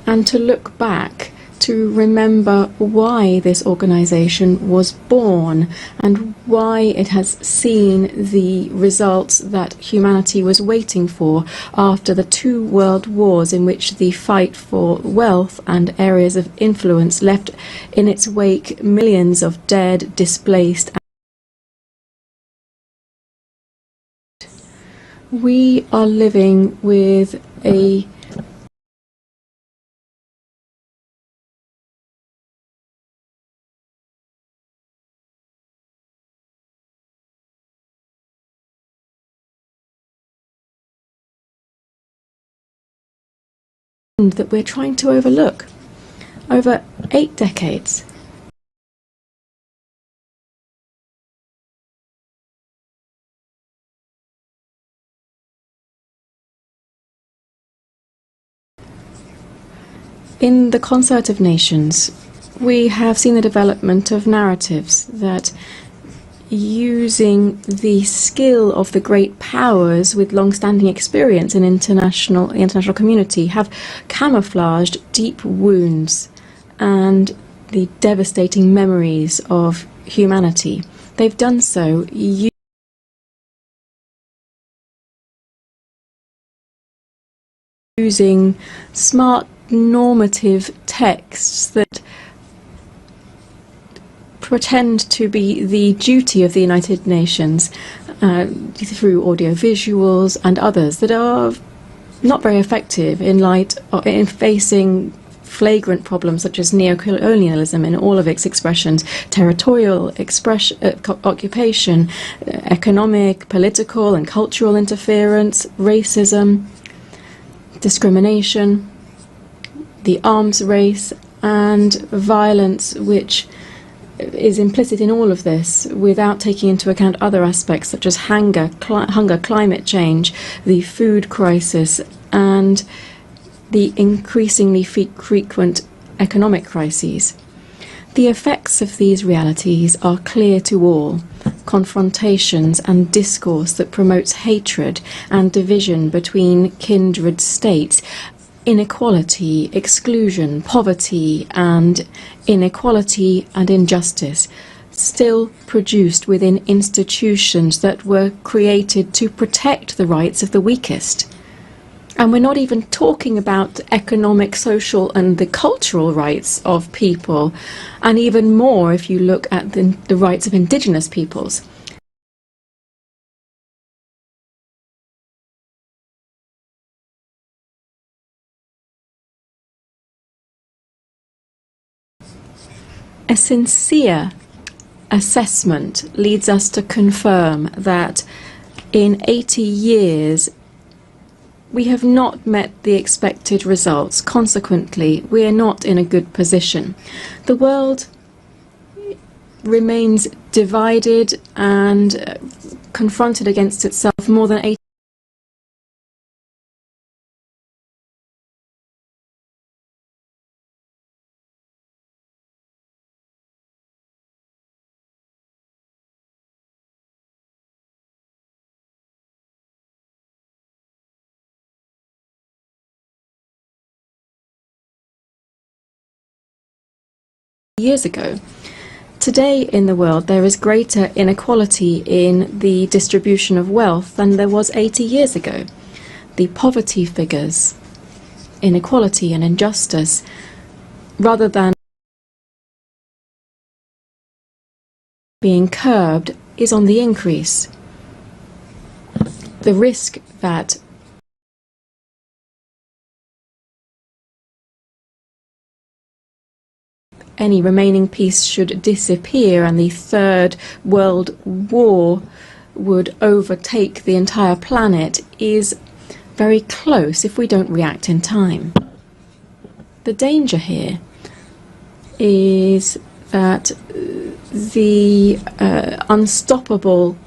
and to look back, to remember why this organization was born and why it has seen the results that humanity was waiting for after the 2 world wars, in which the fight for wealth and areas of influence left in its wake millions of dead, displaced. We are living with a that we're trying to overlook. Over 8 decades, in the concert of nations, we have seen the development of narratives that, using the skill of the great powers with long-standing experience in the international community, have camouflaged deep wounds and the devastating memories of humanity. They've done so using smart normative texts that pretend to be the duty of the United Nations through audiovisuals and others that are not very effective in facing flagrant problems such as neocolonialism in all of its expressions, territorial occupation, economic, political and cultural interference, racism, discrimination, the arms race and violence which is implicit in all of this, without taking into account other aspects such as hunger, climate change, the food crisis and the increasingly frequent economic crises. The effects of these realities are clear to all. Confrontations and discourse that promotes hatred and division between kindred states, inequality, exclusion, poverty and inequality and injustice, still produced within institutions that were created to protect the rights of the weakest. And we're not even talking about economic, social and the cultural rights of people, and even more if you look at the rights of indigenous peoples. A sincere assessment leads us to confirm that in 80 years we have not met the expected results. Consequently, we are not in a good position. The world remains divided and confronted against itself more than 80 years ago. Today in the world there is greater inequality in the distribution of wealth than there was 80 years ago. The poverty figures, inequality and injustice, rather than being curbed, is on the increase. The risk that any remaining peace should disappear and the Third World War would overtake the entire planet is very close if we don't react in time. The danger here is that the unstoppable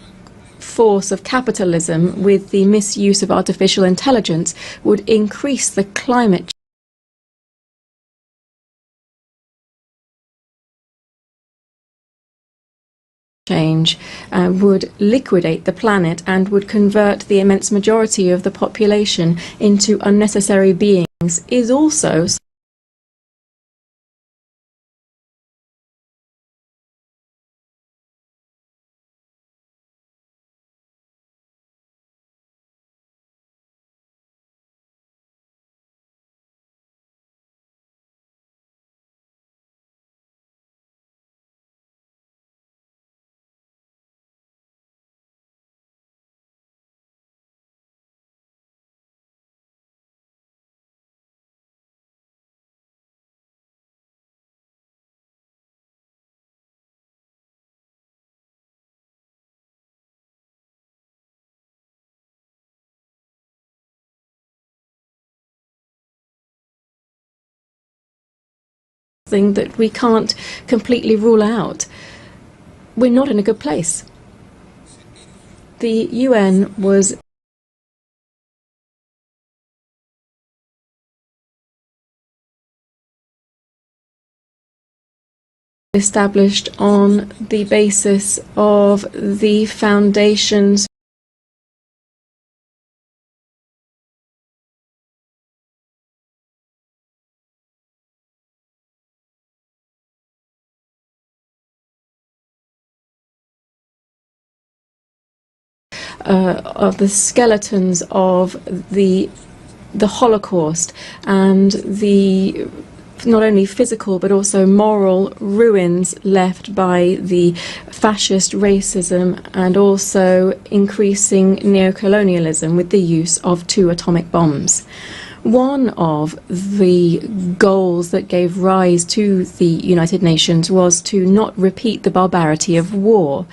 force of capitalism with the misuse of artificial intelligence would increase the climate change, would liquidate the planet and would convert the immense majority of the population into unnecessary beings, is also something that we can't completely rule out. We're not in a good place. The UN was established on the basis of the foundations of the skeletons of the Holocaust and the not only physical but also moral ruins left by the fascist racism and also increasing neocolonialism with the use of 2 atomic bombs. One of the goals that gave rise to the United Nations was to not repeat the barbarity of war.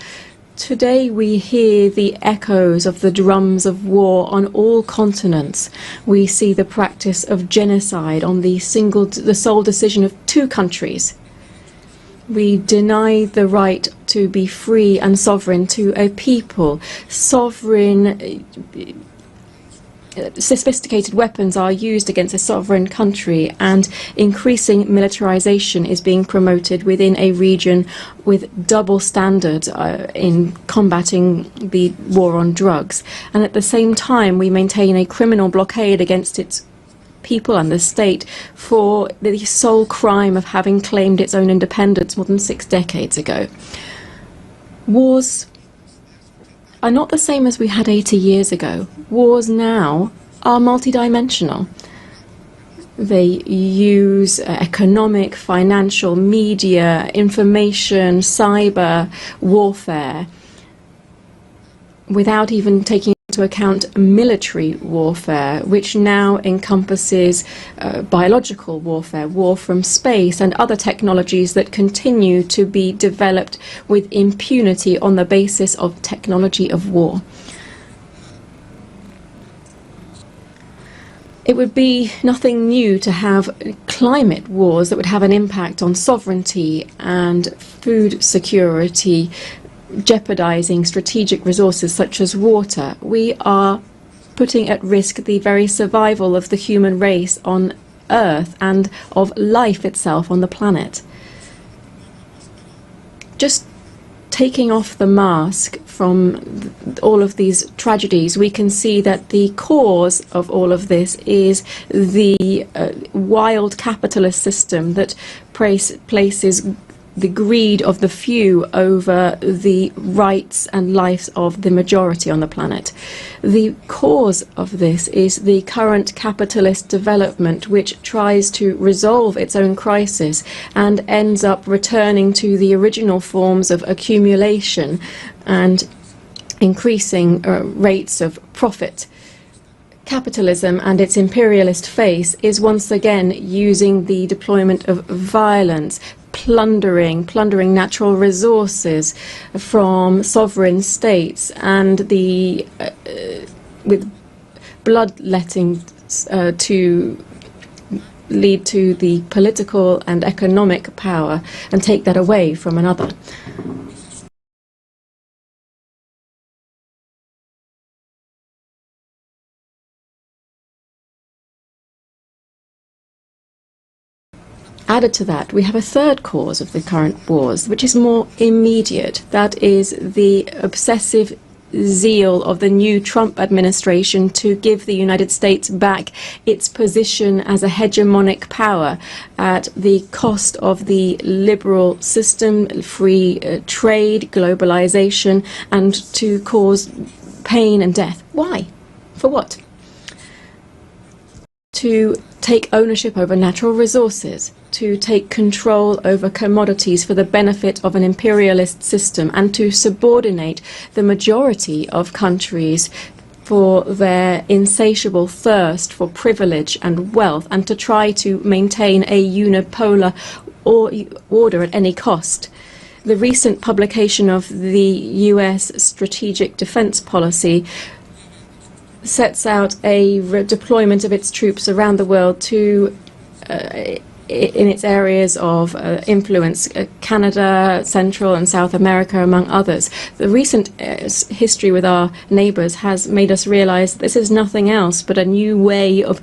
Today we hear the echoes of the drums of war on all continents. We see the practice of genocide on the sole decision of 2 countries. We deny the right to be free and sovereign to a people. Sophisticated weapons are used against a sovereign country, and increasing militarization is being promoted within a region with double standards in combating the war on drugs. And at the same time, we maintain a criminal blockade against its people and the state for the sole crime of having claimed its own independence more than 6 decades ago. Wars are not the same as we had 80 years ago. Wars now are multidimensional. They use economic, financial, media, information, cyber warfare, without even taking into account military warfare, which now encompasses biological warfare, war from space, and other technologies that continue to be developed with impunity on the basis of technology of war. It would be nothing new to have climate wars that would have an impact on sovereignty and food security, jeopardizing strategic resources such as water. We are putting at risk the very survival of the human race on Earth and of life itself on the planet. Just taking off the mask from all of these tragedies, we can see that the cause of all of this is the wild capitalist system that places the greed of the few over the rights and lives of the majority on the planet. The cause of this is the current capitalist development, which tries to resolve its own crisis and ends up returning to the original forms of accumulation and increasing rates of profit. Capitalism and its imperialist face is once again using the deployment of violence, plundering natural resources from sovereign states, and with bloodletting to lead to the political and economic power and take that away from another. Added to that, we have a third cause of the current wars, which is more immediate. That is the obsessive zeal of the new Trump administration to give the United States back its position as a hegemonic power at the cost of the liberal system, free trade, globalization, and to cause pain and death. Why? For what? To take ownership over natural resources, to take control over commodities for the benefit of an imperialist system, and to subordinate the majority of countries for their insatiable thirst for privilege and wealth, and to try to maintain a unipolar order at any cost. The recent publication of the US Strategic Defense Policy sets out a deployment of its troops around the world to in its areas of influence, Canada, Central and South America, among others. The recent history with our neighbours has made us realise this is nothing else but a new way of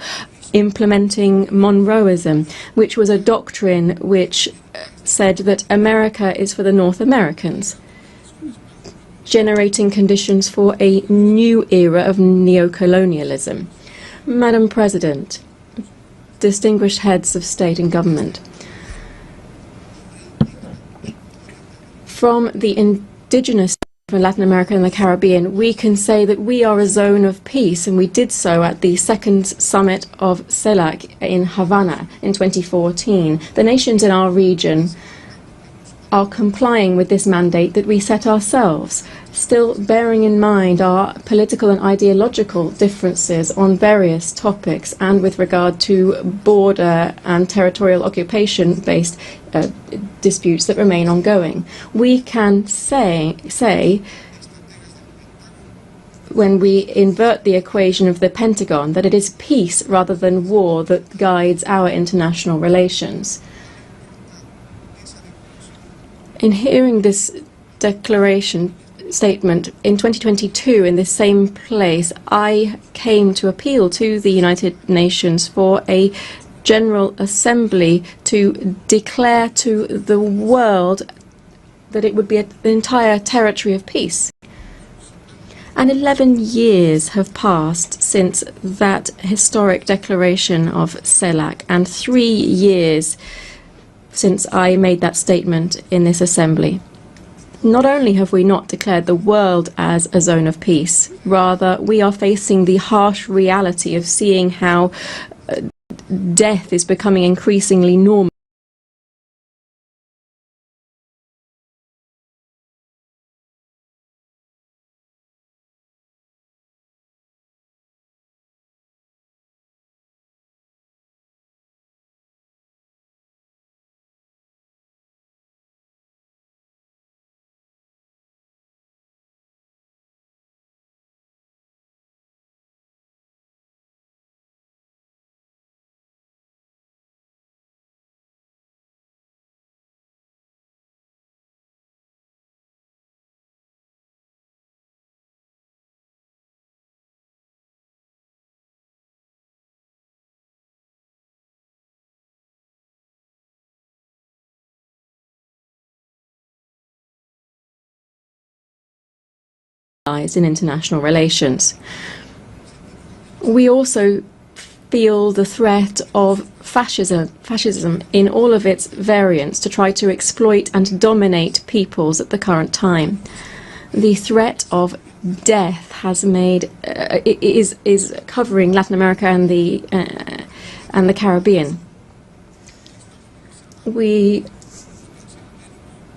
implementing Monroeism, which was a doctrine which said that America is for the North Americans, generating conditions for a new era of neocolonialism. Madam President, distinguished heads of state and government, from the indigenous in Latin America and the Caribbean, we can say that we are a zone of peace, and we did so at the second summit of CELAC in Havana in 2014. The nations in our region are complying with this mandate that we set ourselves, still bearing in mind our political and ideological differences on various topics and with regard to border and territorial occupation-based disputes that remain ongoing. We can say when we invert the equation of the Pentagon that it is peace rather than war that guides our international relations. In hearing this statement in 2022 in this same place, I came to appeal to the United Nations for a General Assembly to declare to the world that it would be an entire territory of peace. And 11 years have passed since that historic declaration of CELAC, and 3 years since I made that statement in this assembly. Not only have we not declared the world as a zone of peace, rather we are facing the harsh reality of seeing how death is becoming increasingly normal. In international relations. We also feel the threat of fascism in all of its variants to try to exploit and dominate peoples at the current time. The threat of death has made is covering Latin America and the Caribbean. We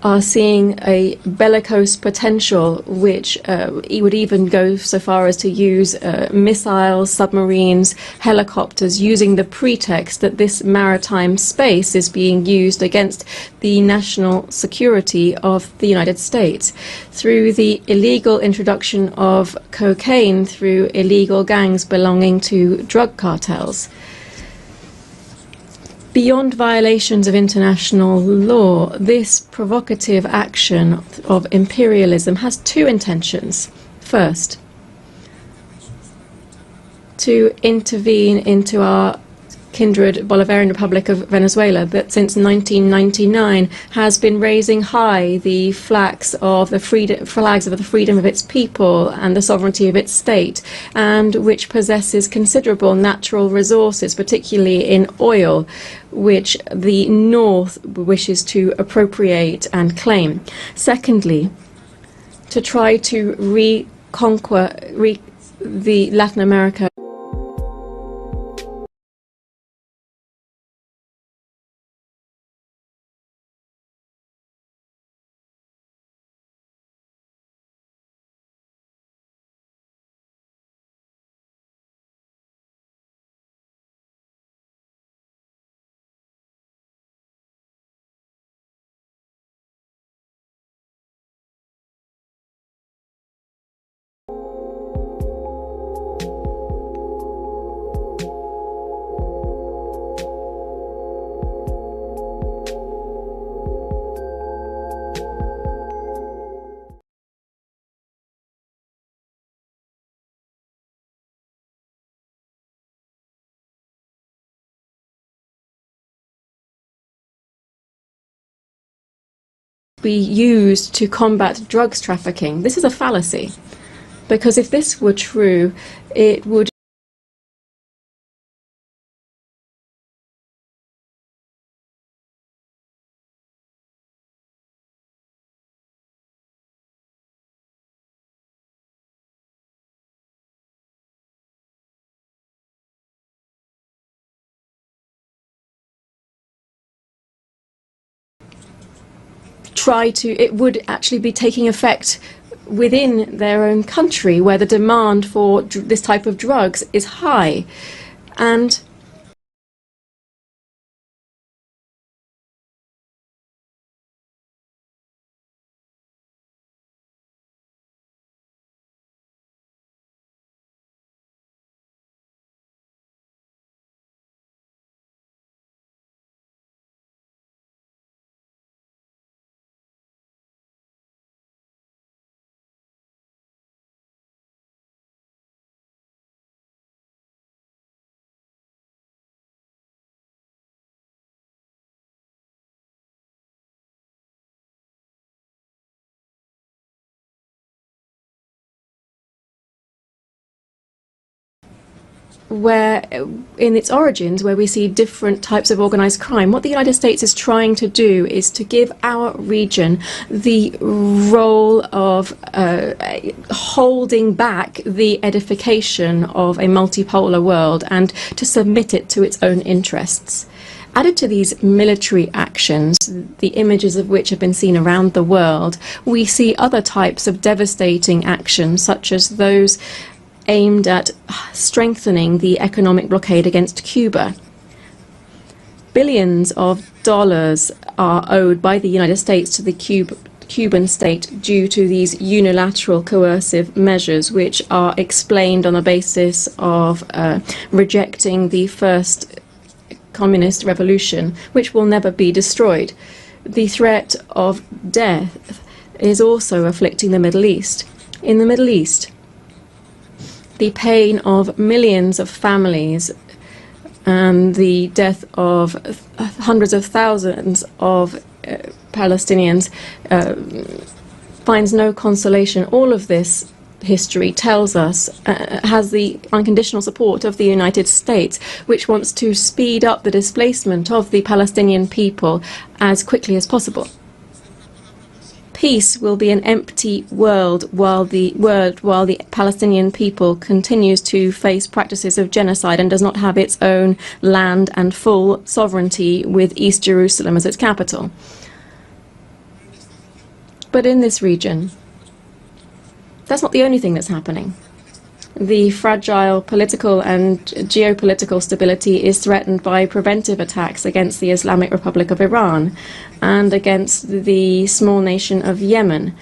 are seeing a bellicose potential which would even go so far as to use missiles, submarines, helicopters, using the pretext that this maritime space is being used against the national security of the United States through the illegal introduction of cocaine through illegal gangs belonging to drug cartels. Beyond violations of international law, this provocative action of imperialism has two intentions. First, to intervene into our kindred Bolivarian Republic of Venezuela that since 1999 has been raising high the flags of the freedom of its people and the sovereignty of its state, and which possesses considerable natural resources, particularly in oil, which the North wishes to appropriate and claim. Secondly, to try to reconquer the Latin America be used to combat drugs trafficking. This is a fallacy, because if this were true, it would it would actually be taking effect within their own country, where the demand for this type of drugs is high. And where, in its origins, where we see different types of organized crime, what the United States is trying to do is to give our region the role of holding back the edification of a multipolar world and to submit it to its own interests. Added to these military actions, the images of which have been seen around the world, we see other types of devastating actions, such as those aimed at strengthening the economic blockade against Cuba. Billions of dollars are owed by the United States to the Cuban state due to these unilateral coercive measures, which are explained on the basis of rejecting the first communist revolution, which will never be destroyed. The threat of death is also afflicting the Middle East. In the Middle East, the pain of millions of families and the death of hundreds of thousands of Palestinians finds no consolation. All of this history tells us, has the unconditional support of the United States, which wants to speed up the displacement of the Palestinian people as quickly as possible. Peace will be an empty world while the Palestinian people continues to face practices of genocide and does not have its own land and full sovereignty with East Jerusalem as its capital. But in this region, that's not the only thing that's happening. The fragile political and geopolitical stability is threatened by preventive attacks against the Islamic Republic of Iran and against the small nation of Yemen,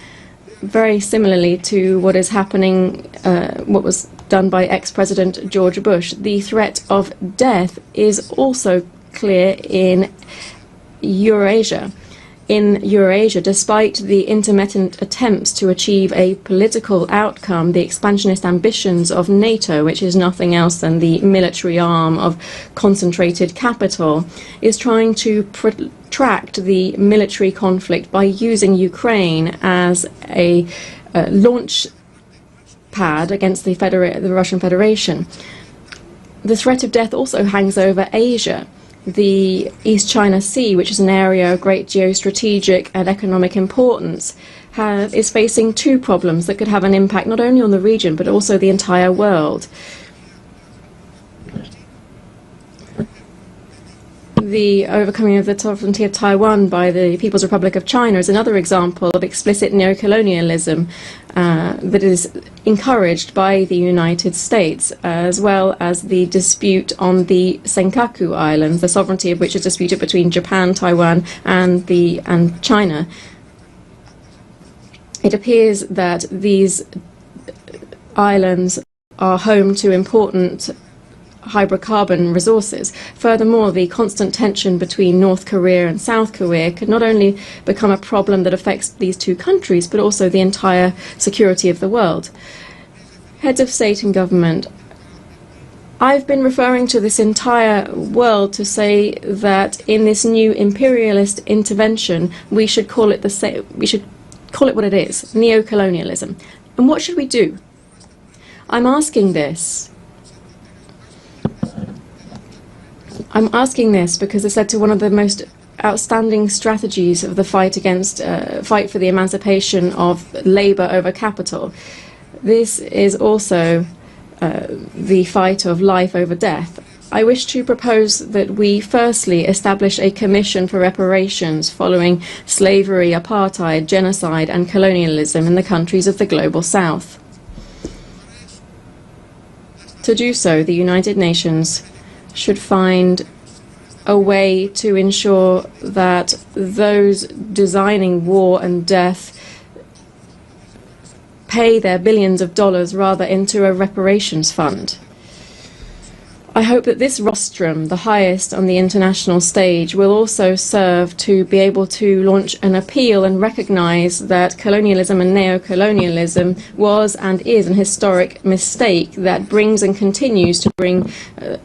very similarly to what is happening, what was done by ex-President George Bush. The threat of death is also clear in Eurasia. In Eurasia, despite the intermittent attempts to achieve a political outcome, the expansionist ambitions of NATO, which is nothing else than the military arm of concentrated capital, is trying to protract the military conflict by using Ukraine as a launch pad against the Russian Federation. The threat of death also hangs over Asia. The East China Sea, which is an area of great geostrategic and economic importance, is facing two problems that could have an impact not only on the region but also the entire world. The overcoming of the sovereignty of Taiwan by the People's Republic of China is another example of explicit neocolonialism that is encouraged by the United States, as well as the dispute on the Senkaku Islands, the sovereignty of which is disputed between Japan, Taiwan, and China. It appears that these islands are home to important hydrocarbon resources. Furthermore, the constant tension between North Korea and South Korea could not only become a problem that affects these two countries, but also the entire security of the world. Heads of state and government I've been referring to this entire world to say that in this new imperialist intervention, we should call it what it is, neocolonialism. And what should we do? I'm asking this because this led to one of the most outstanding strategies of the fight for the emancipation of labour over capital. This is also the fight of life over death. I wish to propose that we firstly establish a commission for reparations following slavery, apartheid, genocide and colonialism in the countries of the Global South. To do so, the United Nations should find a way to ensure that those designing war and death pay their billions of dollars rather into a reparations fund. I hope that this rostrum, the highest on the international stage, will also serve to be able to launch an appeal and recognise that colonialism and neocolonialism was and is an historic mistake that brings and continues to bring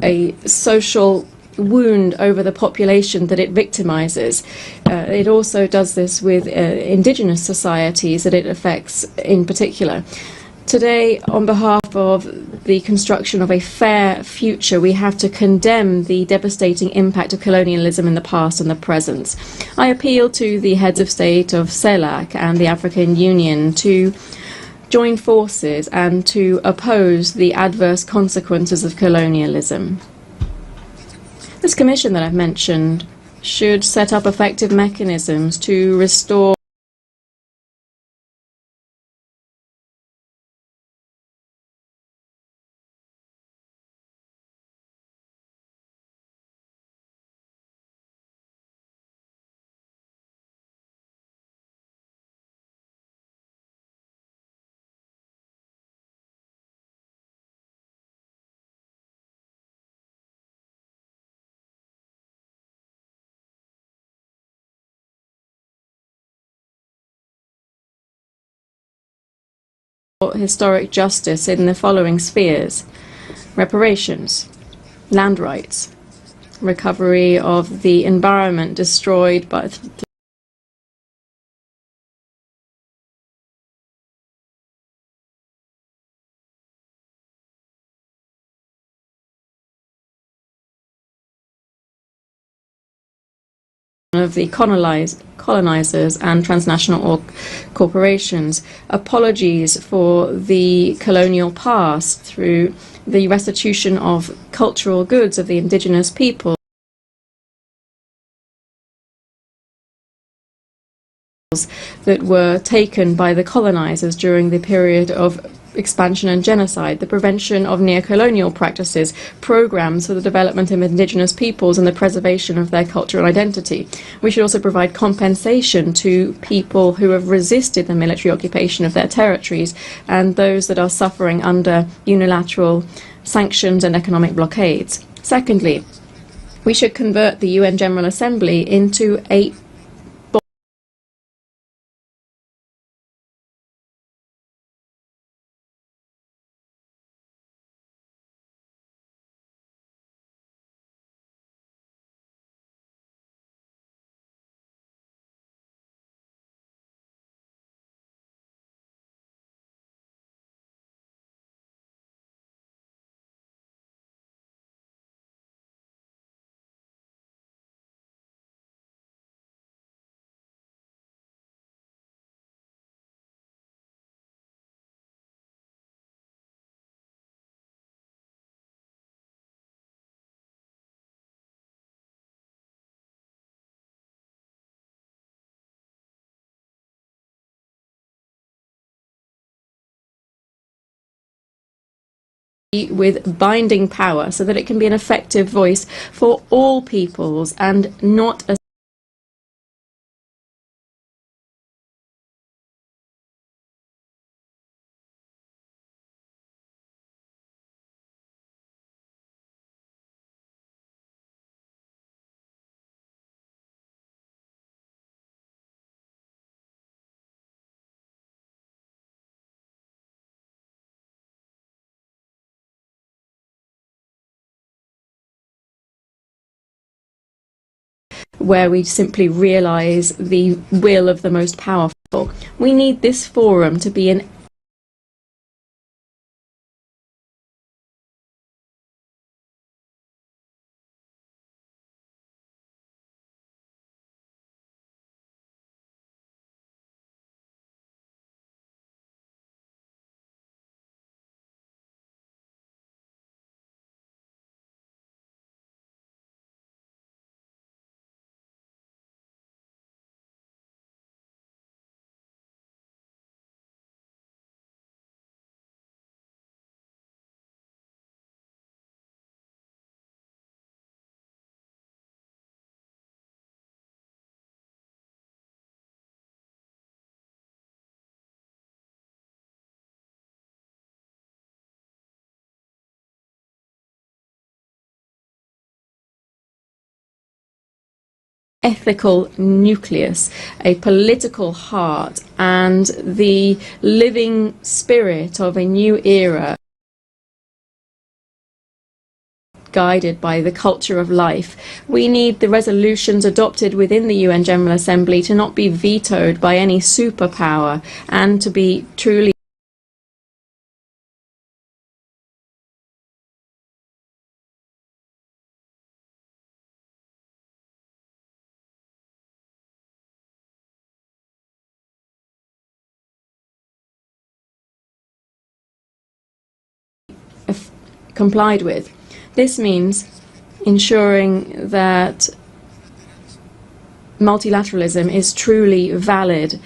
a social wound over the population that it victimizes. It also does this with indigenous societies that it affects in particular. Today, on behalf of the construction of a fair future, we have to condemn the devastating impact of colonialism in the past and the present. I appeal to the heads of state of CELAC and the African Union to join forces and to oppose the adverse consequences of colonialism. This commission that I've mentioned should set up effective mechanisms to restore historic justice in the following spheres: reparations, land rights, recovery of the environment destroyed by of the colonizers and transnational corporations, apologies for the colonial past through the restitution of cultural goods of the indigenous people that were taken by the colonizers during the period of expansion and genocide, the prevention of neocolonial practices, programs for the development of indigenous peoples and the preservation of their cultural identity. We should also provide compensation to people who have resisted the military occupation of their territories and those that are suffering under unilateral sanctions and economic blockades. Secondly, we should convert the UN General Assembly into a with binding power so that it can be an effective voice for all peoples and not a where we simply realise the will of the most powerful. We need this forum to be an ethical nucleus, a political heart, and the living spirit of a new era guided by the culture of life. We need the resolutions adopted within the UN General Assembly to not be vetoed by any superpower and to be truly complied with. This means ensuring that multilateralism is truly valid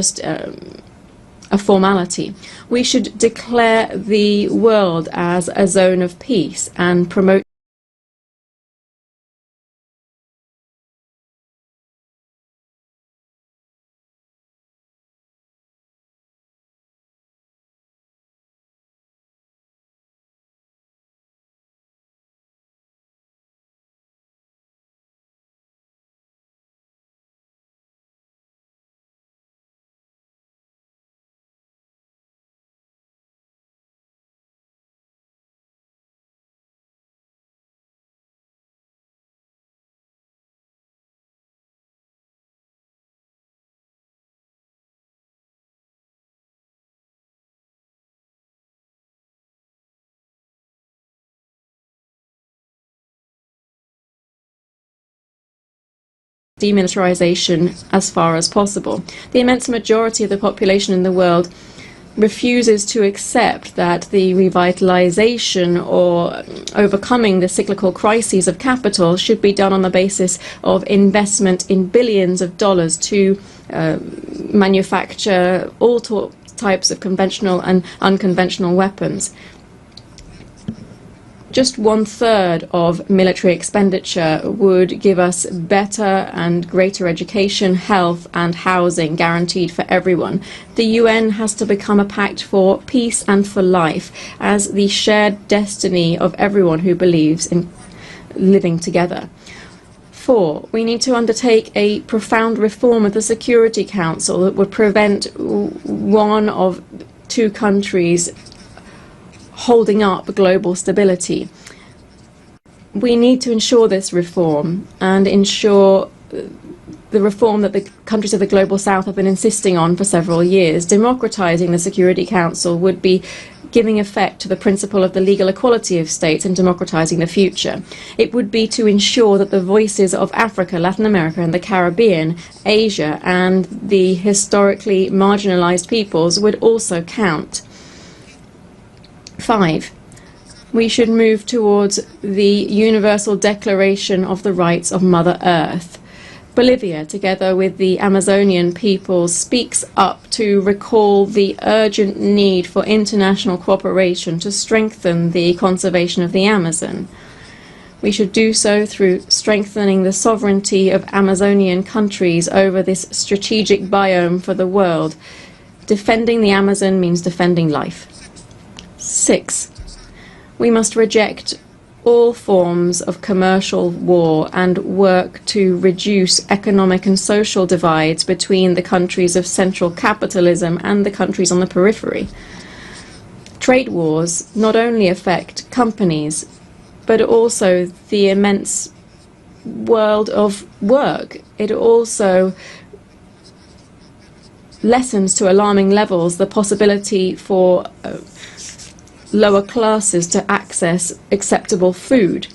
just a formality. We should declare the world as a zone of peace and promote demilitarization as far as possible. The immense majority of the population in the world refuses to accept that the revitalization or overcoming the cyclical crises of capital should be done on the basis of investment in billions of dollars to manufacture all types of conventional and unconventional weapons. Just 1/3 of military expenditure would give us better and greater education, health and housing guaranteed for everyone. The UN has to become a pact for peace and for life as the shared destiny of everyone who believes in living together. 4, we need to undertake a profound reform of the Security Council that would prevent one of two countries holding up global stability. We need to ensure this reform and ensure the reform that the countries of the Global South have been insisting on for several years. Democratizing the Security Council would be giving effect to the principle of the legal equality of states and democratizing the future. It would be to ensure that the voices of Africa, Latin America and the Caribbean, Asia and the historically marginalized peoples would also count. 5. We should move towards the Universal Declaration of the Rights of Mother Earth. Bolivia, together with the Amazonian peoples, speaks up to recall the urgent need for international cooperation to strengthen the conservation of the Amazon. We should do so through strengthening the sovereignty of Amazonian countries over this strategic biome for the world. Defending the Amazon means defending life. 6. We must reject all forms of commercial war and work to reduce economic and social divides between the countries of central capitalism and the countries on the periphery. Trade wars not only affect companies, but also the immense world of work. It also lessens to alarming levels the possibility for lower classes to access acceptable food.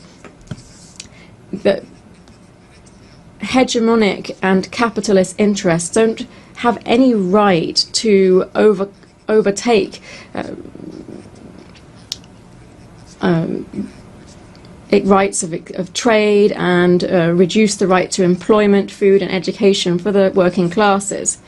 The hegemonic and capitalist interests don't have any right to overtake rights of trade and reduce the right to employment, food and education for the working classes.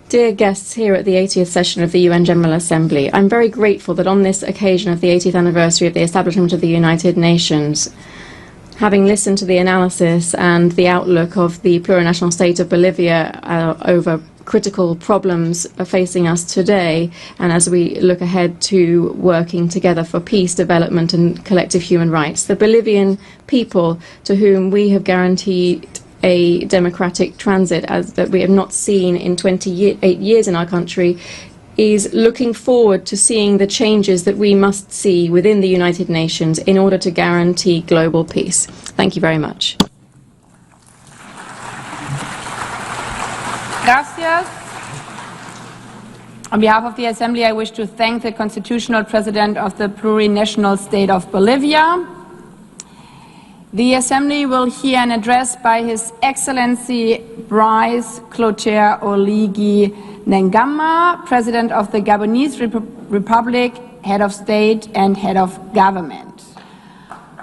Dear guests here at the 80th session of the UN General Assembly, I'm very grateful that on this occasion of the 80th anniversary of the establishment of the United Nations, having listened to the analysis and the outlook of the plurinational state of Bolivia over critical problems facing us today, and as we look ahead to working together for peace, development and collective human rights, the Bolivian people, to whom we have guaranteed a democratic transit as that we have not seen in 28 years in our country, is looking forward to seeing the changes that we must see within the United Nations in order to guarantee global peace. Thank you very much. Gracias. On behalf of the Assembly, I wish to thank the Constitutional President of the Plurinational State of Bolivia. The Assembly will hear an address by His Excellency Brice Clotaire Oligui Nguema, President of the Gabonese Republic, Head of State and Head of Government.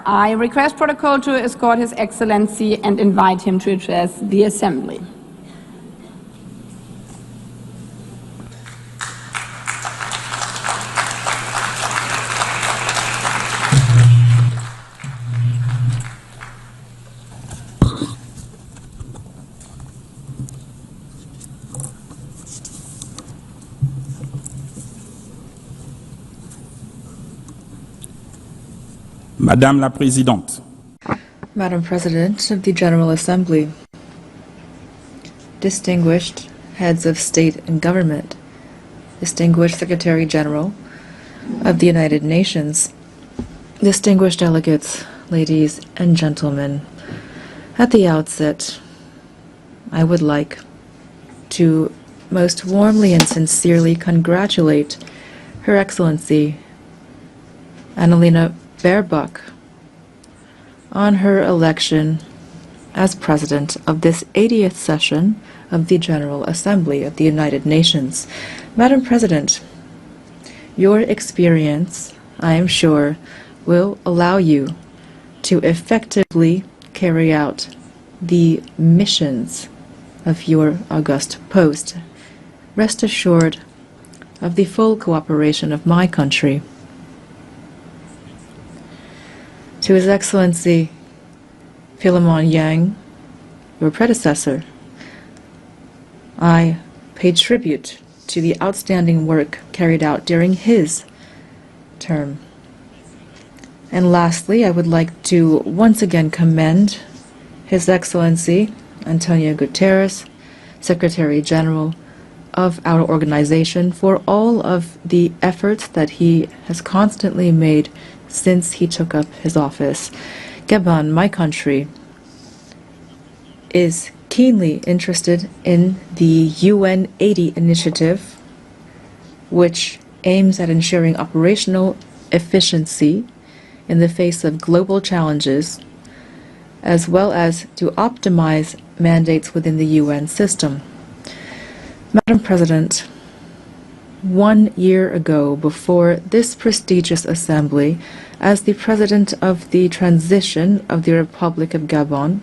I request protocol to escort His Excellency and invite him to address the Assembly. Madame la Présidente. Madam President of the General Assembly, distinguished heads of state and government, distinguished Secretary General of the United Nations, distinguished delegates, ladies and gentlemen, at the outset, I would like to most warmly and sincerely congratulate Her Excellency Annalena Baerbock on her election as President of this 80th session of the General Assembly of the United Nations. Madam President, your experience, I am sure, will allow you to effectively carry out the missions of your august post. Rest assured of the full cooperation of my country. To His Excellency Philemon Yang, your predecessor, I pay tribute to the outstanding work carried out during his term. And lastly, I would like to once again commend His Excellency Antonio Guterres, Secretary General of our organization, for all of the efforts that he has constantly made since he took up his office. Gabon, my country, is keenly interested in the UN 80 initiative, which aims at ensuring operational efficiency in the face of global challenges, as well as to optimize mandates within the UN system. Madam President, 1 year ago, before this prestigious assembly, as the President of the Transition of the Republic of Gabon,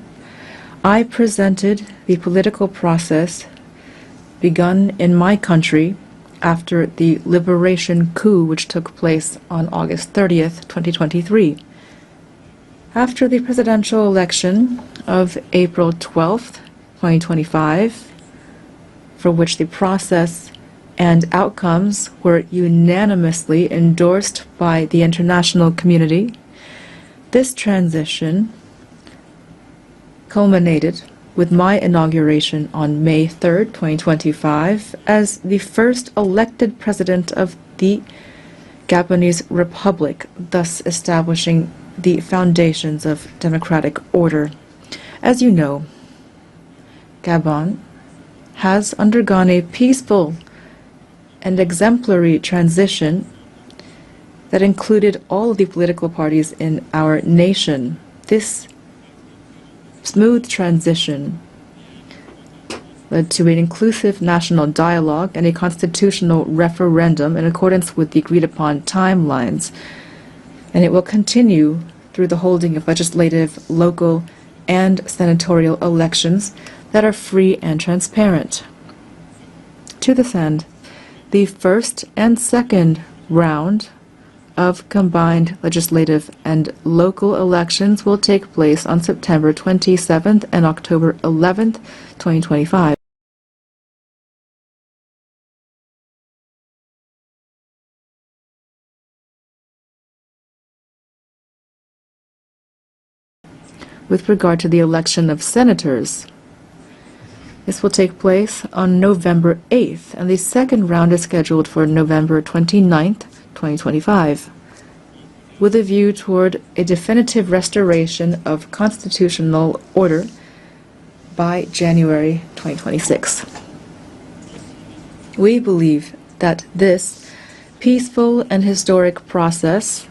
I presented the political process begun in my country after the liberation coup which took place on August 30th, 2023. After the presidential election of April 12th, 2025, for which the process and outcomes were unanimously endorsed by the international community, this transition culminated with my inauguration on May 3rd, 2025, as the first elected president of the Gabonese Republic, thus establishing the foundations of democratic order. As you know, Gabon has undergone a peaceful and exemplary transition that included all of the political parties in our nation. This smooth transition led to an inclusive national dialogue and a constitutional referendum in accordance with the agreed-upon timelines, and it will continue through the holding of legislative, local, and senatorial elections that are free and transparent. To this end, the first and second round of combined legislative and local elections will take place on September 27th and October 11th, 2025. With regard to the election of senators, this will take place on November 8th, and the second round is scheduled for November 29th, 2025, with a view toward a definitive restoration of constitutional order by January 2026. We believe that this peaceful and historic process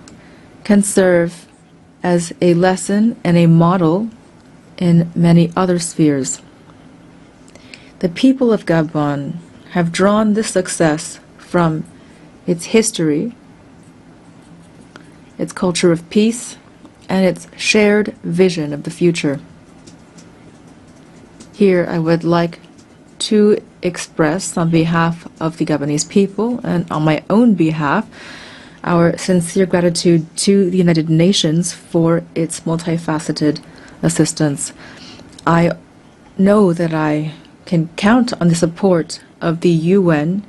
can serve as a lesson and a model in many other spheres. The people of Gabon have drawn this success from its history, its culture of peace, and its shared vision of the future. Here I would like to express on behalf of the Gabonese people and on my own behalf our sincere gratitude to the United Nations for its multifaceted assistance. I know that I can count on the support of the UN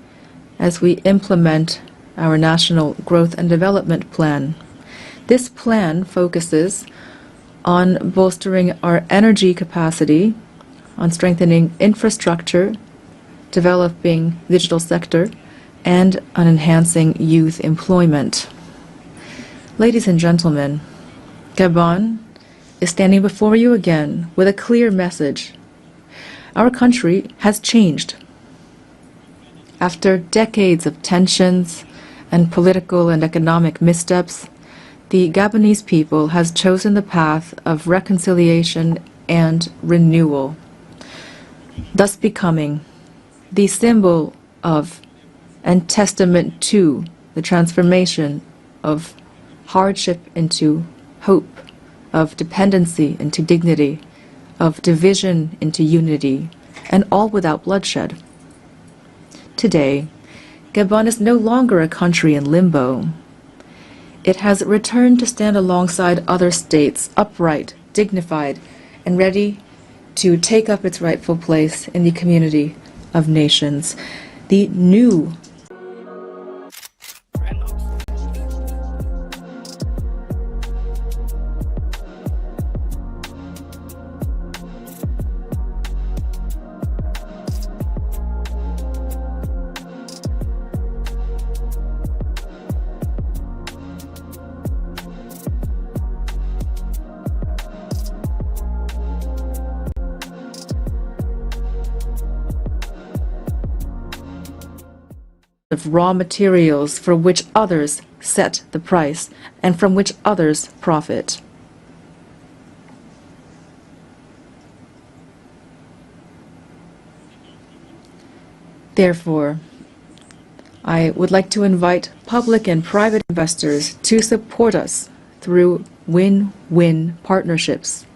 as we implement our National Growth and Development Plan. This plan focuses on bolstering our energy capacity, on strengthening infrastructure, developing the digital sector, and on enhancing youth employment. Ladies and gentlemen, Gabon is standing before you again with a clear message. Our country has changed. After decades of tensions and political and economic missteps, the Gabonese people has chosen the path of reconciliation and renewal, thus becoming the symbol of and testament to the transformation of hardship into hope, of dependency into dignity, of division into unity, and all without bloodshed. Today, Gabon is no longer a country in limbo. It has returned to stand alongside other states, upright, dignified, and ready to take up its rightful place in the community of nations. The new of raw materials for which others set the price and from which others profit. Therefore, I would like to invite public and private investors to support us through win-win partnerships.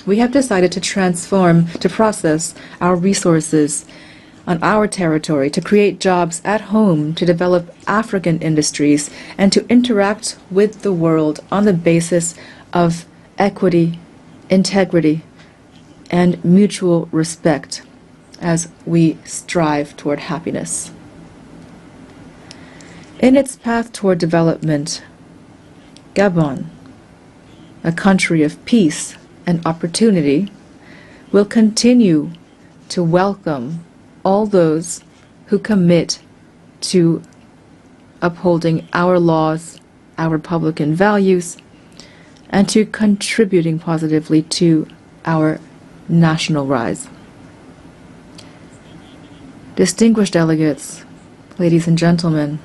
We have decided to process our resources on our territory, to create jobs at home, to develop African industries, and to interact with the world on the basis of equity, integrity, and mutual respect as we strive toward happiness. In its path toward development, Gabon, a country of peace and opportunity, will continue to welcome all those who commit to upholding our laws, our Republican values, and to contributing positively to our national rise. Distinguished delegates, ladies and gentlemen,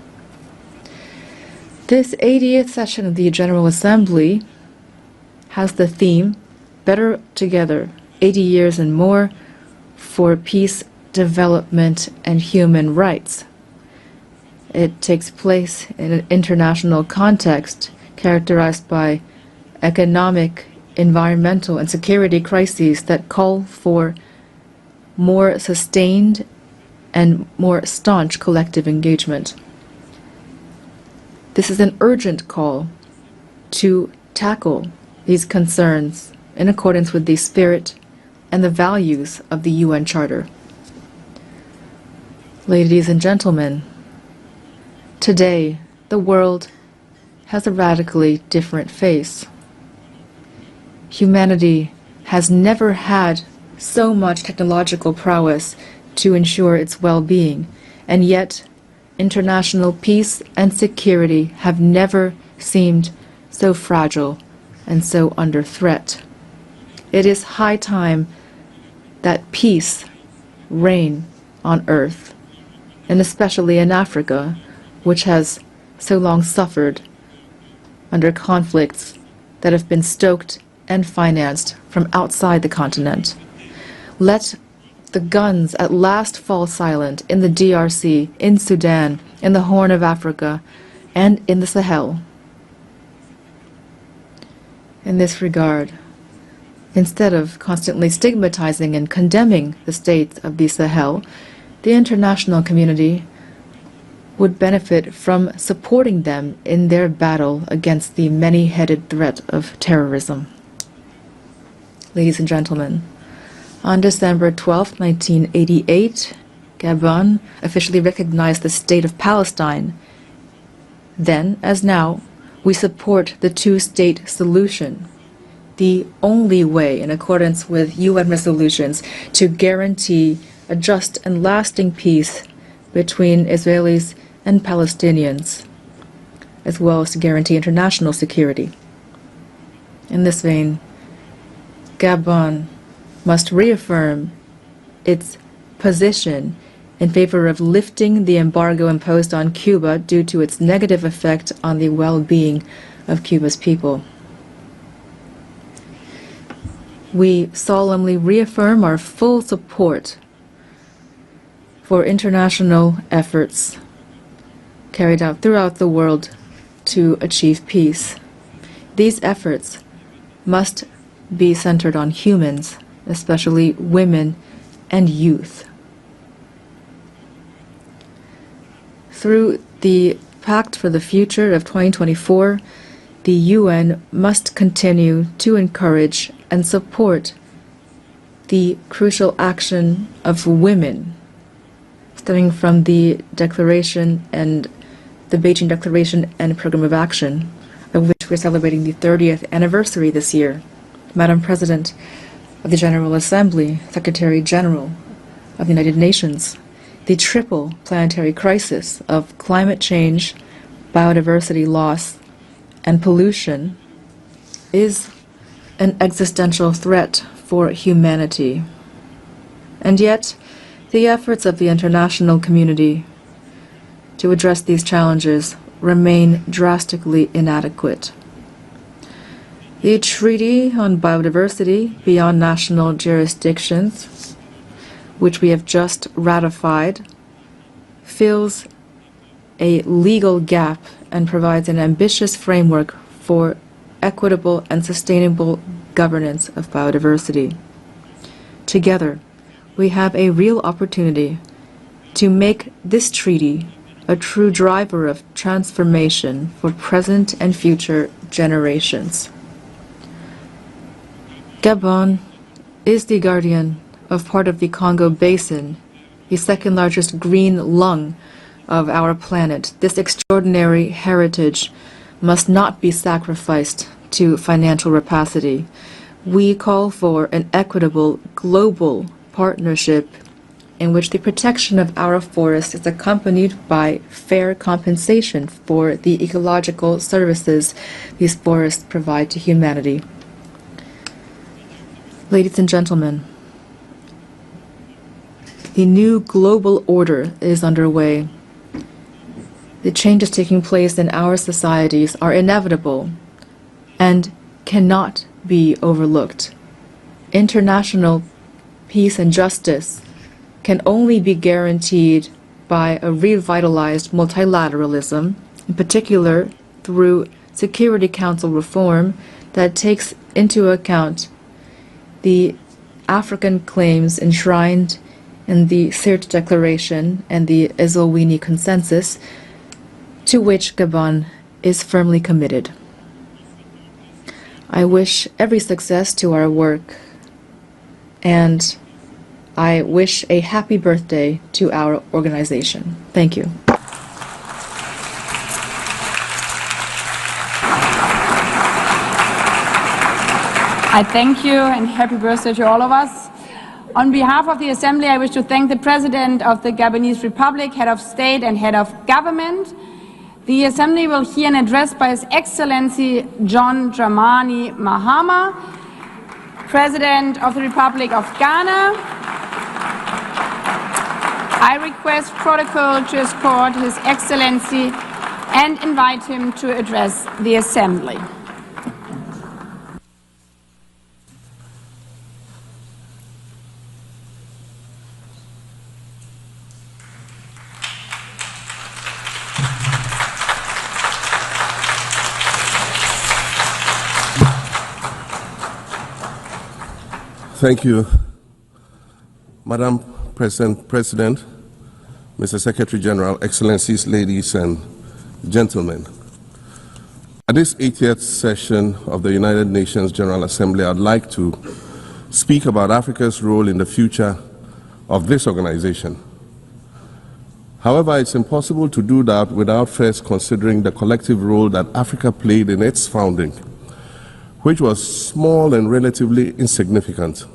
this 80th session of the General Assembly has the theme, Better Together, 80 Years and More for Peace, Development, and Human Rights. It takes place in an international context characterized by economic, environmental, and security crises that call for more sustained and more staunch collective engagement. This is an urgent call to tackle these concerns in accordance with the spirit and the values of the UN Charter. Ladies and gentlemen, today the world has a radically different face. Humanity has never had so much technological prowess to ensure its well-being, and yet international peace and security have never seemed so fragile and so under threat. It is high time that peace reign on earth, and especially in Africa, which has so long suffered under conflicts that have been stoked and financed from outside the continent. Let the guns at last fall silent in the DRC, in Sudan, in the Horn of Africa, and in the Sahel. In this regard, instead of constantly stigmatizing and condemning the states of the Sahel, the international community would benefit from supporting them in their battle against the many-headed threat of terrorism. Ladies and gentlemen, on December 12, 1988, Gabon officially recognized the State of Palestine. Then, as now, we support the two-state solution, the only way, in accordance with UN resolutions, to guarantee a just and lasting peace between Israelis and Palestinians, as well as to guarantee international security. In this vein, Gabon must reaffirm its position in favor of lifting the embargo imposed on Cuba due to its negative effect on the well-being of Cuba's people. We solemnly reaffirm our full support for international efforts carried out throughout the world to achieve peace. These efforts must be centered on humans, especially women and youth. Through the Pact for the Future of 2024, the UN must continue to encourage and support the crucial action of women, stemming from the Declaration and the Beijing Declaration and Program of Action, of which we're celebrating the 30th anniversary this year. Madam President of the General Assembly, Secretary General of the United Nations, the triple planetary crisis of climate change, biodiversity loss, and pollution is an existential threat for humanity. And yet, the efforts of the international community to address these challenges remain drastically inadequate. The Treaty on Biodiversity Beyond National Jurisdictions, which we have just ratified, fills a legal gap and provides an ambitious framework for equitable and sustainable governance of biodiversity. Together, we have a real opportunity to make this treaty a true driver of transformation for present and future generations. Gabon is the guardian of part of the Congo Basin, the second largest green lung of our planet. This extraordinary heritage must not be sacrificed to financial rapacity. We call for an equitable global partnership in which the protection of our forests is accompanied by fair compensation for the ecological services these forests provide to humanity. Ladies and gentlemen, the new global order is underway. The changes taking place in our societies are inevitable and cannot be overlooked. International peace and justice can only be guaranteed by a revitalized multilateralism, in particular through Security Council reform that takes into account the African claims enshrined in the Sirte Declaration and the Eswatini Consensus, to which Gabon is firmly committed. I wish every success to our work, and I wish a happy birthday to our organization. Thank you. I thank you and happy birthday to all of us. On behalf of the Assembly, I wish to thank the President of the Gabonese Republic, Head of State and Head of Government. The Assembly will hear an address by His Excellency John Dramani Mahama, President of the Republic of Ghana. I request protocol to escort His Excellency and invite him to address the Assembly. Thank you, Madam President, Mr. Secretary General, Excellencies, ladies and gentlemen. At this 80th session of the United Nations General Assembly, I'd like to speak about Africa's role in the future of this organization. However, it's impossible to do that without first considering the collective role that Africa played in its founding, which was small and relatively insignificant.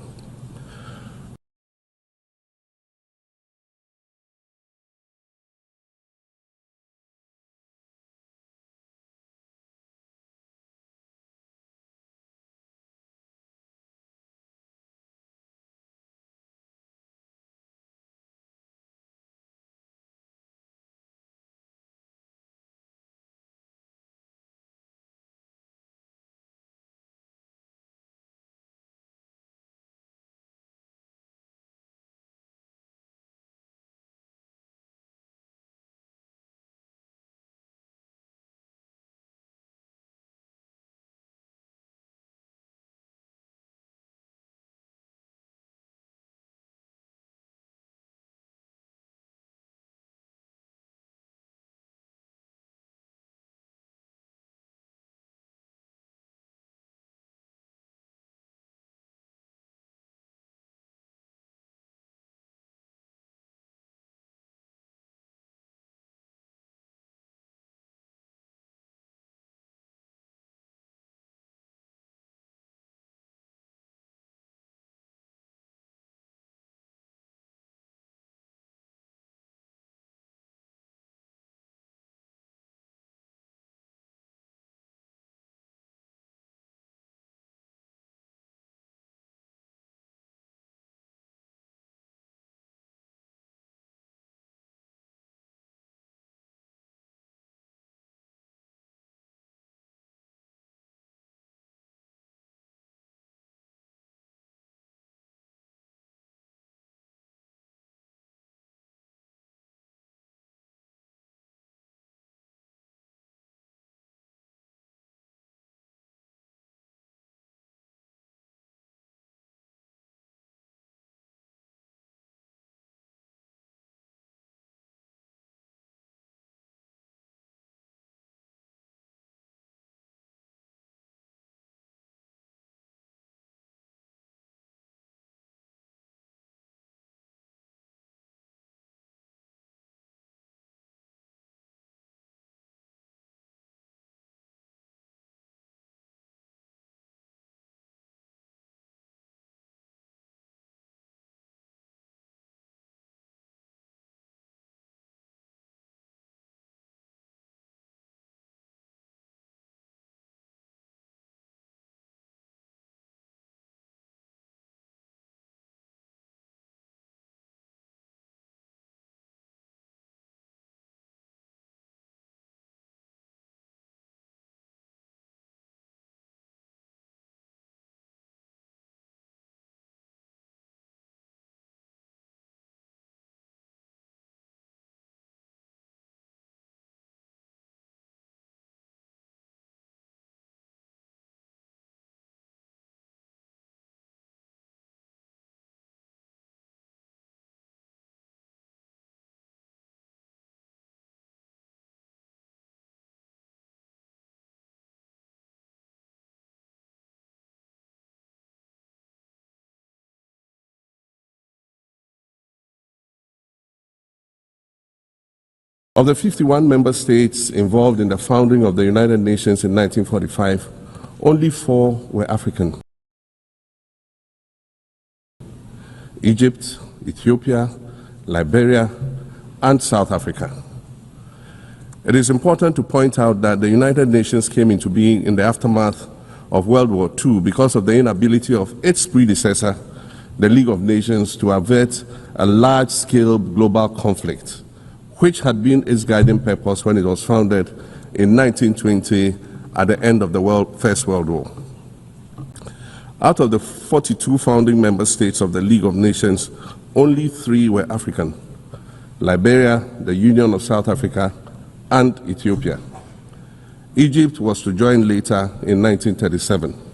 Of the 51 member states involved in the founding of the United Nations in 1945, only 4 were African: Egypt, Ethiopia, Liberia, and South Africa. It is important to point out that the United Nations came into being in the aftermath of World War II because of the inability of its predecessor, the League of Nations, to avert a large-scale global conflict, which had been its guiding purpose when it was founded in 1920 at the end of the First World War. Out of the 42 founding member states of the League of Nations, only 3 were African: Liberia, the Union of South Africa, and Ethiopia. Egypt was to join later in 1937.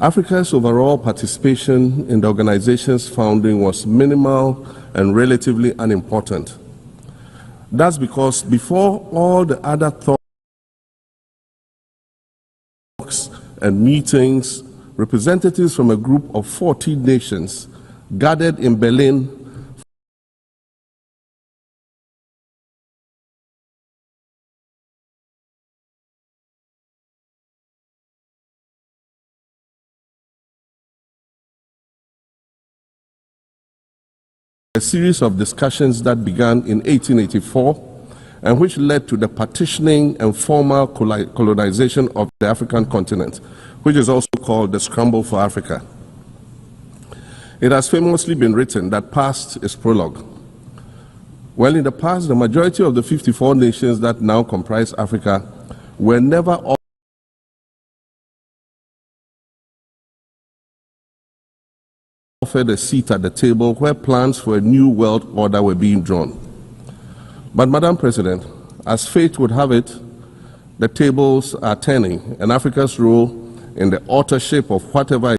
Africa's overall participation in the organization's founding was minimal and relatively unimportant. That's because before all the other talks and meetings, representatives from a group of 14 nations gathered in Berlin a series of discussions that began in 1884 and which led to the partitioning and formal colonization of the African continent, which is also called the Scramble for Africa. It has famously been written that past is prologue. Well, in the past, the majority of the 54 nations that now comprise Africa were never offered a seat at the table where plans for a new world order were being drawn. But, Madam President, as fate would have it, the tables are turning, and Africa's role in the authorship of whatever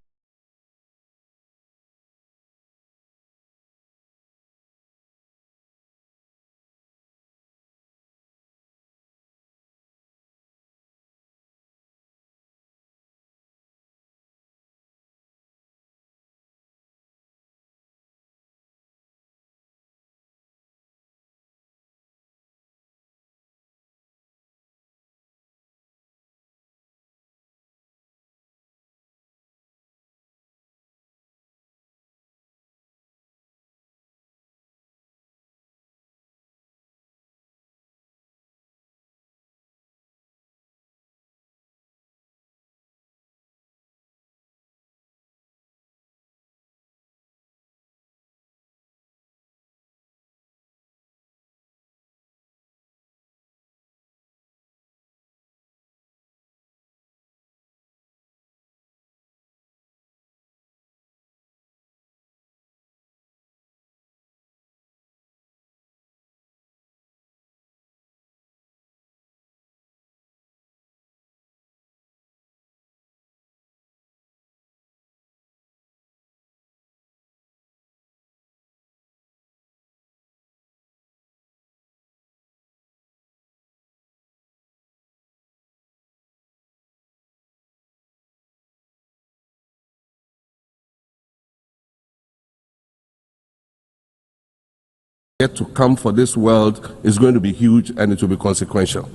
yet to come for this world is going to be huge, and it will be consequential.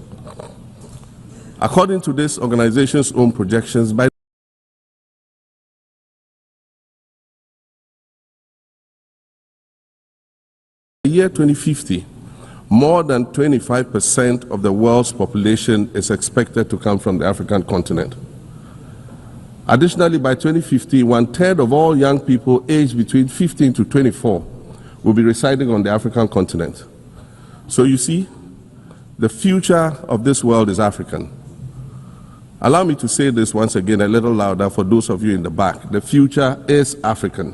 According to this organization's own projections, by the year 2050, more than 25% of the world's population is expected to come from the African continent. Additionally, by 2050, 1/3 of all young people aged between 15 to 24 will be residing on the African continent. So you see, the future of this world is African. Allow me to say this once again a little louder for those of you in the back. The future is African.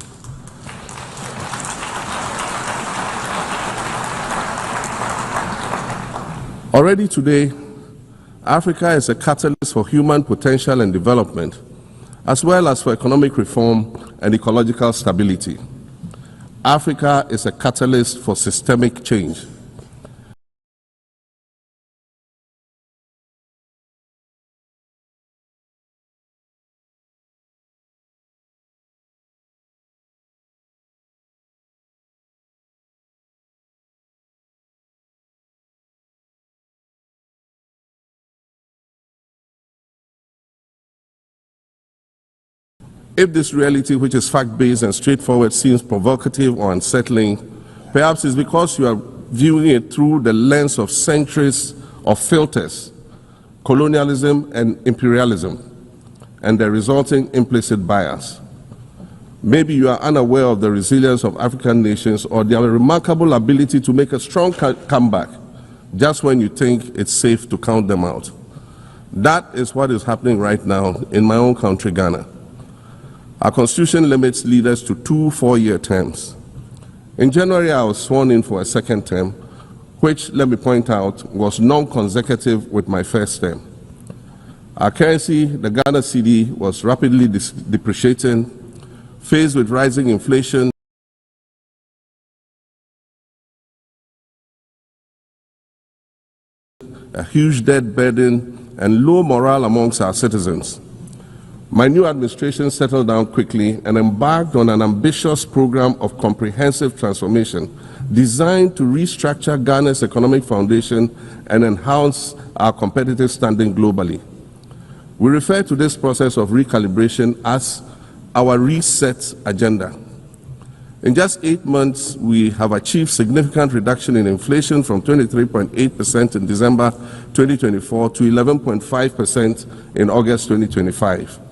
Already today, Africa is a catalyst for human potential and development, as well as for economic reform and ecological stability. Africa is a catalyst for systemic change. If this reality, which is fact-based and straightforward, seems provocative or unsettling, perhaps it's because you are viewing it through the lens of centuries of filters, colonialism and imperialism, and the resulting implicit bias. Maybe you are unaware of the resilience of African nations or their remarkable ability to make a strong comeback just when you think it's safe to count them out. That is what is happening right now in my own country, Ghana. Our constitution limits leaders to 2 4-year terms. In January, I was sworn in for a second term, which, let me point out, was non-consecutive with my first term. Our currency, the Ghana cedi, was rapidly depreciating, faced with rising inflation, a huge debt burden, and low morale amongst our citizens. My new administration settled down quickly and embarked on an ambitious program of comprehensive transformation designed to restructure Ghana's economic foundation and enhance our competitive standing globally. We refer to this process of recalibration as our reset agenda. In just 8 months, we have achieved significant reduction in inflation from 23.8% in December 2024 to 11.5% in August 2025.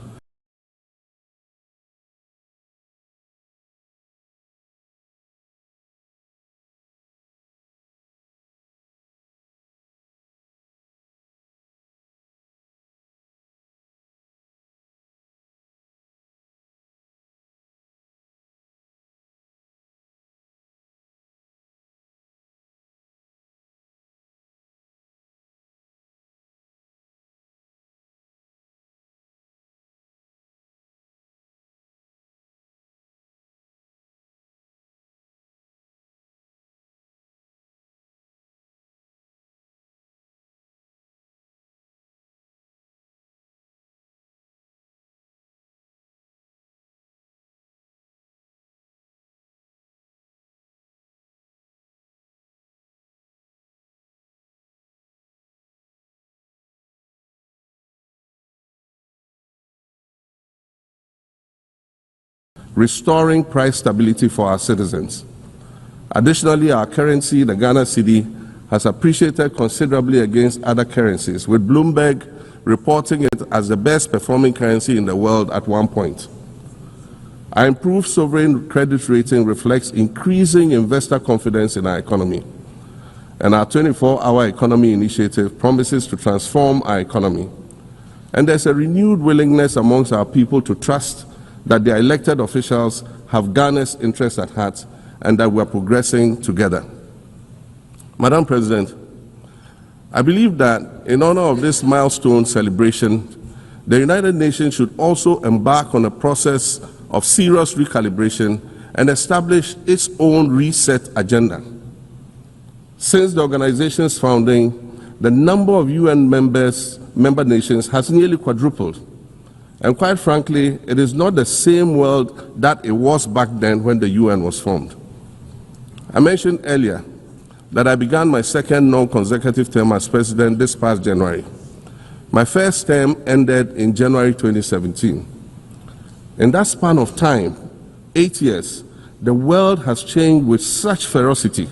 Restoring price stability for our citizens. Additionally, our currency, the Ghana cedi, has appreciated considerably against other currencies, with Bloomberg reporting it as the best performing currency in the world at one point. Our improved sovereign credit rating reflects increasing investor confidence in our economy, and our 24-hour economy initiative promises to transform our economy. And there's a renewed willingness amongst our people to trust that their elected officials have Ghana's interests at heart and that we are progressing together. Madam President, I believe that in honor of this milestone celebration, the United Nations should also embark on a process of serious recalibration and establish its own reset agenda. Since the organization's founding, the number of UN member nations has nearly quadrupled. And quite frankly, it is not the same world that it was back then when the UN was formed. I mentioned earlier that I began my second non-consecutive term as president this past January. My first term ended in January 2017. In that span of time, 8 years, the world has changed with such ferocity.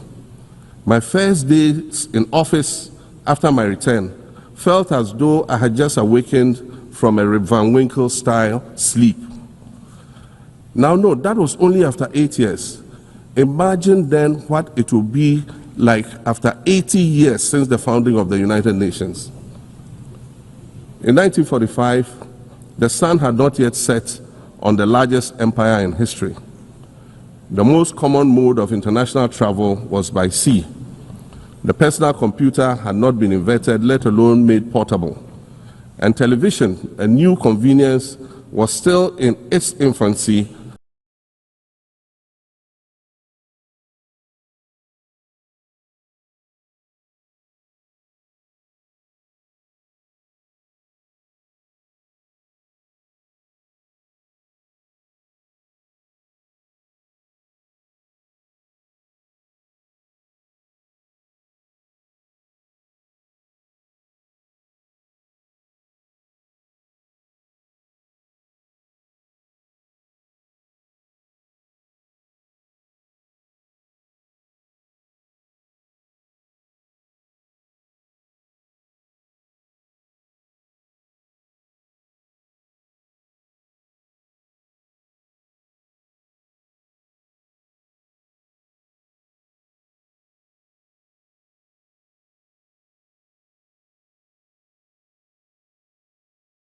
My first days in office after my return felt as though I had just awakened from a Rip Van Winkle-style sleep. Now, no, that was only after 8 years. Imagine then what it will be like after 80 years since the founding of the United Nations. In 1945, the sun had not yet set on the largest empire in history. The most common mode of international travel was by sea. The personal computer had not been invented, let alone made portable. And television, a new convenience, was still in its infancy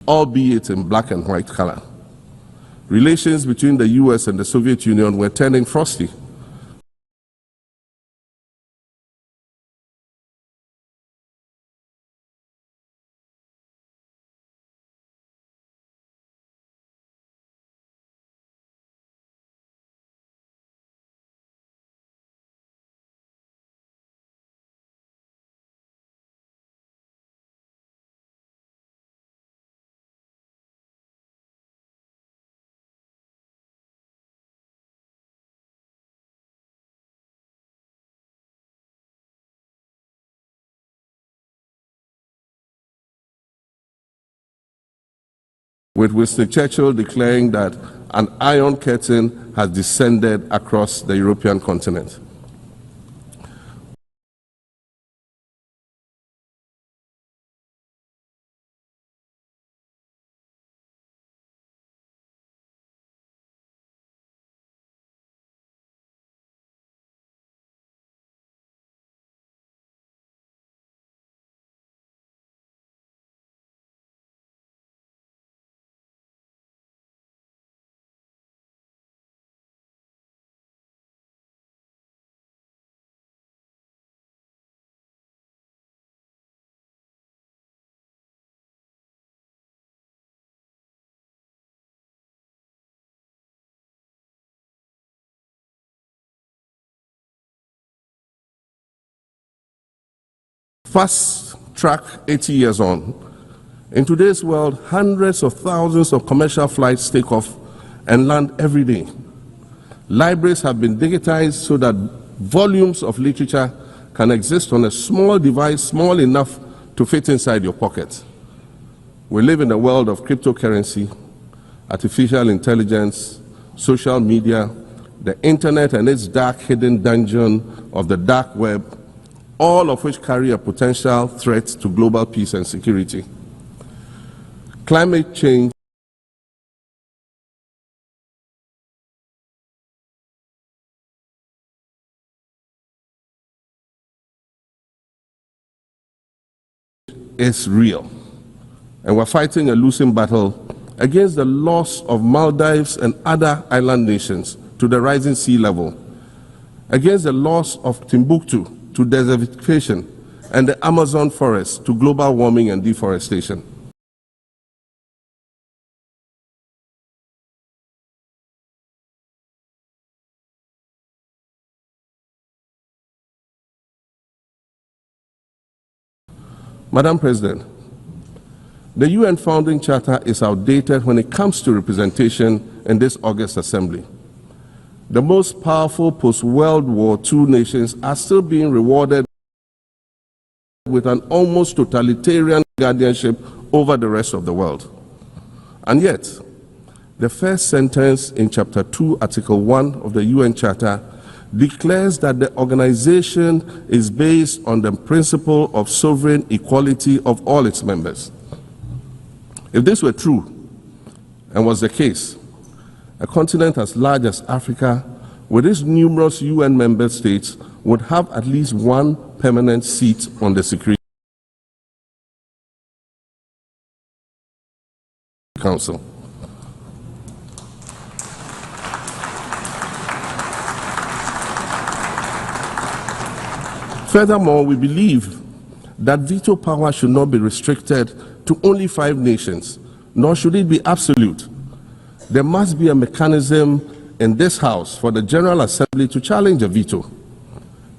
albeit in black and white color. Relations between the US and the Soviet Union were turning frosty. With Winston Churchill declaring that an iron curtain has descended across the European continent. Fast track 80 years on. In today's world, hundreds of thousands of commercial flights take off and land every day. Libraries have been digitized so that volumes of literature can exist on a small device, small enough to fit inside your pocket. We live in a world of cryptocurrency, artificial intelligence, social media, the internet and its dark hidden dungeon of the dark web, all of which carry a potential threat to global peace and security. Climate change is real, and we're fighting a losing battle against the loss of Maldives and other island nations to the rising sea level, against the loss of Timbuktu to desertification, and the Amazon forest to global warming and deforestation. Madam President, the UN Founding Charter is outdated when it comes to representation in this August Assembly. The most powerful post-World War II nations are still being rewarded with an almost totalitarian guardianship over the rest of the world. And yet, the first sentence in Chapter 2, Article 1 of the UN Charter declares that the organization is based on the principle of sovereign equality of all its members. If this were true, and was the case, a continent as large as Africa, with its numerous UN member states, would have at least one permanent seat on the Security Council. Furthermore, we believe that veto power should not be restricted to only 5 nations, nor should it be absolute. There must be a mechanism in this House for the General Assembly to challenge a veto.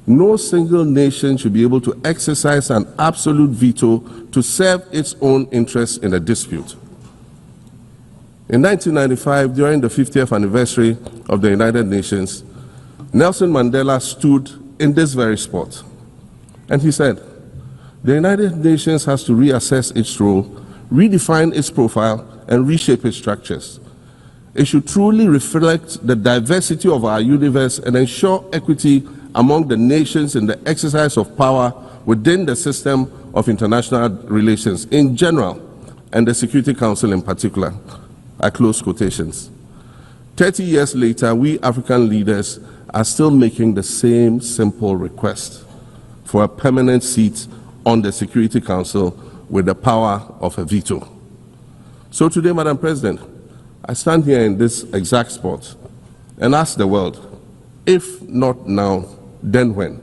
No single nation should be able to exercise an absolute veto to serve its own interests in a dispute. In 1995, during the 50th anniversary of the United Nations, Nelson Mandela stood in this very spot, and he said, "The United Nations has to reassess its role, redefine its profile, and reshape its structures. It should truly reflect the diversity of our universe and ensure equity among the nations in the exercise of power within the system of international relations in general and the Security Council in particular." I close quotations. 30 years later, we African leaders are still making the same simple request for a permanent seat on the Security Council with the power of a veto. So today, Madam President, I stand here in this exact spot and ask the world, if not now, then when?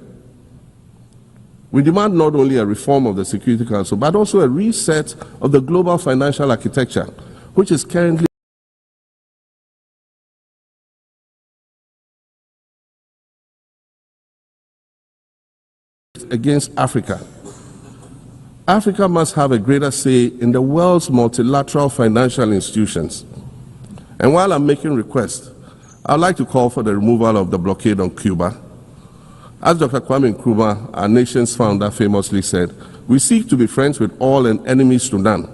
We demand not only a reform of the Security Council, but also a reset of the global financial architecture, which is currently against Africa. Africa must have a greater say in the world's multilateral financial institutions. And while I'm making requests, I'd like to call for the removal of the blockade on Cuba. As Dr. Kwame Nkrumah, our nation's founder, famously said, we seek to be friends with all and enemies to none.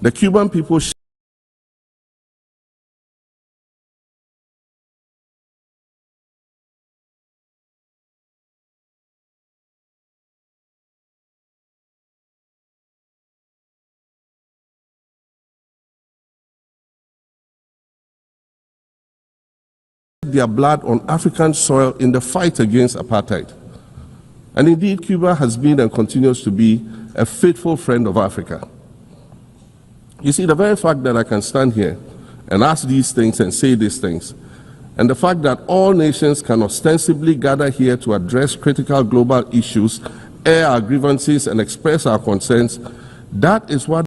The Cuban people their blood on African soil in the fight against apartheid. And indeed, Cuba has been and continues to be a faithful friend of Africa. You see, the very fact that I can stand here and ask these things and say these things, and the fact that all nations can ostensibly gather here to address critical global issues, air our grievances, and express our concerns, that is what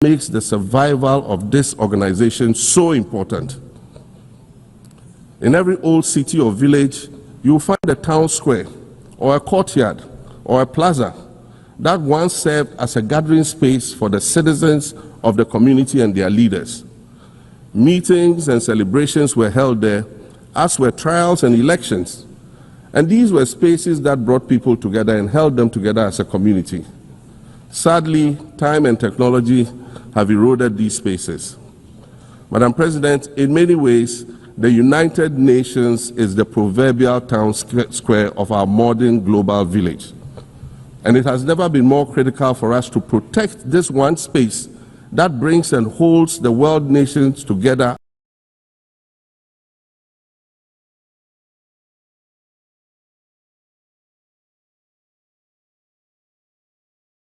makes the survival of this organization so important. In every old city or village, you will find a town square, or a courtyard, or a plaza that once served as a gathering space for the citizens of the community and their leaders. Meetings and celebrations were held there, as were trials and elections. And these were spaces that brought people together and held them together as a community. Sadly, time and technology have eroded these spaces. Madam President, in many ways, the United Nations is the proverbial town square of our modern global village. And it has never been more critical for us to protect this one space that brings and holds the world nations together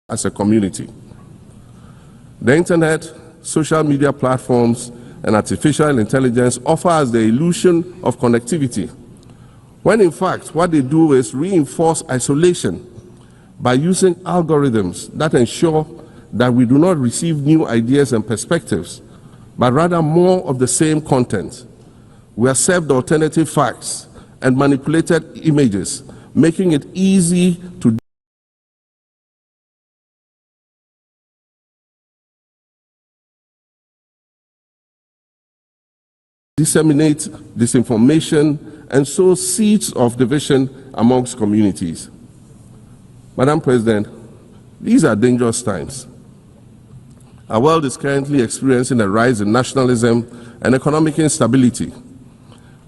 as a community. The internet, social media platforms, and artificial intelligence offer us the illusion of connectivity, when in fact what they do is reinforce isolation by using algorithms that ensure that we do not receive new ideas and perspectives, but rather more of the same content. We are served alternative facts and manipulated images, making it easy to disseminate disinformation and sow seeds of division amongst communities. Madam President, these are dangerous times. Our world is currently experiencing a rise in nationalism and economic instability.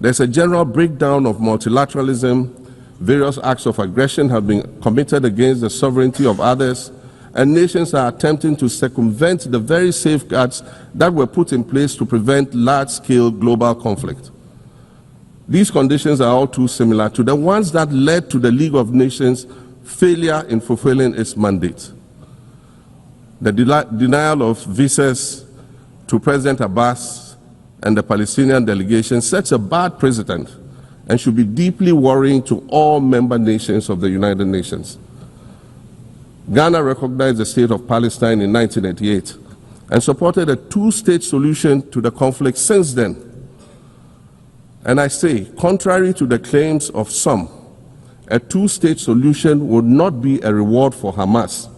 There's a general breakdown of multilateralism. Various acts of aggression have been committed against the sovereignty of others, and nations are attempting to circumvent the very safeguards that were put in place to prevent large-scale global conflict. These conditions are all too similar to the ones that led to the League of Nations' failure in fulfilling its mandate. The denial of visas to President Abbas and the Palestinian delegation sets a bad precedent and should be deeply worrying to all member nations of the United Nations. Ghana recognized the state of Palestine in 1988 and supported a two-state solution to the conflict since then. And I say, contrary to the claims of some, a two-state solution would not be a reward for Hamas.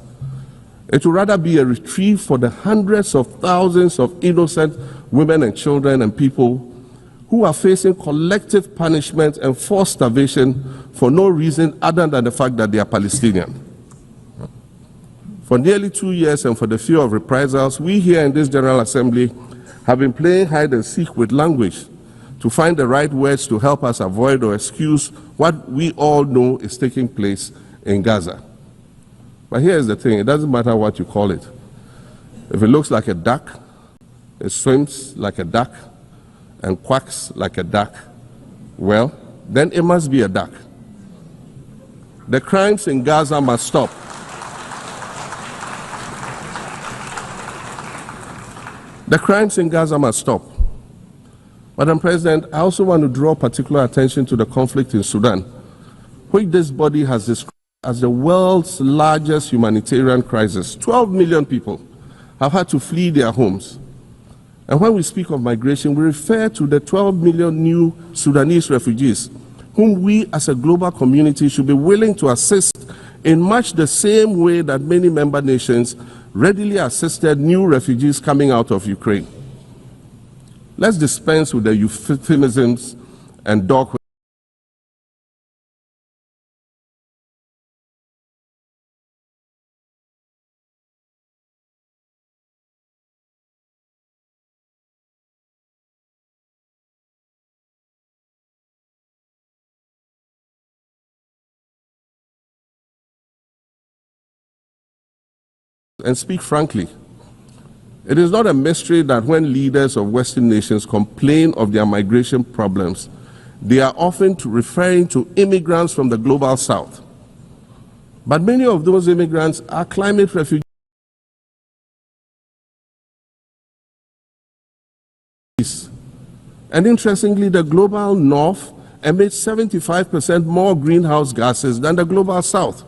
It would rather be a reprieve for the hundreds of thousands of innocent women and children and people who are facing collective punishment and forced starvation for no reason other than the fact that they are Palestinian. For nearly 2 years and for the fear of reprisals, we here in this General Assembly have been playing hide and seek with language to find the right words to help us avoid or excuse what we all know is taking place in Gaza. But here's the thing, it doesn't matter what you call it. If it looks like a duck, it swims like a duck and quacks like a duck, well, then it must be a duck. The crimes in Gaza must stop. The crimes in Gaza must stop. Madam President, I also want to draw particular attention to the conflict in Sudan, which this body has described as the world's largest humanitarian crisis. 12 million people have had to flee their homes. And when we speak of migration, we refer to the 12 million new Sudanese refugees, whom we as a global community should be willing to assist in much the same way that many member nations readily assisted new refugees coming out of Ukraine. Let's dispense with the euphemisms and dog. And speak frankly. It is not a mystery that when leaders of Western nations complain of their migration problems, they are often referring to immigrants from the global south. But many of those immigrants are climate refugees. And interestingly, the global north emits 75% more greenhouse gases than the global south.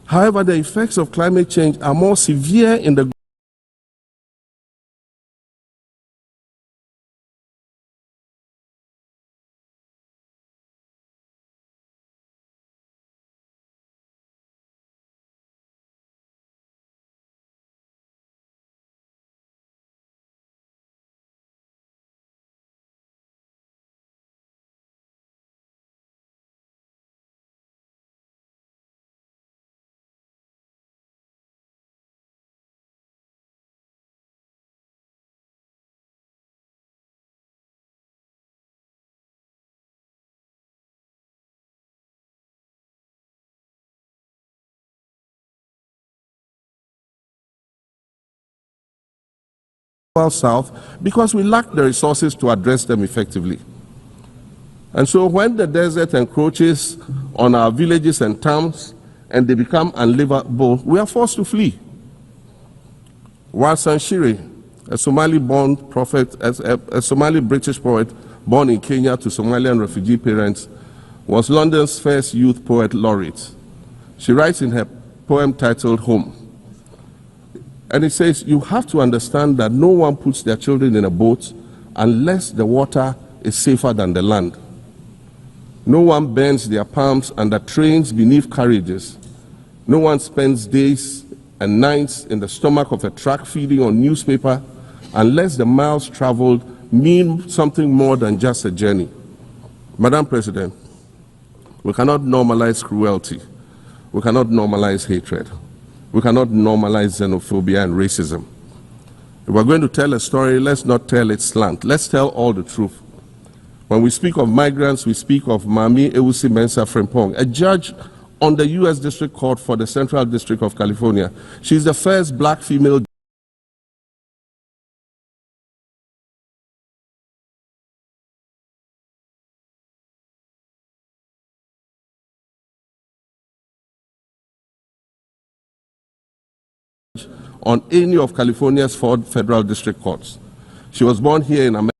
However, the effects of climate change are more severe in the south because we lack the resources to address them effectively. And so when the desert encroaches on our villages and towns and they become unlivable, we are forced to flee. Warsan Shire, a Somali-born prophet, a Somali-British poet born in Kenya to Somalian refugee parents, was London's first youth poet laureate. She writes in her poem titled Home. And it says, you have to understand that no one puts their children in a boat unless the water is safer than the land. No one bends their palms under trains beneath carriages. No one spends days and nights in the stomach of a truck feeding on newspaper unless the miles traveled mean something more than just a journey. Madam President, we cannot normalize cruelty. We cannot normalize hatred. We cannot normalize xenophobia and racism. If we're going to tell a story, let's not tell it slant. Let's tell all the truth. When we speak of migrants, we speak of Mami Ewusi Mensah Frimpong, a judge on the U.S. District Court for the Central District of California. She's the first black female on any of California's 4 federal district courts. She was born here in America.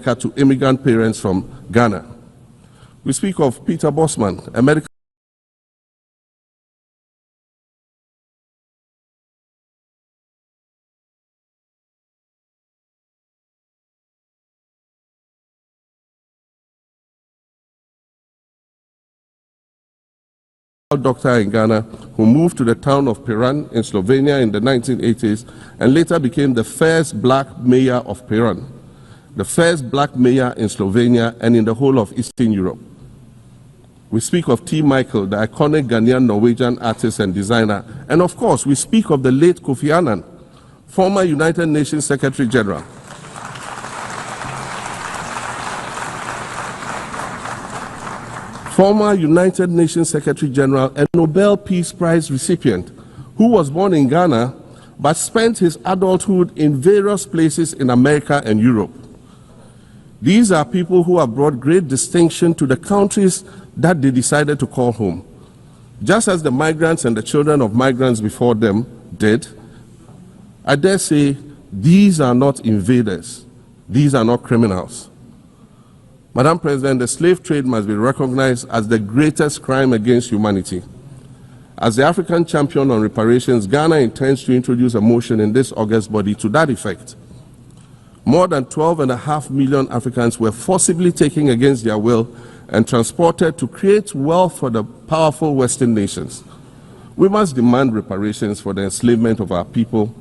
To immigrant parents from Ghana. We speak of Peter Bosman, a medical doctor in Ghana who moved to the town of Piran in Slovenia in the 1980s and later became the first black mayor of Piran, the first black mayor in Slovenia and in the whole of Eastern Europe. We speak of T. Michael, the iconic Ghanaian Norwegian artist and designer. And of course, we speak of the late Kofi Annan, former United Nations Secretary General. Former United Nations Secretary General and Nobel Peace Prize recipient, who was born in Ghana but spent his adulthood in various places in America and Europe. These are people who have brought great distinction to the countries that they decided to call home. Just as the migrants and the children of migrants before them did, I dare say these are not invaders, these are not criminals. Madam President, the slave trade must be recognized as the greatest crime against humanity. As the African champion on reparations, Ghana intends to introduce a motion in this August body to that effect. More than 12.5 million Africans were forcibly taken against their will and transported to create wealth for the powerful Western nations. We must demand reparations for the enslavement of our people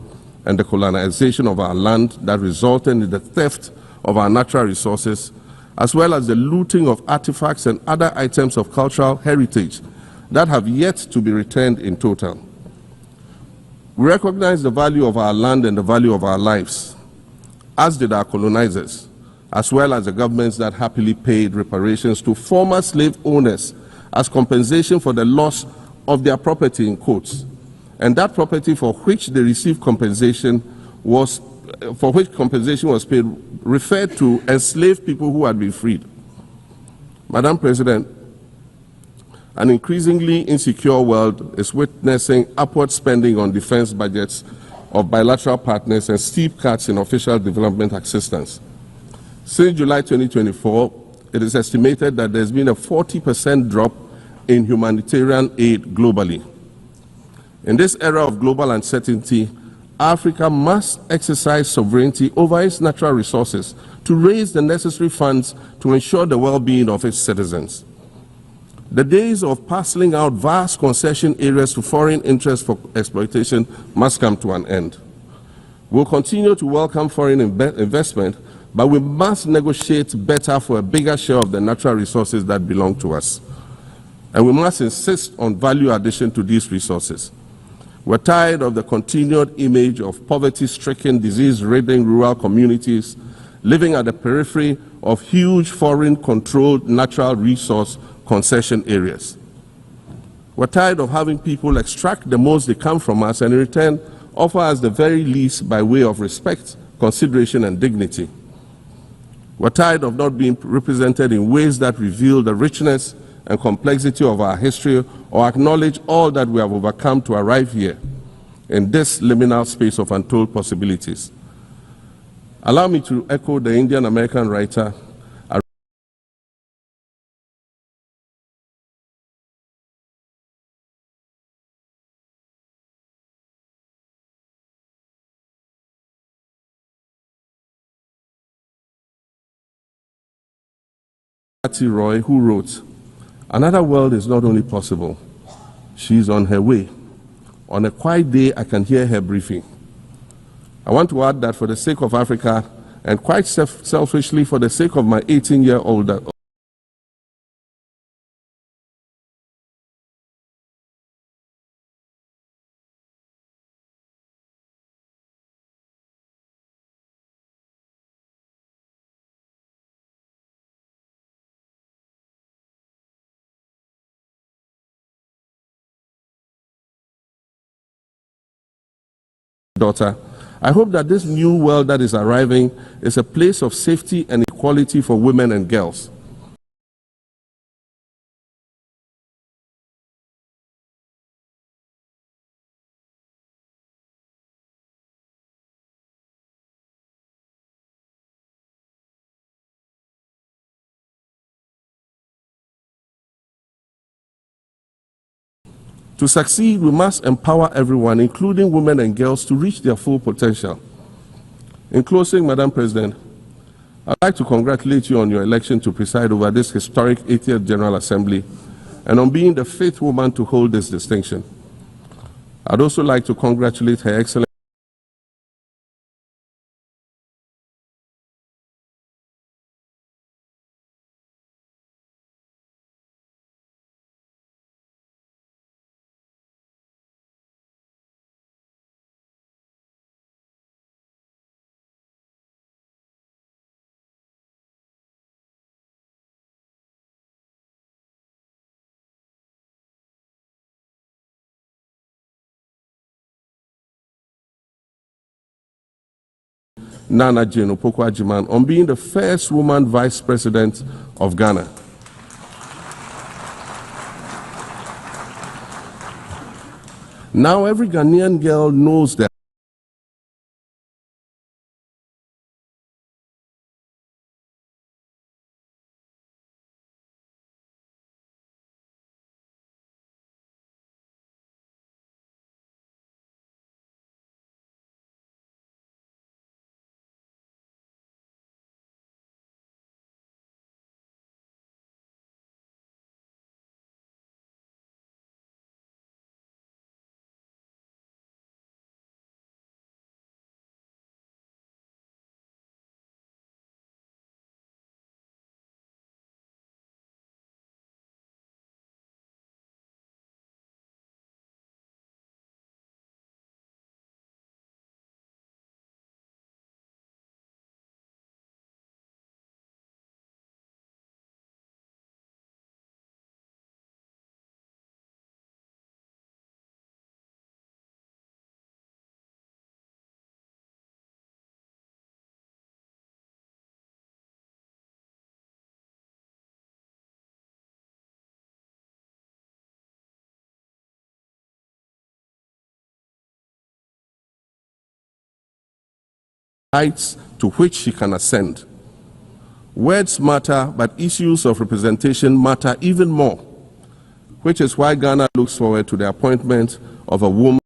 and the colonization of our land that resulted in the theft of our natural resources, as well as the looting of artifacts and other items of cultural heritage that have yet to be returned in total. We recognize the value of our land and the value of our lives, as did our colonizers, as well as the governments that happily paid reparations to former slave owners as compensation for the loss of their property, in quotes, and that property for which they received compensation was paid referred to enslaved people who had been freed. Madam President, an increasingly insecure world is witnessing upward spending on defense budgets of bilateral partners and steep cuts in official development assistance. Since July 2024, it is estimated that there's been a 40% drop in humanitarian aid globally. In this era of global uncertainty, Africa must exercise sovereignty over its natural resources to raise the necessary funds to ensure the well-being of its citizens. The days of parceling out vast concession areas to foreign interests for exploitation must come to an end. We'll continue to welcome foreign investment, but we must negotiate better for a bigger share of the natural resources that belong to us. And we must insist on value addition to these resources. We're tired of the continued image of poverty-stricken, disease-ridden rural communities living at the periphery of huge foreign-controlled natural resource concession areas. We're tired of having people extract the most they can from us and in return offer us the very least by way of respect, consideration, and dignity. We're tired of not being represented in ways that reveal the richness and complexity of our history or acknowledge all that we have overcome to arrive here in this liminal space of untold possibilities. Allow me to echo the Indian-American writer Roy, who wrote, "Another world is not only possible, she's on her way. On a quiet day, I can hear her briefing." I want to add that for the sake of Africa, and quite selfishly for the sake of my 18-year-old daughter, I hope that this new world that is arriving is a place of safety and equality for women and girls. To succeed, we must empower everyone, including women and girls, to reach their full potential. In closing, Madam President, I'd like to congratulate you on your election to preside over this historic 80th General Assembly and on being the fifth woman to hold this distinction. I'd also like to congratulate Her Excellency Nana Jane Opoku-Agyeman on being the first woman vice president of Ghana. Now every Ghanaian girl knows that heights to which she can ascend. Words matter, but issues of representation matter even more, which is why Ghana looks forward to the appointment of a woman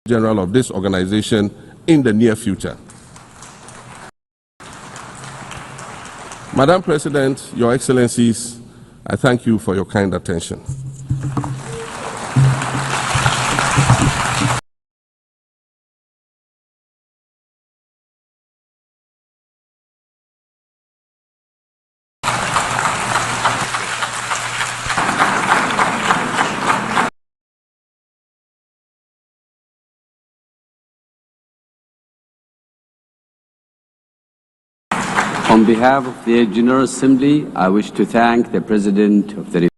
general of this organization in the near future. Madam President, Your Excellencies, I thank you for your kind attention. On behalf of the General Assembly, I wish to thank the President of the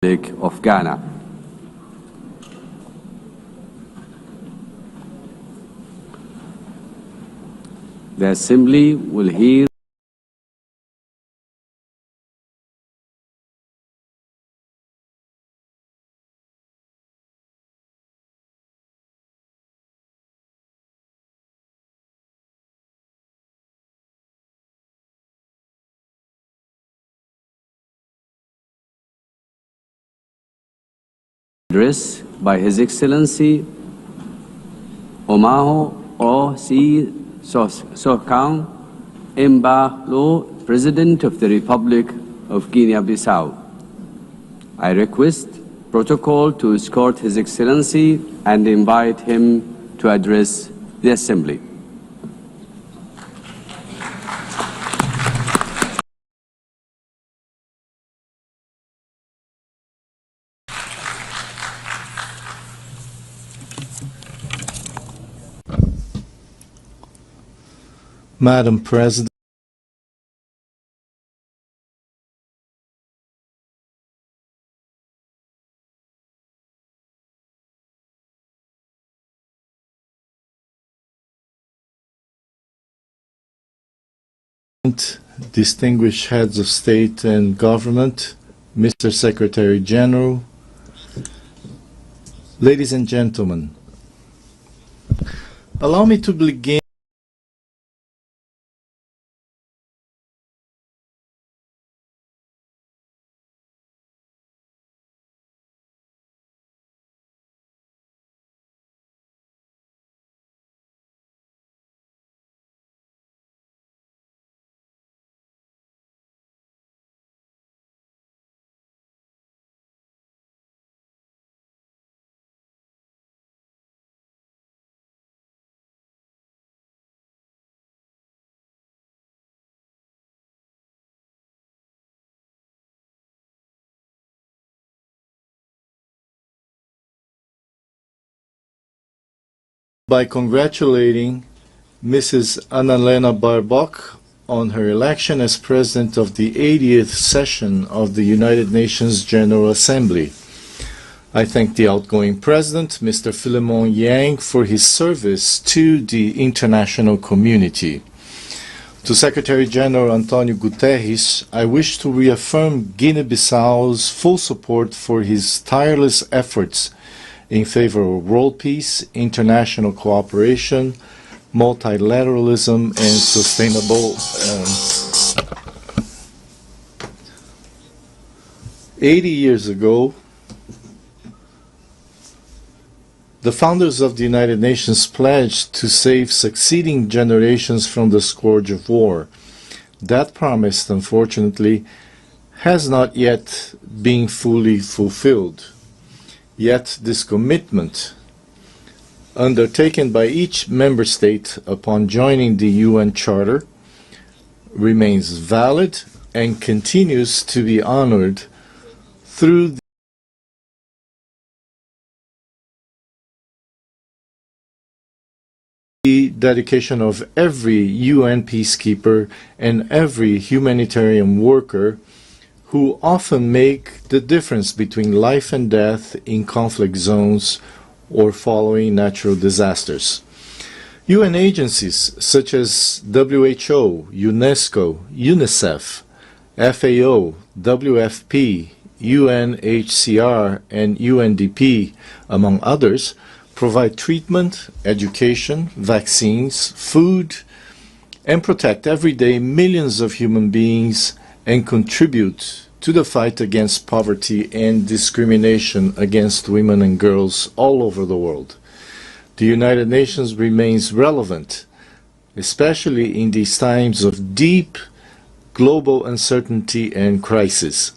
Republic of Ghana. The Assembly will hear address by His Excellency Omaho O.C. Sokang Embalo, President of the Republic of Guinea-Bissau. I request protocol to escort His Excellency and invite him to address the Assembly. Madam President, Distinguished heads of state and government, Mr. Secretary General, ladies and gentlemen, allow me to begin by congratulating Mrs. Annalena Baerbock on her election as President of the 80th session of the United Nations General Assembly. I thank the outgoing President, Mr. Philemon Yang, for his service to the international community. To Secretary General Antonio Guterres, I wish to reaffirm Guinea-Bissau's full support for his tireless efforts in favor of world peace, international cooperation, multilateralism, and sustainable 80 years ago, the founders of the United Nations pledged to save succeeding generations from the scourge of war. That promise, unfortunately, has not yet been fully fulfilled. Yet this commitment, undertaken by each member state upon joining the UN Charter, remains valid and continues to be honored through the dedication of every UN peacekeeper and every humanitarian worker who often make the difference between life and death in conflict zones or following natural disasters. UN agencies such as WHO, UNESCO, UNICEF, FAO, WFP, UNHCR, and UNDP, among others, provide treatment, education, vaccines, food, and protect every day millions of human beings and contribute to the fight against poverty and discrimination against women and girls all over the world. The United Nations remains relevant, especially in these times of deep global uncertainty and crisis.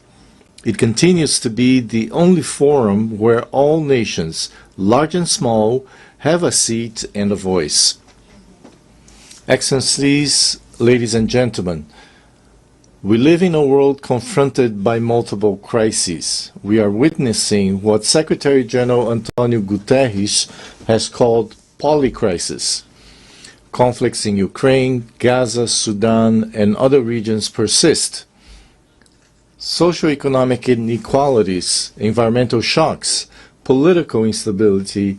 It continues to be the only forum where all nations, large and small, have a seat and a voice. Excellencies, ladies and gentlemen, we live in a world confronted by multiple crises. We are witnessing what Secretary General Antonio Guterres has called polycrisis. Conflicts in Ukraine, Gaza, Sudan, and other regions persist. Socioeconomic inequalities, environmental shocks, political instability,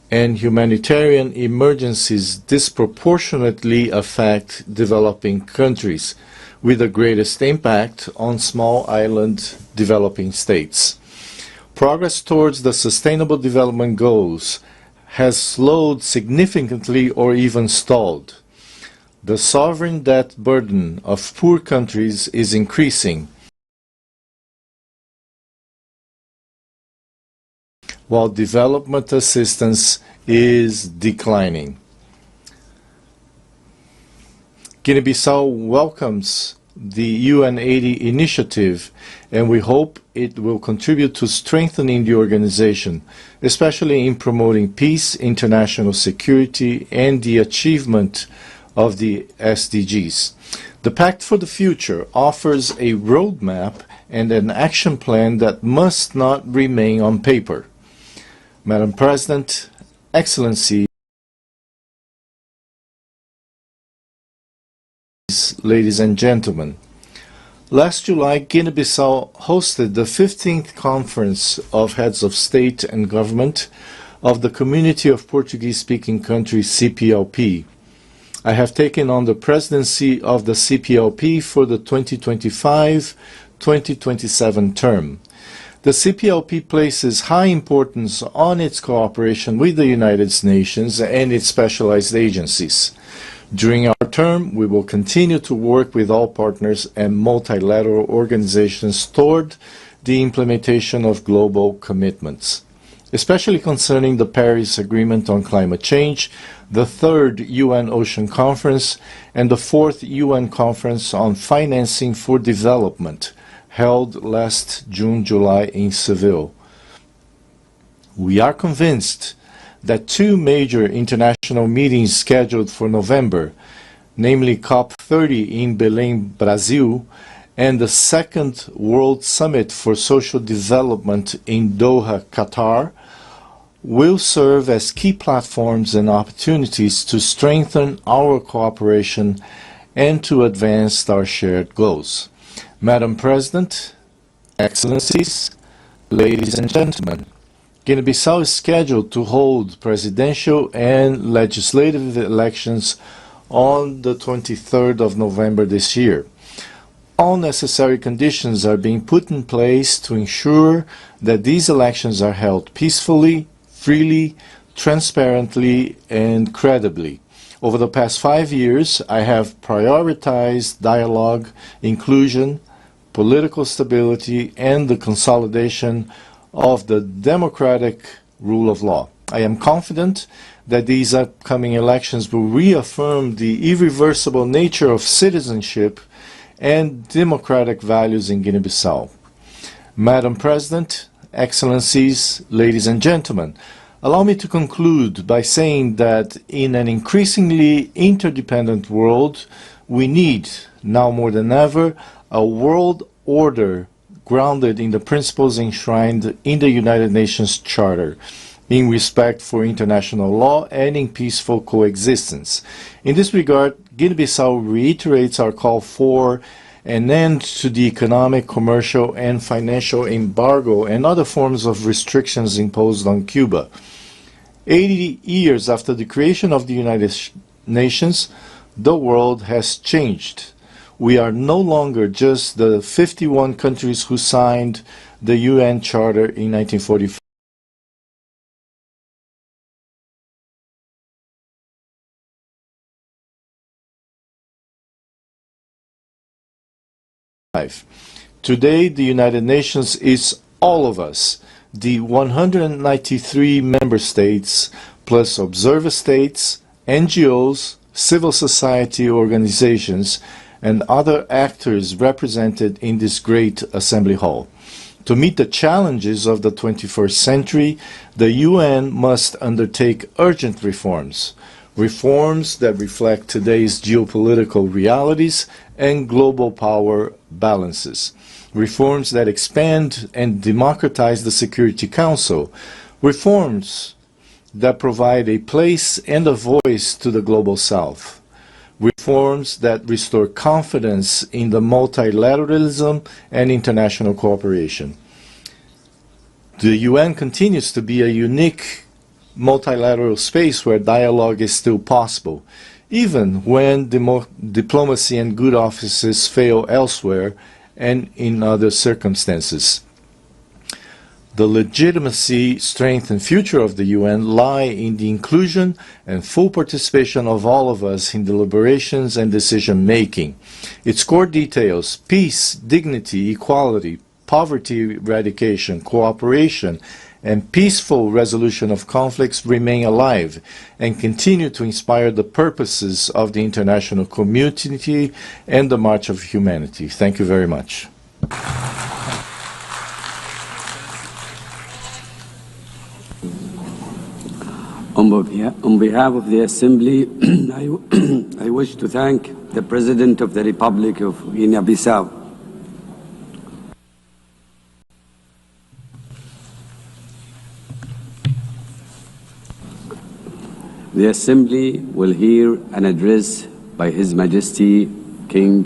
and humanitarian emergencies disproportionately affect developing countries, with the greatest impact on small island developing states. Progress towards the Sustainable Development Goals has slowed significantly or even stalled. The sovereign debt burden of poor countries is increasing, while development assistance is declining. Guinea-Bissau welcomes the UN 80 initiative, and we hope it will contribute to strengthening the organization, especially in promoting peace, international security, and the achievement of the SDGs. The Pact for the Future offers a roadmap and an action plan that must not remain on paper. Madam President, Excellencies, ladies and gentlemen, last July, Guinea-Bissau hosted the 15th Conference of Heads of State and Government of the Community of Portuguese-Speaking Countries, CPLP. I have taken on the presidency of the CPLP for the 2025-2027 term. The CPLP places high importance on its cooperation with the United Nations and its specialized agencies. During our term, we will continue to work with all partners and multilateral organizations toward the implementation of global commitments, especially concerning the Paris Agreement on Climate Change, the 3rd UN Ocean Conference, and the 4th UN Conference on Financing for Development, held last June-July in Seville. We are convinced that 2 major international meetings scheduled for November, namely COP30 in Belém, Brazil, and the 2nd World Summit for Social Development in Doha, Qatar, will serve as key platforms and opportunities to strengthen our cooperation and to advance our shared goals. Madam President, Excellencies, ladies and gentlemen, Guinea-Bissau is scheduled to hold presidential and legislative elections on the 23rd of November this year. All necessary conditions are being put in place to ensure that these elections are held peacefully, freely, transparently, and credibly. Over the past 5 years, I have prioritized dialogue, inclusion, political stability, and the consolidation of the democratic rule of law. I am confident that these upcoming elections will reaffirm the irreversible nature of citizenship and democratic values in Guinea-Bissau. Madam President, Excellencies, ladies and gentlemen, allow me to conclude by saying that in an increasingly interdependent world, we need, now more than ever, a world order grounded in the principles enshrined in the United Nations Charter, in respect for international law and in peaceful coexistence. In this regard, Guinea-Bissau reiterates our call for an end to the economic, commercial, and financial embargo and other forms of restrictions imposed on Cuba. 80 years after the creation of the United Nations, the world has changed. We are no longer just the 51 countries who signed the UN Charter in 1945. Today, the United Nations is all of us, the 193 member states, plus observer states, NGOs, civil society organizations, and other actors represented in this great assembly hall. To meet the challenges of the 21st century, the UN must undertake urgent reforms. Reforms that reflect today's geopolitical realities and global power balances. Reforms that expand and democratize the Security Council. Reforms that provide a place and a voice to the Global South. Reforms that restore confidence in the multilateralism and international cooperation. The UN continues to be a unique multilateral space where dialogue is still possible, even when diplomacy and good offices fail elsewhere and in other circumstances. The legitimacy, strength, and future of the UN lie in the inclusion and full participation of all of us in deliberations and decision-making. Its core details, peace, dignity, equality, poverty eradication, cooperation, and peaceful resolution of conflicts remain alive and continue to inspire the purposes of the international community and the March of Humanity. Thank you very much. On behalf of the Assembly, I wish to thank the President of the Republic of Guinea-Bissau. The Assembly will hear an address by His Majesty King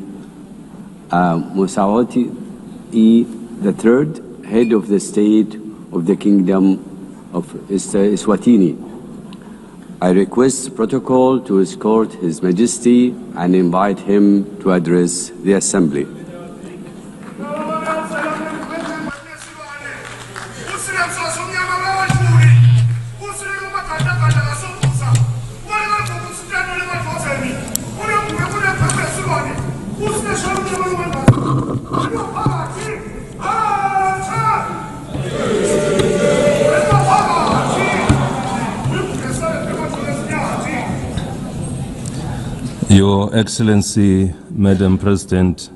Mosawati III, Head of the State of the Kingdom of Eswatini. I request the protocol to escort His Majesty and invite him to address the Assembly. Your Excellency, Madam President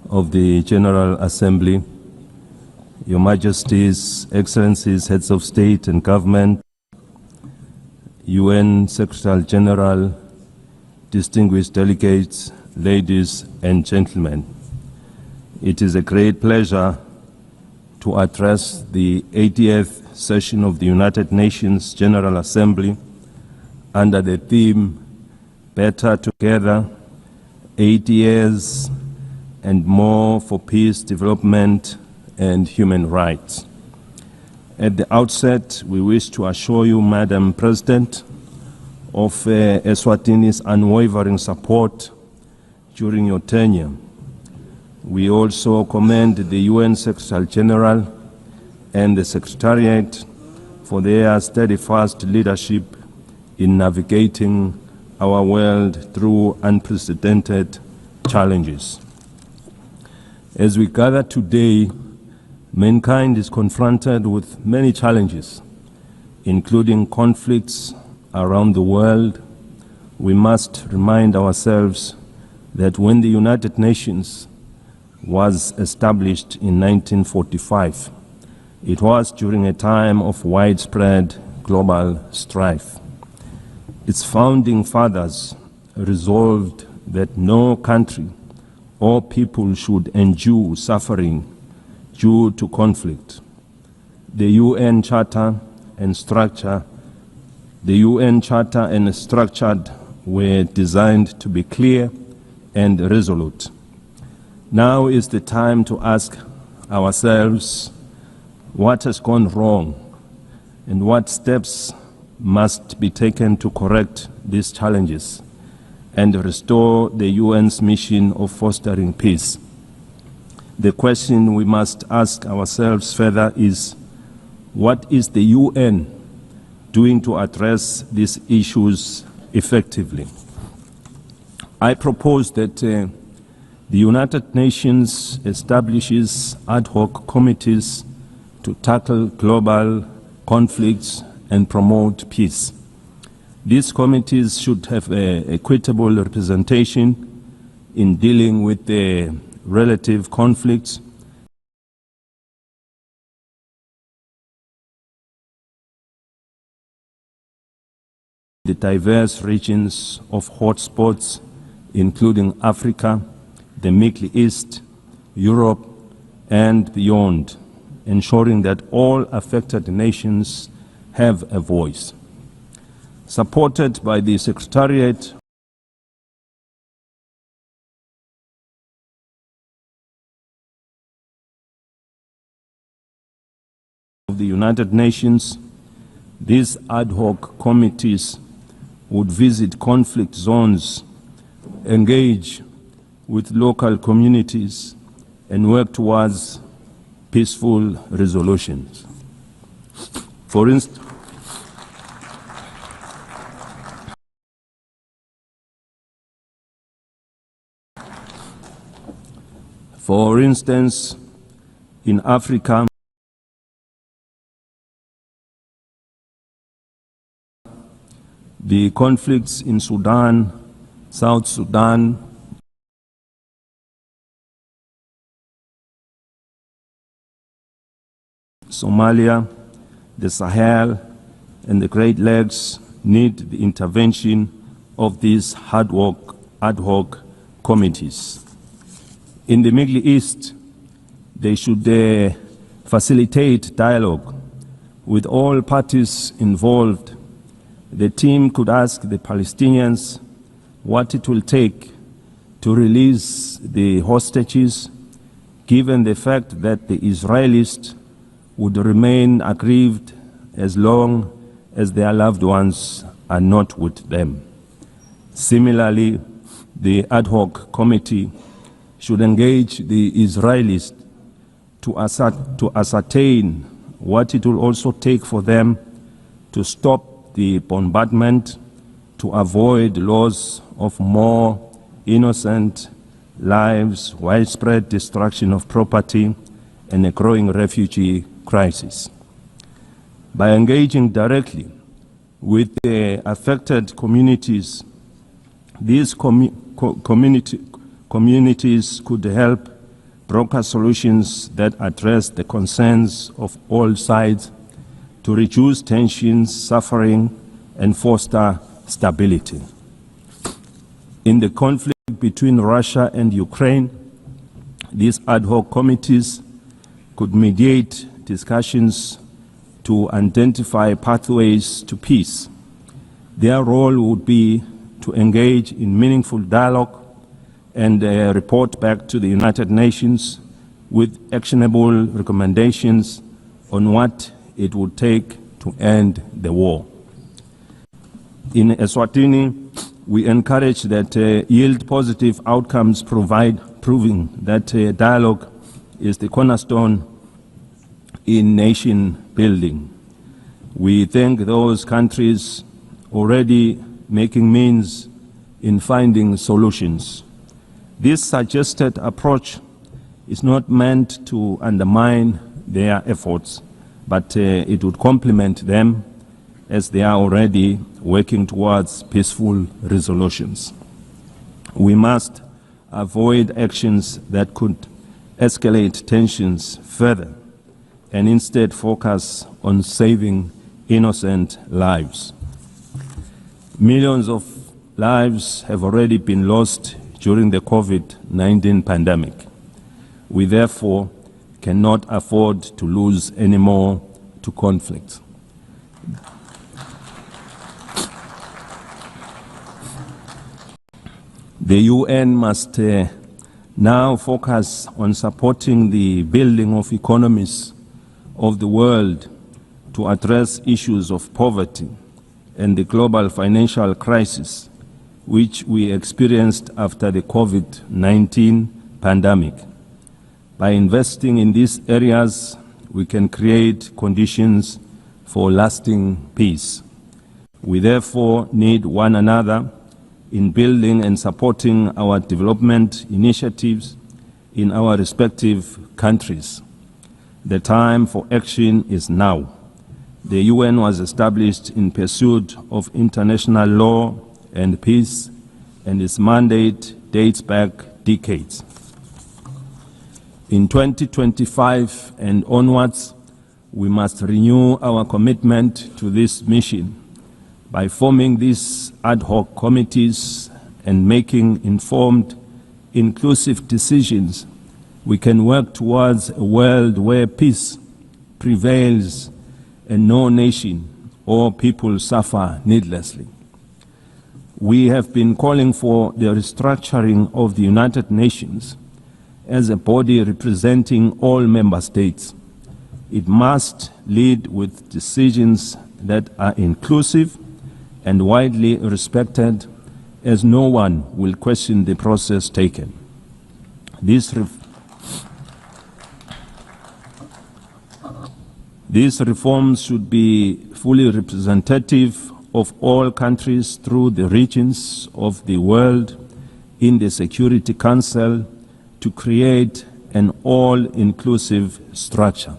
of the General Assembly, Your Majesties, Excellencies, Heads of State and Government, UN Secretary General, distinguished delegates, ladies and gentlemen, it is a great pleasure to address the 80th session of the United Nations General Assembly under the theme Better Together, 80 years and more for peace, development, and human rights. At the outset, we wish to assure you, Madam President, of Eswatini's unwavering support during your tenure. We also commend the UN Secretary General and the Secretariat for their steadfast leadership in navigating our world through unprecedented challenges. As we gather today, mankind is confronted with many challenges, including conflicts around the world. We must remind ourselves that when the United Nations was established in 1945, it was during a time of widespread global strife. Its founding fathers resolved that no country or people should endure suffering due to conflict. The UN Charter and structure were designed to be clear and resolute. Now is the time to ask ourselves what has gone wrong and what steps must be taken to correct these challenges and restore the UN's mission of fostering peace. The question we must ask ourselves further is, what is the UN doing to address these issues effectively? I propose that the United Nations establishes ad hoc committees to tackle global conflicts and promote peace. These committees should have equitable representation in dealing with the relative conflicts the diverse regions of hotspots, including Africa, the Middle East, Europe, and beyond, ensuring that all affected nations have a voice. Supported by the Secretariat of the United Nations, these ad hoc committees would visit conflict zones, engage with local communities, and work towards peaceful resolutions. For instance, in Africa, the conflicts in Sudan, South Sudan, Somalia, the Sahel, and the Great Lakes need the intervention of these ad hoc committees. In the Middle East, they should facilitate dialogue with all parties involved. The team could ask the Palestinians what it will take to release the hostages, given the fact that the Israelis would remain aggrieved as long as their loved ones are not with them. Similarly, the ad hoc committee should engage the Israelis to ascertain what it will also take for them to stop the bombardment, to avoid loss of more innocent lives, widespread destruction of property, and a growing refugee crisis. By engaging directly with the affected communities, these communities could help broker solutions that address the concerns of all sides to reduce tensions, suffering, and foster stability. In the conflict between Russia and Ukraine, these ad hoc committees could mediate discussions to identify pathways to peace. Their role would be to engage in meaningful dialogue and report back to the United Nations with actionable recommendations on what it would take to end the war. In Eswatini, we encourage that yield positive outcomes proving that dialogue is the cornerstone in nation building. We thank those countries already making means in finding solutions. This suggested approach is not meant to undermine their efforts, but it would complement them as they are already working towards peaceful resolutions. We must avoid actions that could escalate tensions further and instead focus on saving innocent lives. Millions of lives have already been lost during the COVID-19 pandemic. We therefore cannot afford to lose any more to conflict. The UN must now focus on supporting the building of economies of the world to address issues of poverty and the global financial crisis which we experienced after the COVID-19 pandemic. By investing in these areas, we can create conditions for lasting peace. We therefore need one another in building and supporting our development initiatives in our respective countries. The time for action is now. The UN was established in pursuit of international law and peace, and its mandate dates back decades. In 2025 and onwards, we must renew our commitment to this mission by forming these ad hoc committees and making informed, inclusive decisions. We can work towards a world where peace prevails and no nation or people suffer needlessly. We have been calling for the restructuring of the United Nations as a body representing all member states. It must lead with decisions that are inclusive and widely respected, as no one will question the process taken. These reforms should be fully representative of all countries through the regions of the world in the Security Council to create an all-inclusive structure.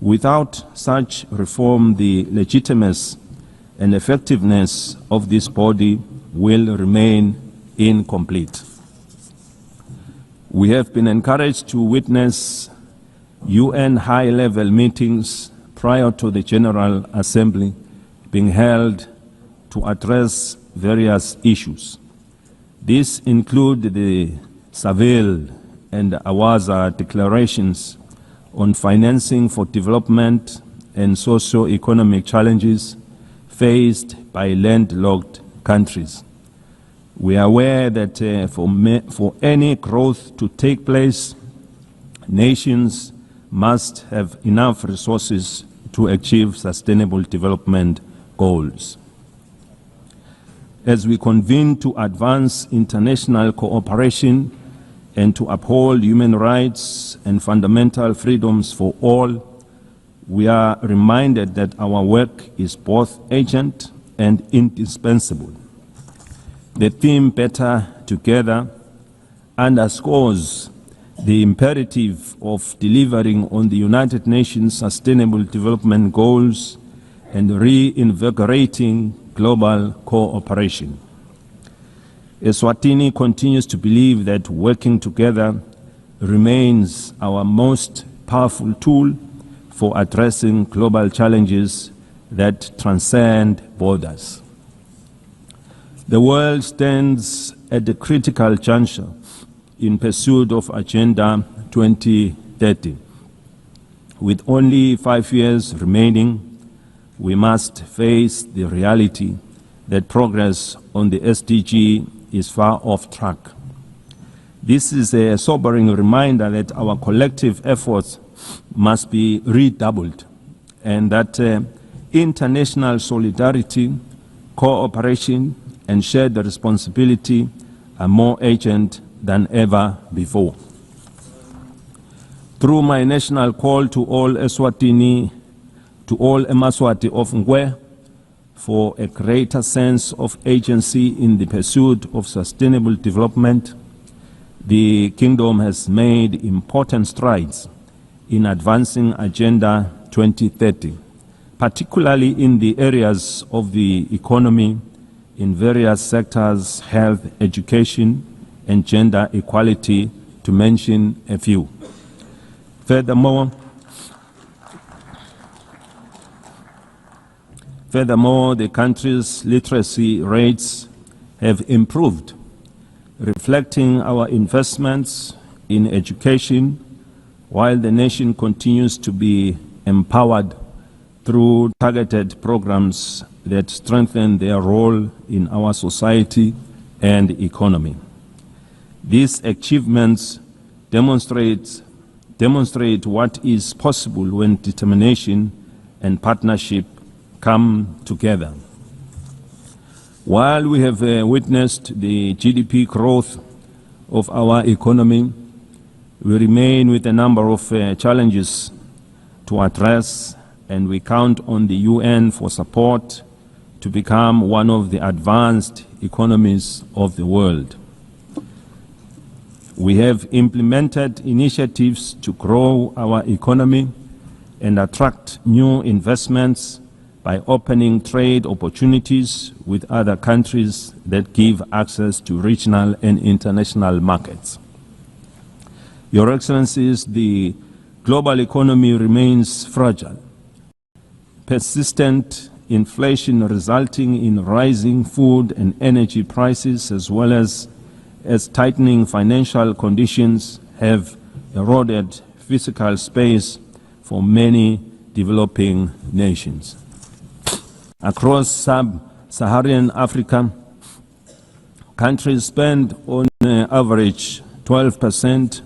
Without such reform, the legitimacy and effectiveness of this body will remain incomplete. We have been encouraged to witness UN high-level meetings prior to the General Assembly being held to address various issues. These include the Seville and Awaza declarations on financing for development and socio-economic challenges faced by landlocked countries. We are aware that for any growth to take place, nations must have enough resources to achieve sustainable development goals. as we convene to advance international cooperation and to uphold human rights and fundamental freedoms for all, we are reminded that our work is both urgent and indispensable. The theme "Better Together" underscores the imperative of delivering on the United Nations Sustainable Development Goals and reinvigorating global cooperation. Eswatini continues to believe that working together remains our most powerful tool for addressing global challenges that transcend borders. The world stands at a critical juncture in pursuit of Agenda 2030. With only 5 years remaining, we must face the reality that progress on the SDG is far off track. This is a sobering reminder that our collective efforts must be redoubled and that international solidarity, cooperation, and shared responsibility are more urgent than ever before. Through my national call to all Eswatini, to all Emaswati of Ngwe, for a greater sense of agency in the pursuit of sustainable development, the Kingdom has made important strides in advancing Agenda 2030, particularly in the areas of the economy, in various sectors, health, education, and gender equality, to mention a few. Furthermore, the country's literacy rates have improved, reflecting our investments in education, while the nation continues to be empowered through targeted programs that strengthen their role in our society and economy. These achievements demonstrate what is possible when determination and partnership come together. While we have witnessed the GDP growth of our economy, we remain with a number of challenges to address, and we count on the UN for support to become one of the advanced economies of the world. We have implemented initiatives to grow our economy and attract new investments by opening trade opportunities with other countries that give access to regional and international markets. Your Excellencies, the global economy remains fragile. Persistent inflation resulting in rising food and energy prices, as well as tightening financial conditions, have eroded physical space for many developing nations. Across sub-Saharan Africa, countries spend on average 12%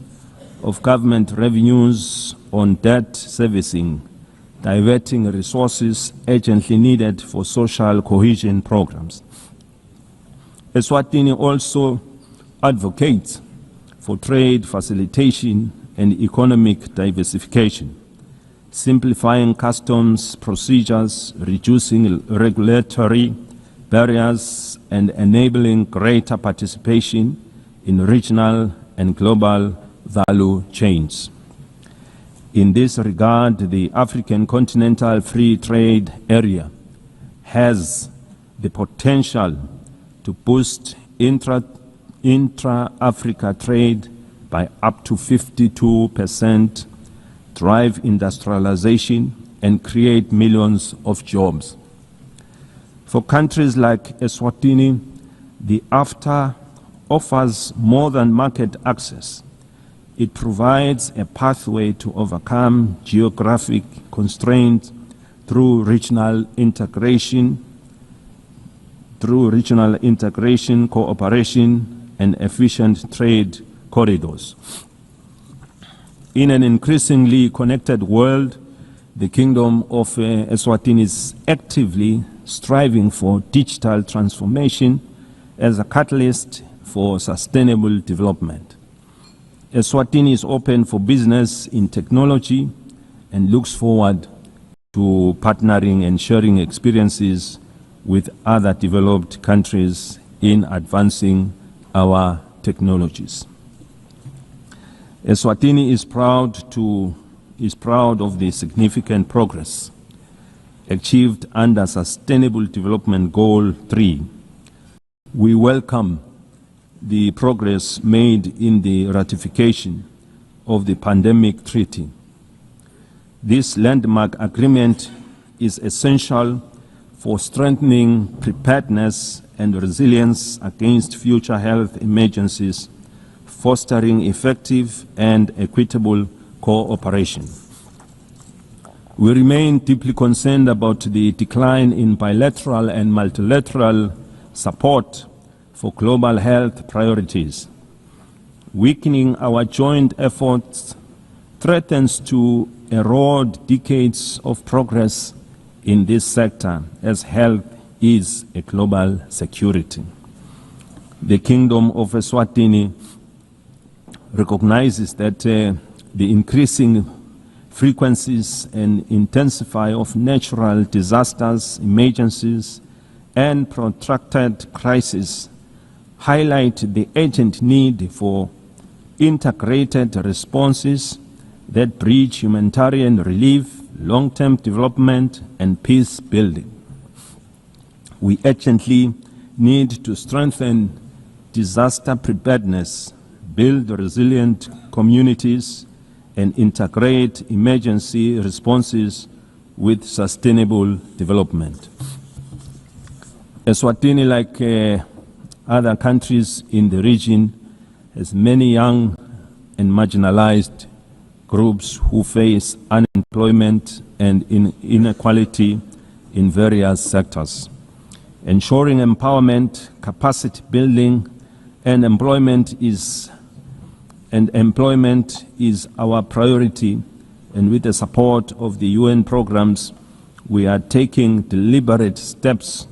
of government revenues on debt servicing, diverting resources urgently needed for social cohesion programs. Eswatini also advocates for trade facilitation and economic diversification, simplifying customs procedures, reducing regulatory barriers, and enabling greater participation in regional and global value chains. In this regard, the African Continental Free Trade Area has the potential to boost intra-Africa trade by up to 52%, drive industrialization, and create millions of jobs. For countries like Eswatini, the AfTA offers more than market access. It provides a pathway to overcome geographic constraints through regional integration, cooperation, and efficient trade corridors. In an increasingly connected world, the Kingdom of Eswatini is actively striving for digital transformation as a catalyst for sustainable development. Eswatini is open for business in technology and looks forward to partnering and sharing experiences with other developed countries in advancing our technologies. Eswatini is proud of the significant progress achieved under Sustainable Development Goal 3. We welcome the progress made in the ratification of the Pandemic Treaty. This landmark agreement is essential for strengthening preparedness and resilience against future health emergencies, fostering effective and equitable cooperation. We remain deeply concerned about the decline in bilateral and multilateral support for global health priorities. Weakening our joint efforts threatens to erode decades of progress in this sector, as health is a global security. The Kingdom of Eswatini recognizes that the increasing frequencies and intensity of natural disasters, emergencies, and protracted crises highlight the urgent need for integrated responses that bridge humanitarian relief, long-term development, and peace building. We urgently need to strengthen disaster preparedness, build resilient communities, and integrate emergency responses with sustainable development. Eswatini, like other countries in the region, has many young and marginalized groups who face unemployment and inequality in various sectors. Ensuring empowerment, capacity building, and employment is our priority, and with the support of the UN programs, we are taking deliberate steps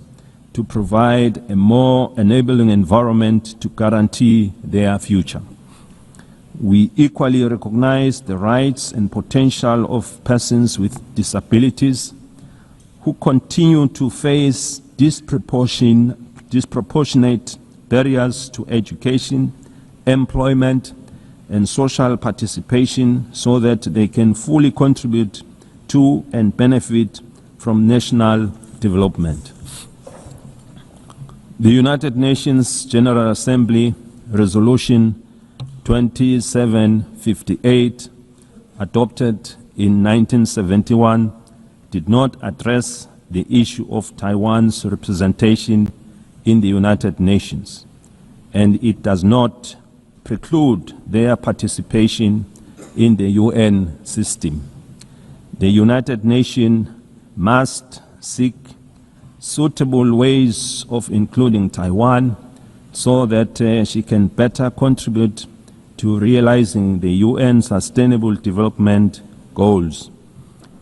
to provide a more enabling environment to guarantee their future. We equally recognize the rights and potential of persons with disabilities who continue to face disproportionate barriers to education, employment, and social participation so that they can fully contribute to and benefit from national development. The United Nations General Assembly Resolution 2758, adopted in 1971, did not address the issue of Taiwan's representation in the United Nations, and it does not preclude their participation in the UN system. The United Nations must seek suitable ways of including Taiwan so that she can better contribute to realizing the UN Sustainable Development Goals.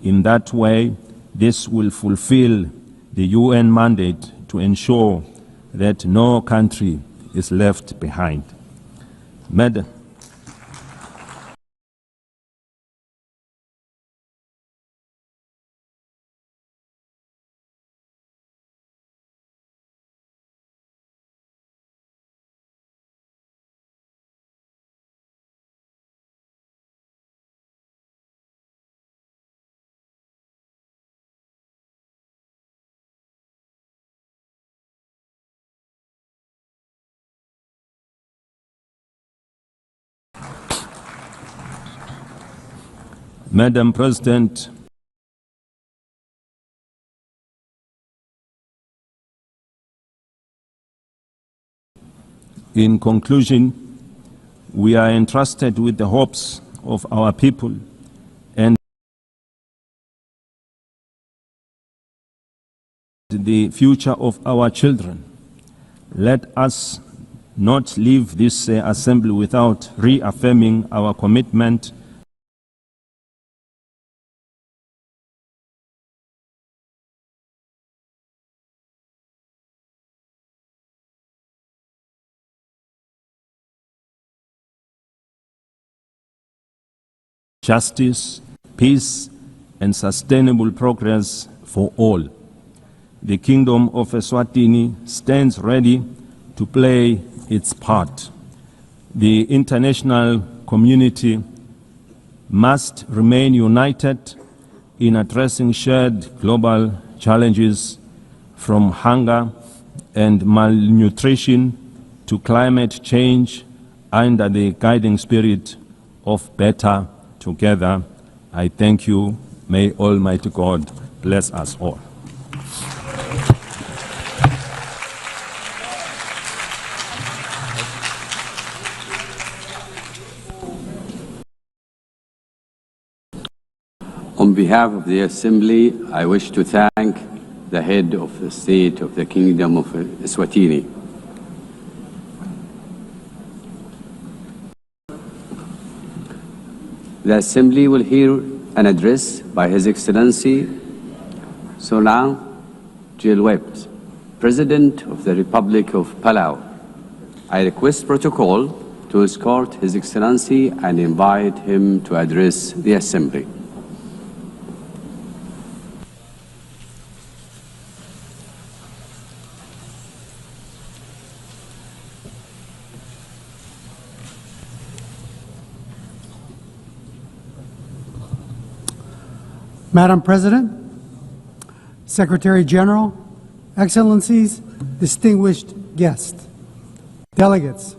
In that way, this will fulfill the UN mandate to ensure that no country is left behind. Madam President, in conclusion, we are entrusted with the hopes of our people and the future of our children. Let us not leave this assembly without reaffirming our commitment justice, peace, and sustainable progress for all. The Kingdom of Eswatini stands ready to play its part. The international community must remain united in addressing shared global challenges, from hunger and malnutrition to climate change, under the guiding spirit of better together. I thank you. May Almighty God bless us all. On behalf of the Assembly, I wish to thank the head of the state of the Kingdom of Eswatini. The Assembly will hear an address by His Excellency Sonang Jilwept, President of the Republic of Palau. I request protocol to escort His Excellency and invite him to address the Assembly. Madam President, Secretary General, Excellencies, distinguished guests, delegates,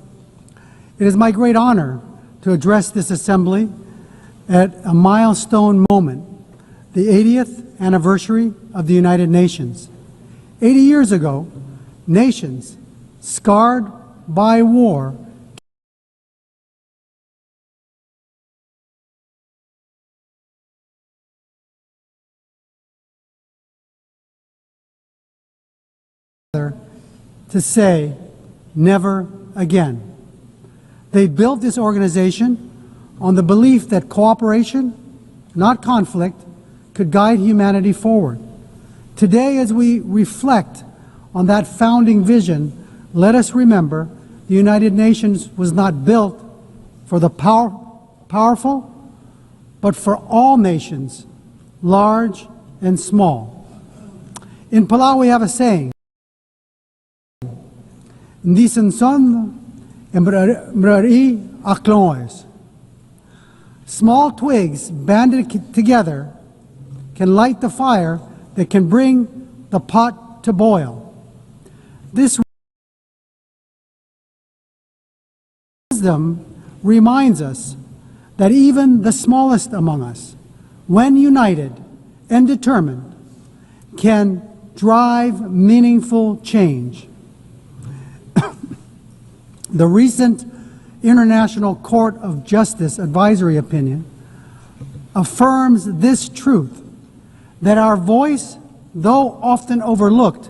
it is my great honor to address this Assembly at a milestone moment, the 80th anniversary of the United Nations. 80 years ago, nations scarred by war to say, never again. They built this organization on the belief that cooperation, not conflict, could guide humanity forward. Today, as we reflect on that founding vision, let us remember the United Nations was not built for the powerful, but for all nations, large and small. In Palau, we have a saying, small twigs banded together can light the fire that can bring the pot to boil. This wisdom reminds us that even the smallest among us, when united and determined, can drive meaningful change. The recent International Court of Justice advisory opinion affirms this truth, that our voice, though often overlooked,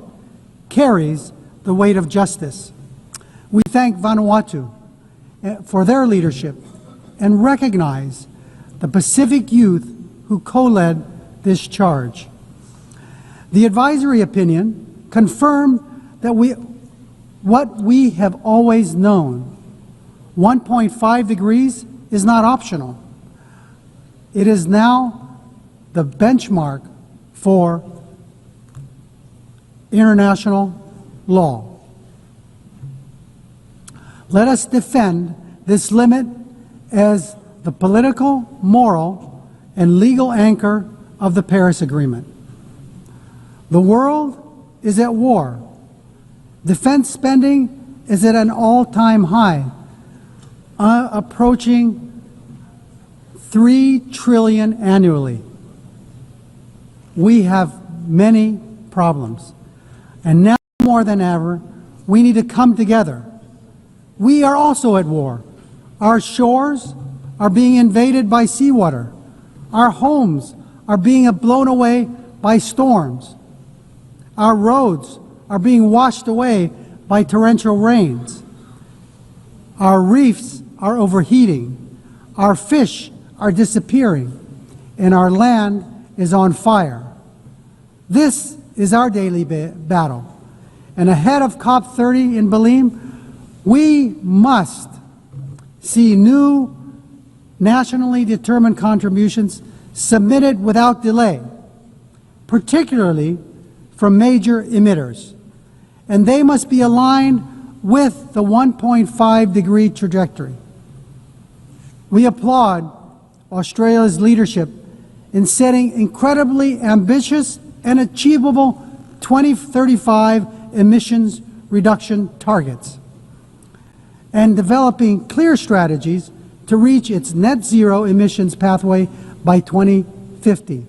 carries the weight of justice. We thank Vanuatu for their leadership and recognize the Pacific youth who co-led this charge. The advisory opinion confirmed that what we have always known, 1.5 degrees is not optional. It is now the benchmark for international law. Let us defend this limit as the political, moral, and legal anchor of the Paris Agreement. The world is at war. Defense spending is at an all-time high, approaching $3 trillion annually. We have many problems, and now more than ever, we need to come together. We are also at war. Our shores are being invaded by seawater. Our homes are being blown away by storms. Our roads are being washed away by torrential rains. Our reefs are overheating. Our fish are disappearing. And our land is on fire. This is our daily battle. And ahead of COP30 in Belém, we must see new nationally determined contributions submitted without delay, particularly from major emitters, and they must be aligned with the 1.5-degree trajectory. We applaud Australia's leadership in setting incredibly ambitious and achievable 2035 emissions reduction targets and developing clear strategies to reach its net zero emissions pathway by 2050.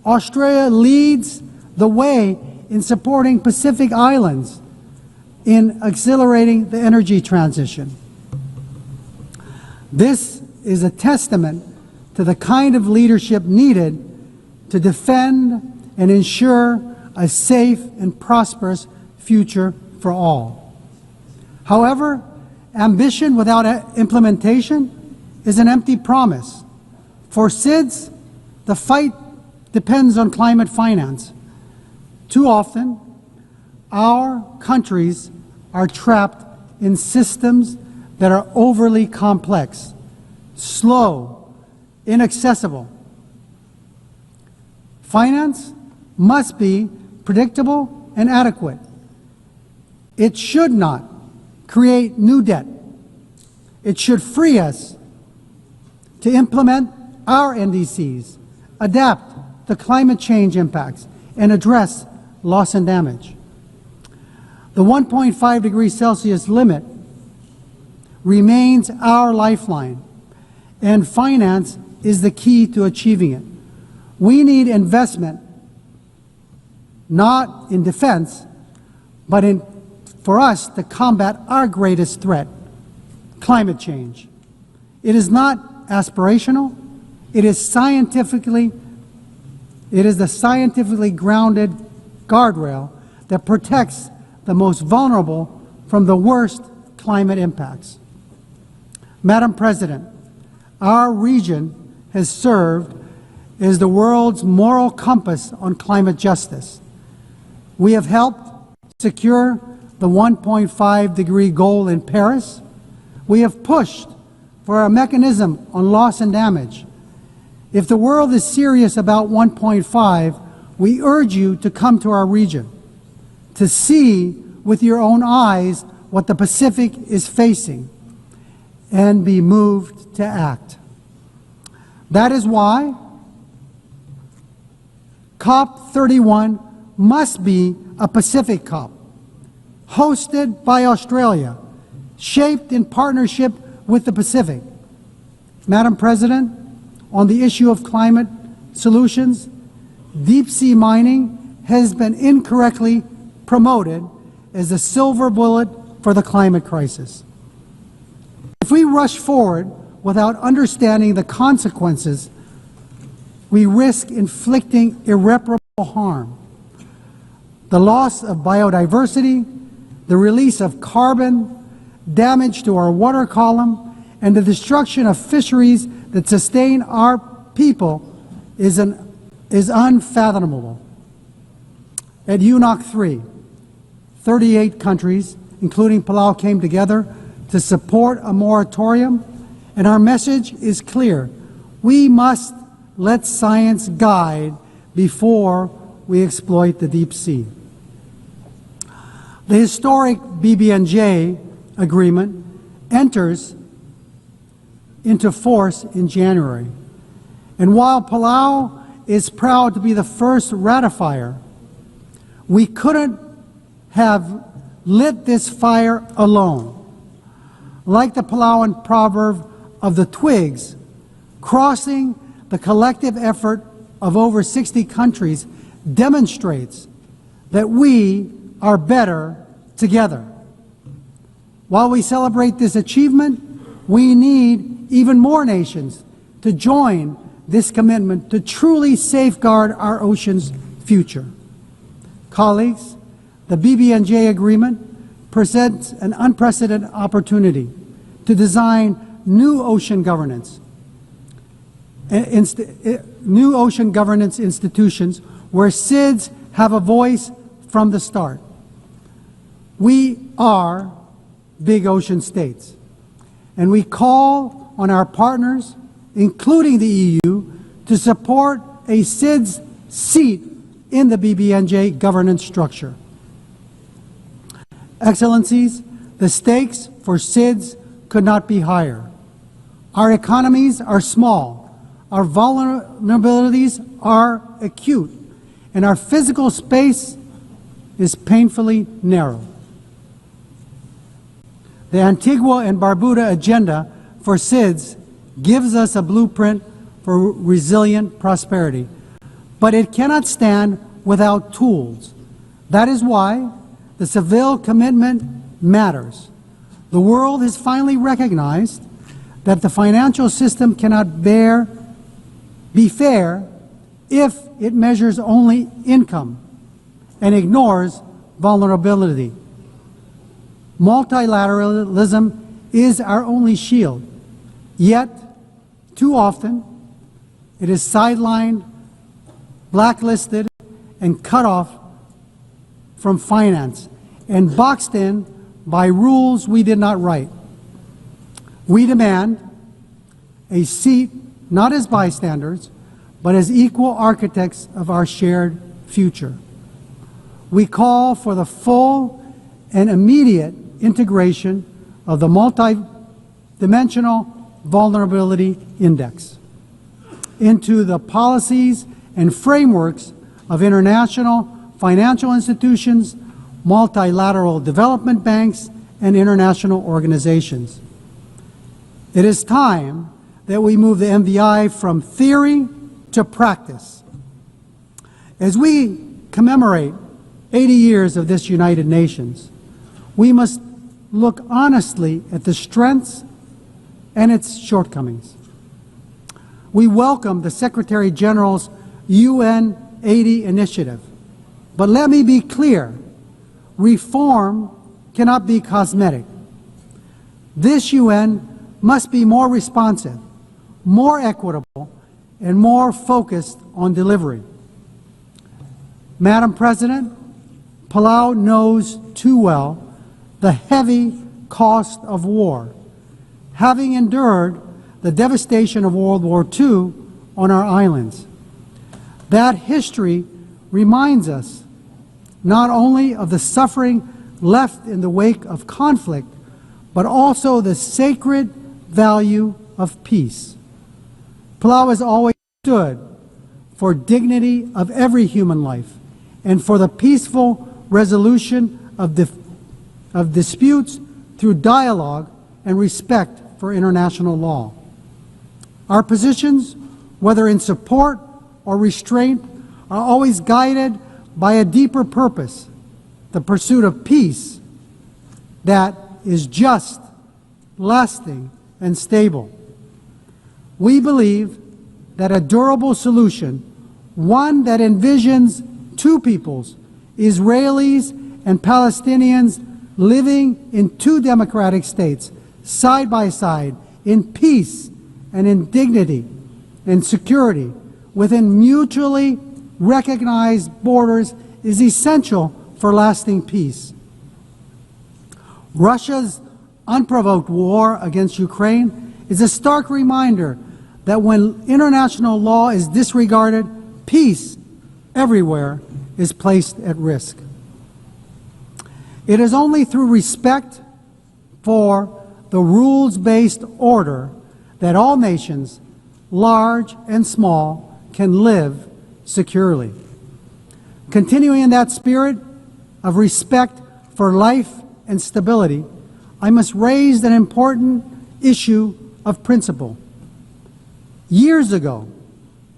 Australia leads the way in supporting Pacific Islands in accelerating the energy transition. This is a testament to the kind of leadership needed to defend and ensure a safe and prosperous future for all. However, ambition without implementation is an empty promise. For SIDS, the fight depends on climate finance. Too often, our countries are trapped in systems that are overly complex, slow, inaccessible. Finance must be predictable and adequate. It should not create new debt. It should free us to implement our NDCs, adapt to climate change impacts, and address loss and damage. The 1.5 degrees Celsius limit remains our lifeline, and finance is the key to achieving it. We need investment, not in defense, but for us to combat our greatest threat, climate change. It is not aspirational. It is the scientifically grounded guardrail that protects the most vulnerable from the worst climate impacts. Madam President, our region has served as the world's moral compass on climate justice. We have helped secure the 1.5-degree goal in Paris. We have pushed for a mechanism on loss and damage. If the world is serious about 1.5, we urge you to come to our region, to see with your own eyes what the Pacific is facing, and be moved to act. That is why COP31 must be a Pacific COP, hosted by Australia, shaped in partnership with the Pacific. Madam President, on the issue of climate solutions, deep-sea mining has been incorrectly promoted as the silver bullet for the climate crisis. If we rush forward without understanding the consequences, we risk inflicting irreparable harm. The loss of biodiversity, the release of carbon, damage to our water column, and the destruction of fisheries that sustain our people is unfathomable. At UNOC 3, 38 countries, including Palau, came together to support a moratorium, and our message is clear. We must let science guide before we exploit the deep sea. The historic BBNJ agreement enters into force in January. And while Palau is proud to be the first ratifier, we couldn't have lit this fire alone. Like the Palauan proverb of the twigs, crossing the collective effort of over 60 countries demonstrates that we are better together. While we celebrate this achievement, we need even more nations to join this commitment to truly safeguard our ocean's future. Colleagues, the BBNJ agreement presents an unprecedented opportunity to design new ocean governance institutions where SIDS have a voice from the start. We are big ocean states, and we call on our partners, including the EU, to support a SIDS seat in the BBNJ governance structure. Excellencies, the stakes for SIDS could not be higher. Our economies are small, our vulnerabilities are acute, and our physical space is painfully narrow. The Antigua and Barbuda agenda for SIDS gives us a blueprint for resilient prosperity, but it cannot stand without tools. That is why the Seville commitment matters. The world has finally recognized that the financial system cannot be fair if it measures only income and ignores vulnerability. Multilateralism is our only shield, yet too often it is sidelined, blacklisted, and cut off from finance and boxed in by rules we did not write. We demand a seat not as bystanders, but as equal architects of our shared future. We call for the full and immediate integration of the multi-dimensional vulnerability index into the policies and frameworks of international financial institutions, multilateral development banks, and international organizations. It is time that we move the MVI from theory to practice. As we commemorate 80 years of this United Nations, we must look honestly at the strengths and its shortcomings. We welcome the Secretary General's UN 80 initiative, but let me be clear, reform cannot be cosmetic. This UN must be more responsive, more equitable, and more focused on delivery. Madam President, Palau knows too well the heavy cost of war, having endured the devastation of World War II on our islands. That history reminds us not only of the suffering left in the wake of conflict, but also the sacred value of peace. Palau has always stood for dignity of every human life and for the peaceful resolution of disputes through dialogue and respect for international law. Our positions, whether in support or restraint, are always guided by a deeper purpose, the pursuit of peace that is just, lasting, and stable. We believe that a durable solution, one that envisions two peoples, Israelis and Palestinians living in two democratic states, side by side, in peace and in dignity and security, within mutually recognized borders, is essential for lasting peace. Russia's unprovoked war against Ukraine is a stark reminder that when international law is disregarded, peace everywhere is placed at risk. It is only through respect for the rules-based order that all nations, large and small, can live securely. Continuing in that spirit of respect for life and stability, I must raise an important issue of principle. Years ago,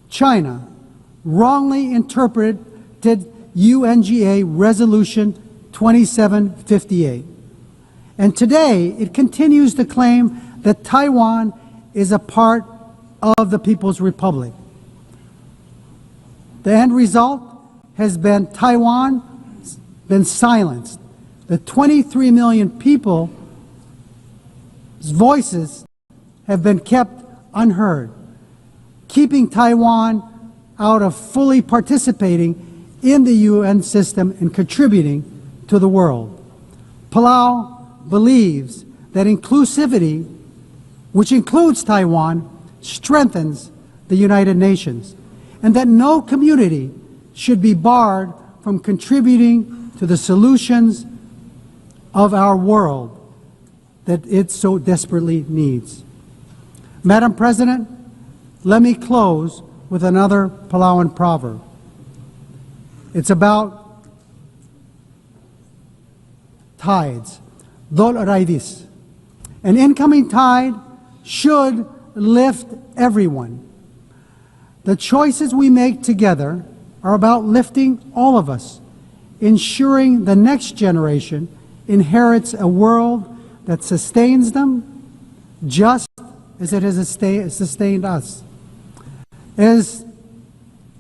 China wrongly interpreted UNGA Resolution 2758. And today, it continues to claim that Taiwan is a part of the People's Republic. The end result has been Taiwan been silenced. The 23 million people's voices have been kept unheard, keeping Taiwan out of fully participating in the UN system and contributing to the world. Palau believes that inclusivity which includes Taiwan, strengthens the United Nations, and that no community should be barred from contributing to the solutions of our world that it so desperately needs. Madam President, let me close with another Palauan proverb. It's about tides, dol raidis. An incoming tide should lift everyone. The choices we make together are about lifting all of us, ensuring the next generation inherits a world that sustains them just as it has sustained us. As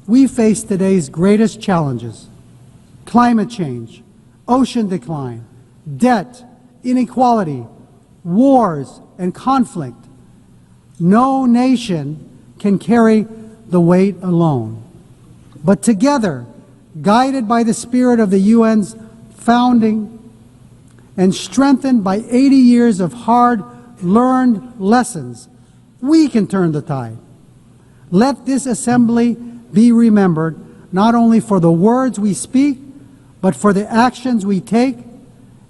we face today's greatest challenges, climate change, ocean decline, debt, inequality, wars, and conflict, no nation can carry the weight alone. But together, guided by the spirit of the UN's founding and strengthened by 80 years of hard-learned lessons, we can turn the tide. Let this assembly be remembered not only for the words we speak, but for the actions we take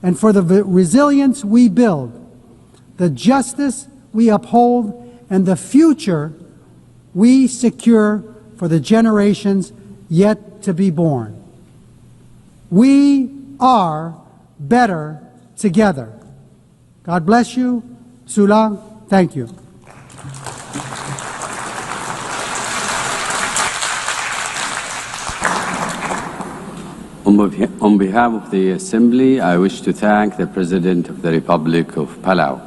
and for the resilience we build, the justice we uphold, and the future we secure for the generations yet to be born. We are better together. God bless you. Sulang. Thank you. On behalf of the Assembly, I wish to thank the President of the Republic of Palau.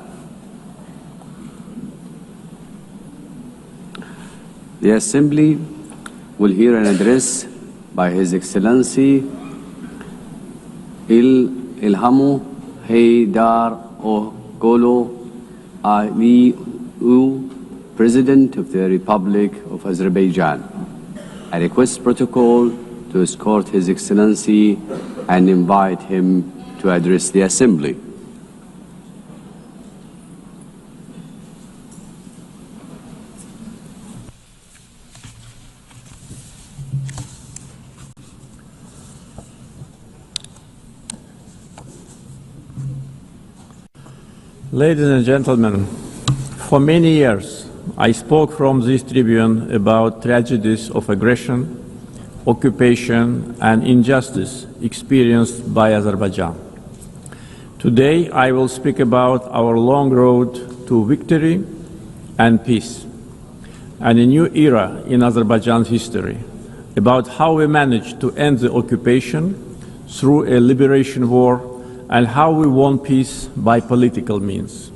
The Assembly will hear an address by His Excellency Ilhamu Haydar Ogolo Aliyu, President of the Republic of Azerbaijan. I request protocol to escort His Excellency and invite him to address the Assembly. Ladies and gentlemen, for many years I spoke from this tribune about tragedies of aggression, occupation and injustice experienced by Azerbaijan. Today I will speak about our long road to victory and peace, and a new era in Azerbaijan's history, about how we managed to end the occupation through a liberation war and how we won peace by political means.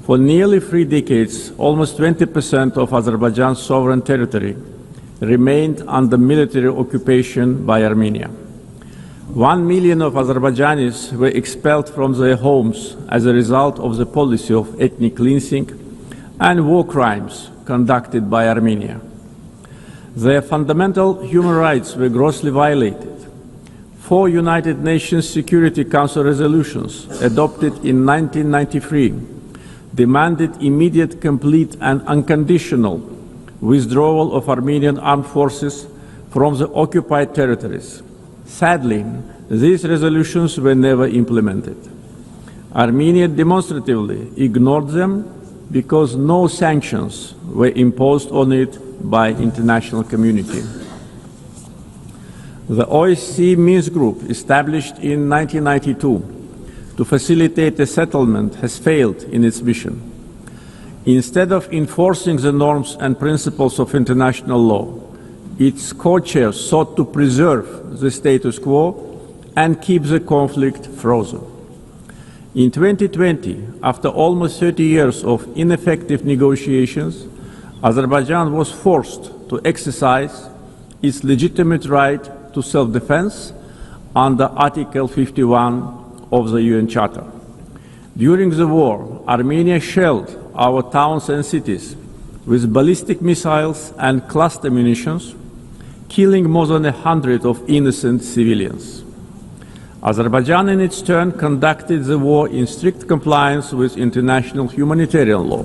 For nearly 3 decades, almost 20% of Azerbaijan's sovereign territory remained under military occupation by Armenia. 1 million of Azerbaijanis were expelled from their homes as a result of the policy of ethnic cleansing and war crimes conducted by Armenia. Their fundamental human rights were grossly violated. 4 United Nations Security Council resolutions adopted in 1993 demanded immediate, complete and unconditional withdrawal of Armenian armed forces from the occupied territories. Sadly, these resolutions were never implemented. Armenia demonstratively ignored them because no sanctions were imposed on it by the international community. The OSCE Minsk Group, established in 1992 to facilitate a settlement, has failed in its mission. Instead of enforcing the norms and principles of international law, its co-chairs sought to preserve the status quo and keep the conflict frozen. In 2020, after almost 30 years of ineffective negotiations, Azerbaijan was forced to exercise its legitimate right to self-defense under Article 51 of the UN Charter. During the war, Armenia shelled our towns and cities with ballistic missiles and cluster munitions, killing more than 100 of innocent civilians. Azerbaijan, in its turn, conducted the war in strict compliance with international humanitarian law.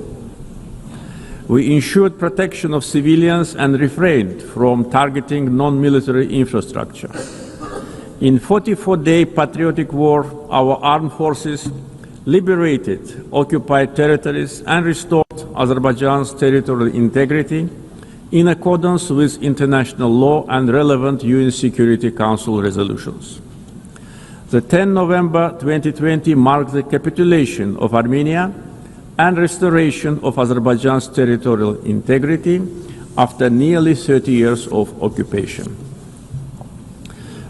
We ensured protection of civilians and refrained from targeting non-military infrastructure. In 44-day patriotic war, our armed forces liberated occupied territories and restored Azerbaijan's territorial integrity in accordance with international law and relevant UN Security Council resolutions. The 10 November 2020 marked the capitulation of Armenia and restoration of Azerbaijan's territorial integrity after nearly 30 years of occupation.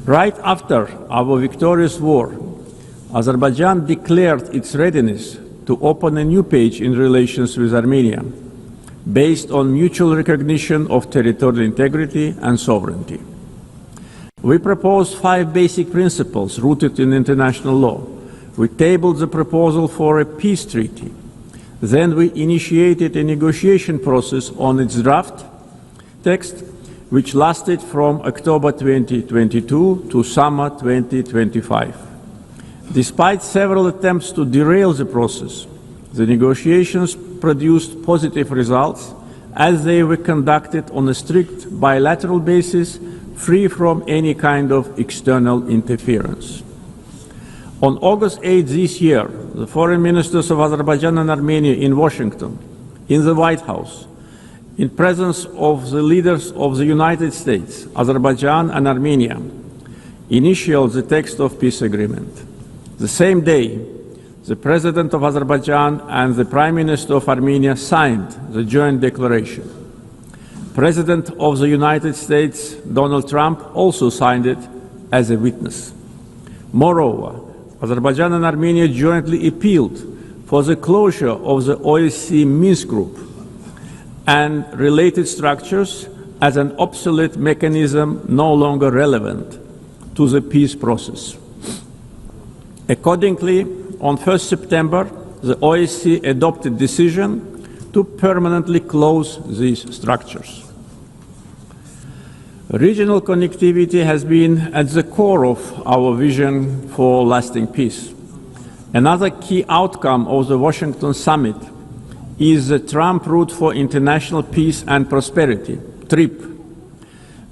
Right after our victorious war, Azerbaijan declared its readiness to open a new page in relations with Armenia, based on mutual recognition of territorial integrity and sovereignty. We proposed 5 basic principles rooted in international law. We tabled the proposal for a peace treaty. Then we initiated a negotiation process on its draft text, which lasted from October 2022 to summer 2025. Despite several attempts to derail the process, the negotiations produced positive results as they were conducted on a strict bilateral basis, free from any kind of external interference. On August 8 this year, the foreign ministers of Azerbaijan and Armenia in Washington, in the White House, in presence of the leaders of the United States, Azerbaijan and Armenia, initialed the text of peace agreement. The same day, the President of Azerbaijan and the Prime Minister of Armenia signed the joint declaration. President of the United States, Donald Trump, also signed it as a witness. Moreover, Azerbaijan and Armenia jointly appealed for the closure of the OSCE Minsk Group and related structures as an obsolete mechanism no longer relevant to the peace process. Accordingly, on 1 September, the OSCE adopted a decision to permanently close these structures. Regional connectivity has been at the core of our vision for lasting peace. Another key outcome of the Washington summit is the Trump Route for International Peace and Prosperity, TRIP,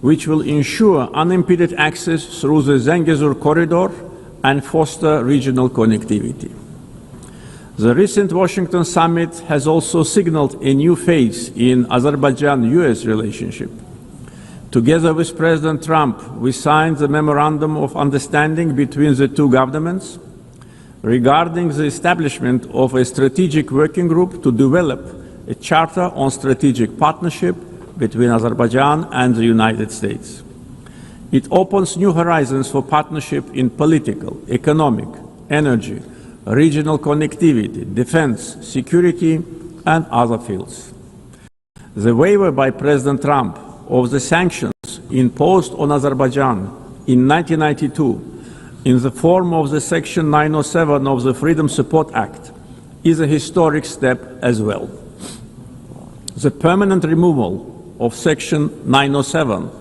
which will ensure unimpeded access through the Zangezur corridor and foster regional connectivity. The recent Washington summit has also signaled a new phase in Azerbaijan-US relationship. Together with President Trump, we signed the Memorandum of Understanding between the two governments regarding the establishment of a strategic working group to develop a charter on strategic partnership between Azerbaijan and the United States. It opens new horizons for partnership in political, economic, energy, regional connectivity, defense, security, and other fields. The waiver by President Trump of the sanctions imposed on Azerbaijan in 1992 in the form of the Section 907 of the Freedom Support Act is a historic step as well. The permanent removal of Section 907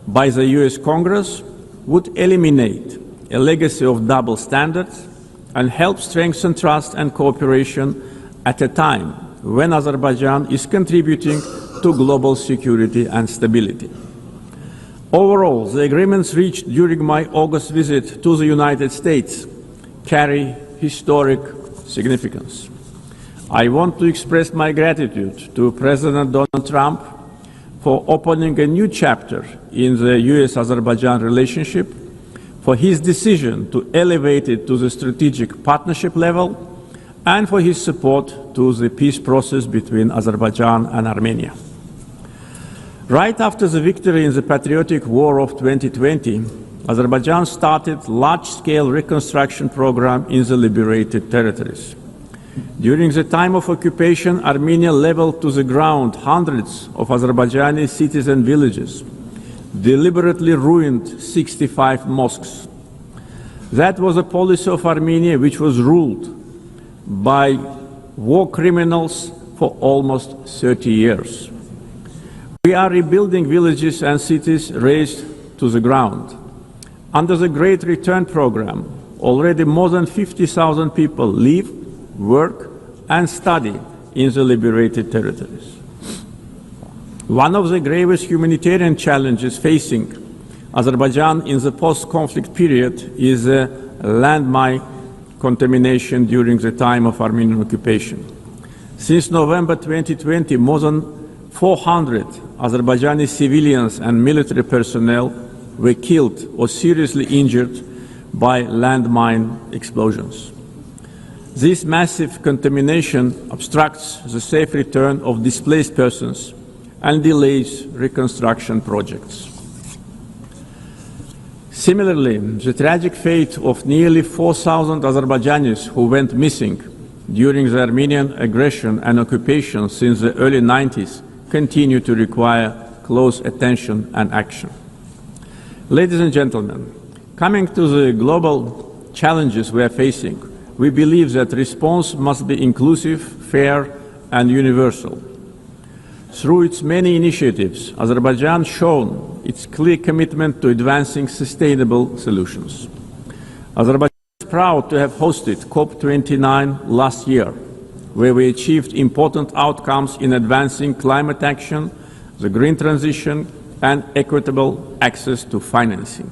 by the US Congress would eliminate a legacy of double standards and help strengthen trust and cooperation at a time when Azerbaijan is contributing to global security and stability. Overall, the agreements reached during my August visit to the United States carry historic significance. I want to express my gratitude to President Donald Trump for opening a new chapter in the US-Azerbaijan relationship, for his decision to elevate it to the strategic partnership level, and for his support to the peace process between Azerbaijan and Armenia. Right after the victory in the patriotic war of 2020, Azerbaijan started a large-scale reconstruction program in the liberated territories. During the time of occupation, Armenia leveled to the ground hundreds of Azerbaijani cities and villages, deliberately ruined 65 mosques. That was a policy of Armenia which was ruled by war criminals for almost 30 years. We are rebuilding villages and cities razed to the ground. Under the Great Return Program, already more than 50,000 people live, work, and study in the liberated territories. One of the gravest humanitarian challenges facing Azerbaijan in the post-conflict period is landmine contamination during the time of Armenian occupation. Since November 2020, more than 400 Azerbaijani civilians and military personnel were killed or seriously injured by landmine explosions. This massive contamination obstructs the safe return of displaced persons and delays reconstruction projects. Similarly, the tragic fate of nearly 4,000 Azerbaijanis who went missing during the Armenian aggression and occupation since the early 90s continue to require close attention and action. Ladies and gentlemen, coming to the global challenges we are facing, we believe that response must be inclusive, fair, and universal. Through its many initiatives, Azerbaijan has shown its clear commitment to advancing sustainable solutions. Azerbaijan is proud to have hosted COP29 last year, where we achieved important outcomes in advancing climate action, the green transition, and equitable access to financing.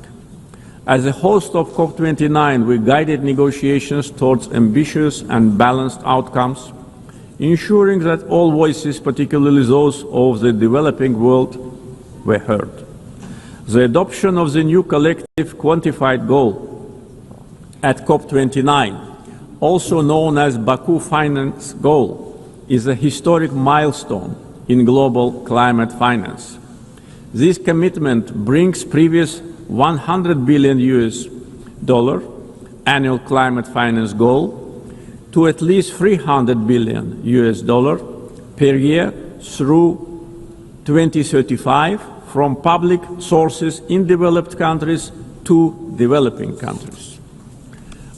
As a host of COP29, we guided negotiations towards ambitious and balanced outcomes, ensuring that all voices, particularly those of the developing world, were heard. The adoption of the new collective quantified goal at COP29, also known as Baku Finance Goal, is a historic milestone in global climate finance. This commitment brings previous $100 billion annual climate finance goal to at least $300 billion per year through 2035 from public sources in developed countries to developing countries.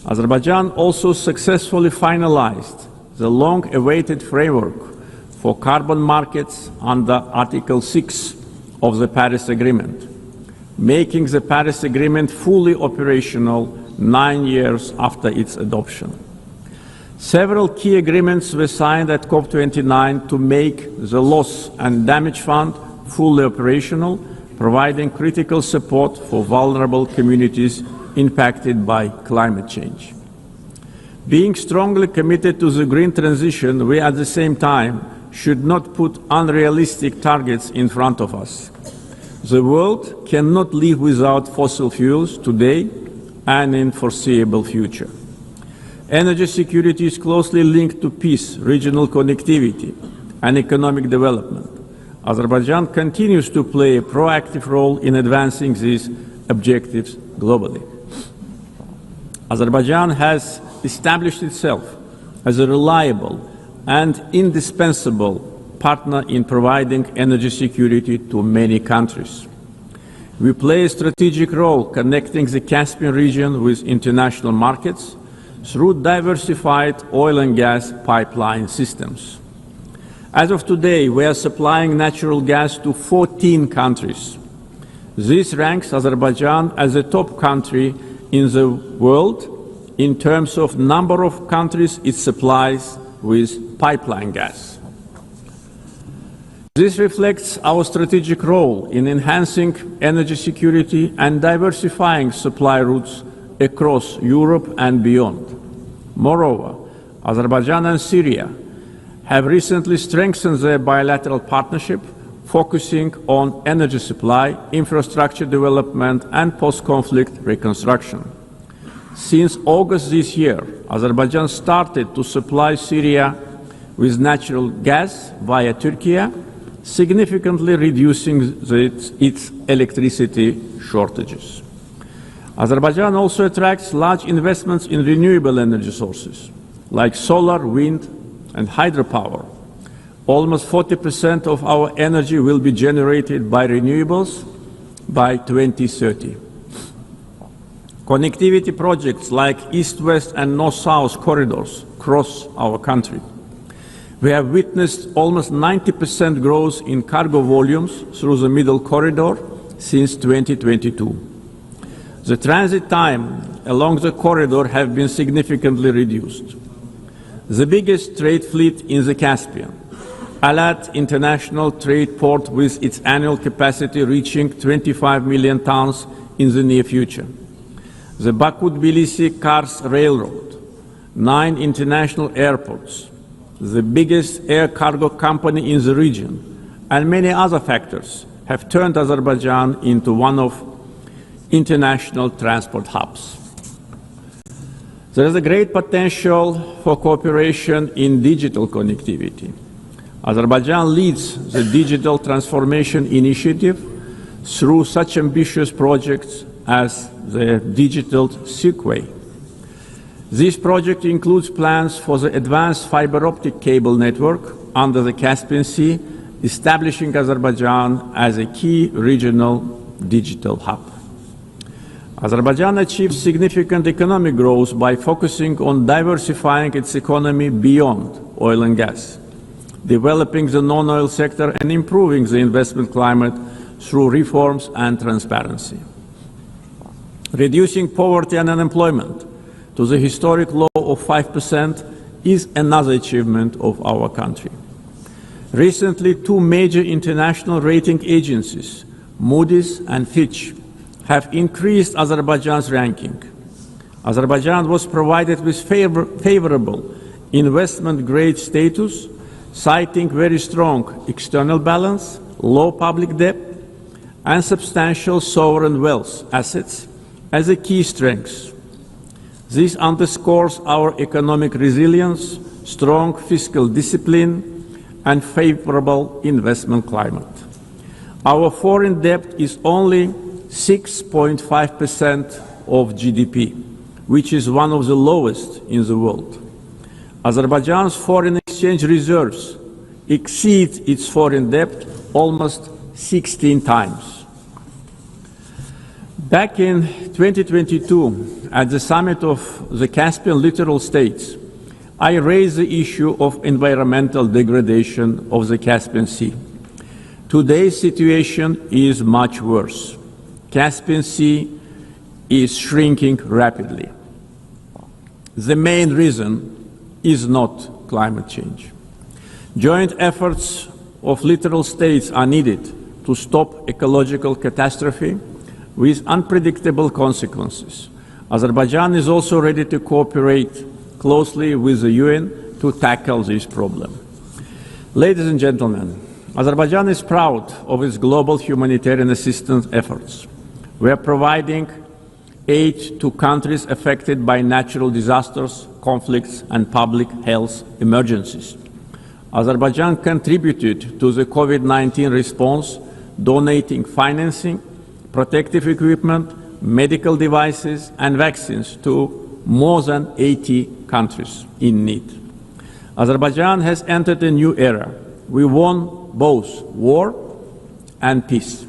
Azerbaijan also successfully finalized the long-awaited framework for carbon markets under Article 6 of the Paris Agreement, making the Paris Agreement fully operational 9 years after its adoption. Several key agreements were signed at COP29 to make the Loss and Damage Fund fully operational, providing critical support for vulnerable communities impacted by climate change. Being strongly committed to the green transition, we at the same time should not put unrealistic targets in front of us. The world cannot live without fossil fuels today and in foreseeable future. Energy security is closely linked to peace, regional connectivity, and economic development. Azerbaijan continues to play a proactive role in advancing these objectives globally. Azerbaijan has established itself as a reliable and indispensable partner in providing energy security to many countries. We play a strategic role connecting the Caspian region with international markets through diversified oil and gas pipeline systems. As of today, we are supplying natural gas to 14 countries. This ranks Azerbaijan as a top country in the world in terms of number of countries it supplies with pipeline gas. This reflects our strategic role in enhancing energy security and diversifying supply routes across Europe and beyond. Moreover, Azerbaijan and Syria have recently strengthened their bilateral partnership, focusing on energy supply, infrastructure development, and post-conflict reconstruction. Since August this year, Azerbaijan started to supply Syria with natural gas via Turkey, significantly reducing its electricity shortages. Azerbaijan also attracts large investments in renewable energy sources, like solar, wind, and hydropower. Almost 40% of our energy will be generated by renewables by 2030. Connectivity projects like East-West and North-South corridors cross our country. We have witnessed almost 90% growth in cargo volumes through the Middle Corridor since 2022. The transit time along the corridor has been significantly reduced. The biggest trade fleet in the Caspian, Alat International Trade Port with its annual capacity reaching 25 million tons in the near future. The Baku-Tbilisi-Kars Railroad, 9 international airports, the biggest air cargo company in the region, and many other factors have turned Azerbaijan into one of international transport hubs. There is a great potential for cooperation in digital connectivity. Azerbaijan leads the Digital Transformation Initiative through such ambitious projects as the Digital Seaway. This project includes plans for the advanced fiber optic cable network under the Caspian Sea, establishing Azerbaijan as a key regional digital hub. Azerbaijan achieved significant economic growth by focusing on diversifying its economy beyond oil and gas, developing the non-oil sector and improving the investment climate through reforms and transparency. Reducing poverty and unemployment to the historic low of 5% is another achievement of our country. Recently, 2 major international rating agencies, Moody's and Fitch, have increased Azerbaijan's ranking. Azerbaijan was provided with favorable investment-grade status, citing very strong external balance, low public debt, and substantial sovereign wealth assets as a key strength. This underscores our economic resilience, strong fiscal discipline, and favorable investment climate. Our foreign debt is only 6.5% of GDP, which is one of the lowest in the world. Azerbaijan's foreign exchange reserves exceed its foreign debt almost 16 times. Back in 2022, at the summit of the Caspian littoral states, I raised the issue of environmental degradation of the Caspian Sea. Today's situation is much worse. Caspian Sea is shrinking rapidly. The main reason is not climate change. Joint efforts of littoral states are needed to stop ecological catastrophe with unpredictable consequences. Azerbaijan is also ready to cooperate closely with the UN to tackle this problem. Ladies and gentlemen, Azerbaijan is proud of its global humanitarian assistance efforts. We are providing aid to countries affected by natural disasters, conflicts, and public health emergencies. Azerbaijan contributed to the COVID-19 response, donating financing, protective equipment, medical devices, and vaccines to more than 80 countries in need. Azerbaijan has entered a new era. We won both war and peace.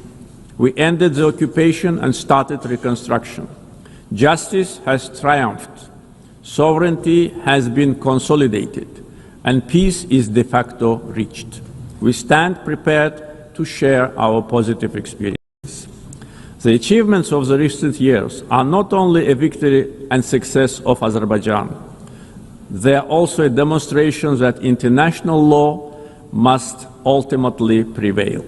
We ended the occupation and started reconstruction. Justice has triumphed. Sovereignty has been consolidated, and peace is de facto reached. We stand prepared to share our positive experience. The achievements of the recent years are not only a victory and success of Azerbaijan, they are also a demonstration that international law must ultimately prevail.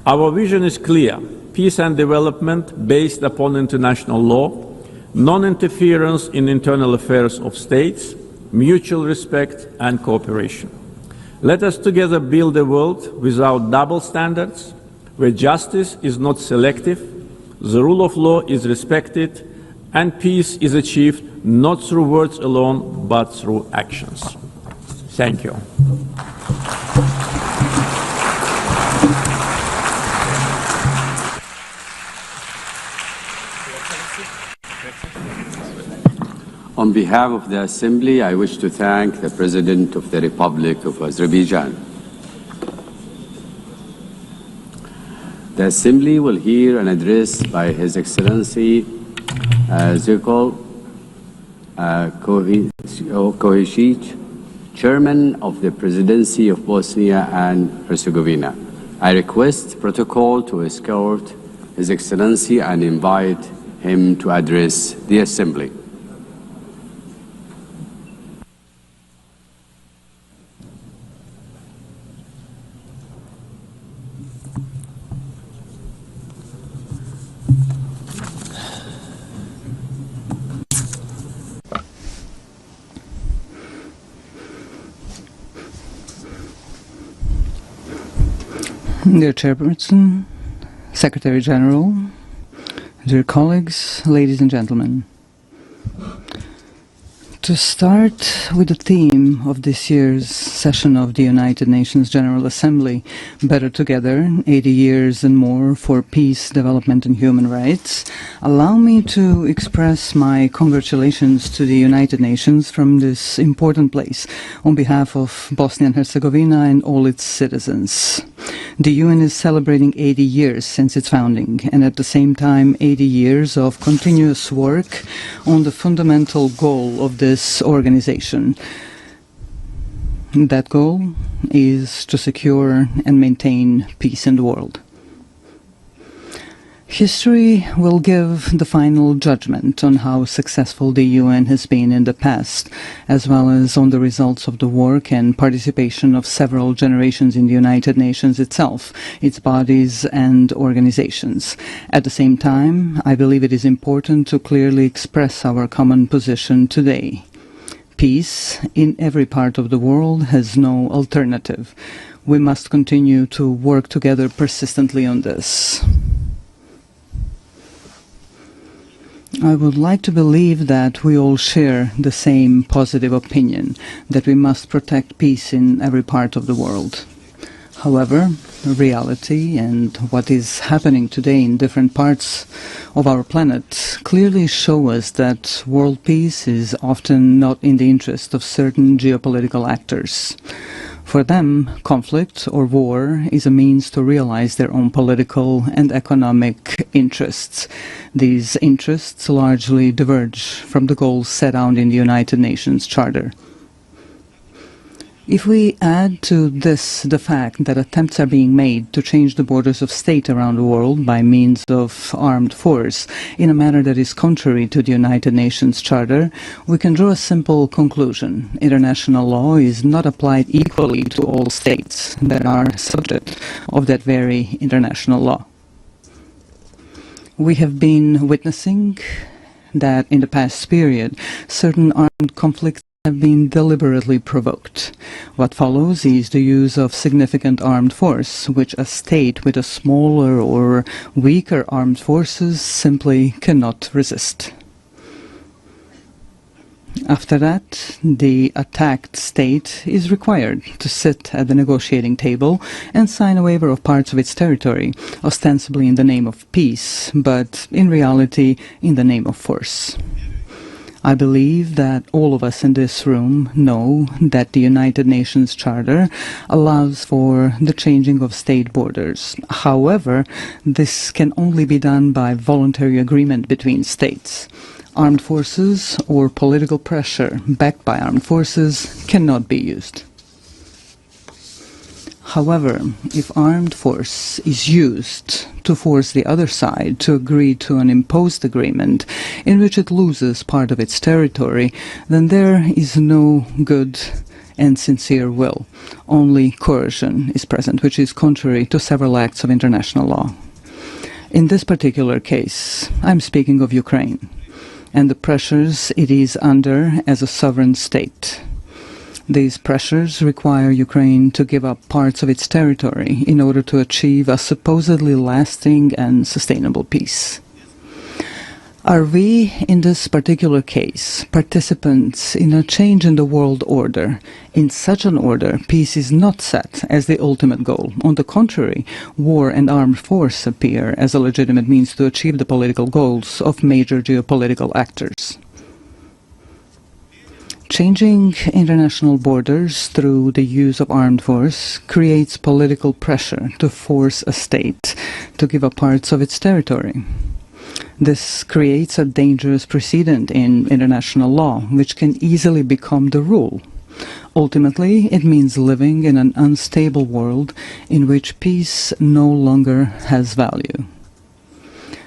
Our vision is clear: peace and development based upon international law, non-interference in internal affairs of states, mutual respect and cooperation. Let us together build a world without double standards, where justice is not selective, the rule of law is respected, and peace is achieved not through words alone, but through actions. Thank you. On behalf of the Assembly, I wish to thank the President of the Republic of Azerbaijan. The Assembly will hear an address by His Excellency Zirkol Kohicic, Chairman of the Presidency of Bosnia and Herzegovina. I request protocol to escort His Excellency and invite him to address the Assembly. Dear Chairperson, Secretary General, dear colleagues, ladies and gentlemen. To start with the theme of this year's session of the United Nations General Assembly, Better Together, 80 Years and More for Peace, Development and Human Rights, allow me to express my congratulations to the United Nations from this important place on behalf of Bosnia and Herzegovina and all its citizens. The UN is celebrating 80 years since its founding, and at the same time 80 years of continuous work on the fundamental goal of this organization. That goal is to secure and maintain peace in the world. History will give the final judgment on how successful the UN has been in the past, as well as on the results of the work and participation of several generations in the United Nations itself, its bodies and organizations. At the same time, I believe it is important to clearly express our common position today. Peace in every part of the world has no alternative. We must continue to work together persistently on this. I would like to believe that we all share the same positive opinion, that we must protect peace in every part of the world. However, reality and what is happening today in different parts of our planet clearly show us that world peace is often not in the interest of certain geopolitical actors. For them, conflict or war is a means to realize their own political and economic interests. These interests largely diverge from the goals set out in the United Nations Charter. If we add to this the fact that attempts are being made to change the borders of state around the world by means of armed force in a manner that is contrary to the United Nations Charter, we can draw a simple conclusion. International law is not applied equally to all states that are subject of that very international law. We have been witnessing that in the past period, certain armed conflicts have been deliberately provoked. What follows is the use of significant armed force, which a state with a smaller or weaker armed forces simply cannot resist. After that, the attacked state is required to sit at the negotiating table and sign a waiver of parts of its territory, ostensibly in the name of peace, but in reality in the name of force. I believe that all of us in this room know that the United Nations Charter allows for the changing of state borders. However, this can only be done by voluntary agreement between states. Armed forces or political pressure backed by armed forces cannot be used. However, if armed force is used to force the other side to agree to an imposed agreement in which it loses part of its territory, then there is no good and sincere will. Only coercion is present, which is contrary to several acts of international law. In this particular case, I'm speaking of Ukraine and the pressures it is under as a sovereign state. These pressures require Ukraine to give up parts of its territory in order to achieve a supposedly lasting and sustainable peace. Are we, in this particular case, participants in a change in the world order? In such an order, peace is not set as the ultimate goal. On the contrary, war and armed force appear as a legitimate means to achieve the political goals of major geopolitical actors. Changing international borders through the use of armed force creates political pressure to force a state to give up parts of its territory. This creates a dangerous precedent in international law, which can easily become the rule. Ultimately, it means living in an unstable world in which peace no longer has value.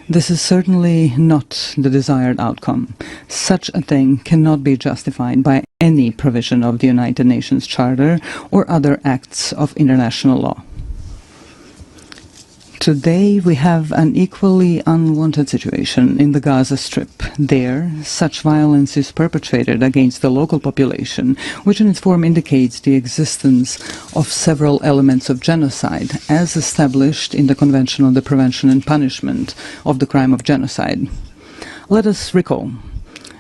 This is certainly not the desired outcome. Such a thing cannot be justified by any provision of the United Nations Charter or other acts of international law. Today we have an equally unwanted situation in the Gaza Strip. There, such violence is perpetrated against the local population, which in its form indicates the existence of several elements of genocide, as established in the Convention on the Prevention and Punishment of the Crime of Genocide. Let us recall,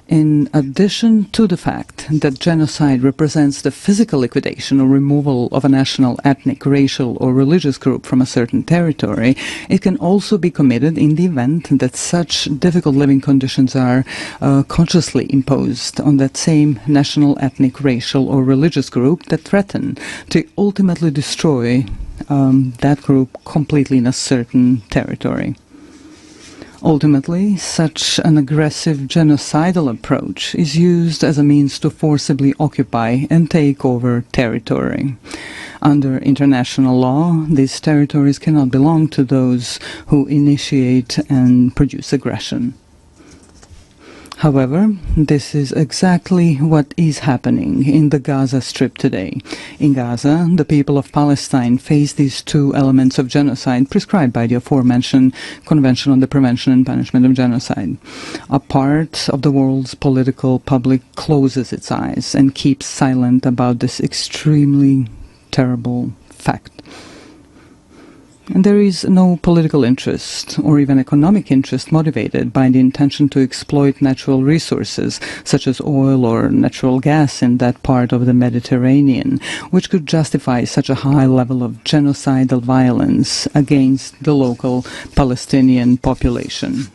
in addition to the fact that genocide represents the physical liquidation or removal of a national, ethnic, racial, or religious group from a certain territory, it can also be committed in the event that such difficult living conditions are consciously imposed on that same national, ethnic, racial, or religious group that threaten to ultimately destroy that group completely in a certain territory. Ultimately, such an aggressive genocidal approach is used as a means to forcibly occupy and take over territory. Under international law, these territories cannot belong to those who initiate and produce aggression. However, this is exactly what is happening in the Gaza Strip today. In Gaza, the people of Palestine face these two elements of genocide prescribed by the aforementioned Convention on the Prevention and Punishment of Genocide. A part of the world's political public closes its eyes and keeps silent about this extremely terrible fact. And there is no political interest or even economic interest motivated by the intention to exploit natural resources such as oil or natural gas in that part of the Mediterranean, which could justify such a high level of genocidal violence against the local Palestinian population.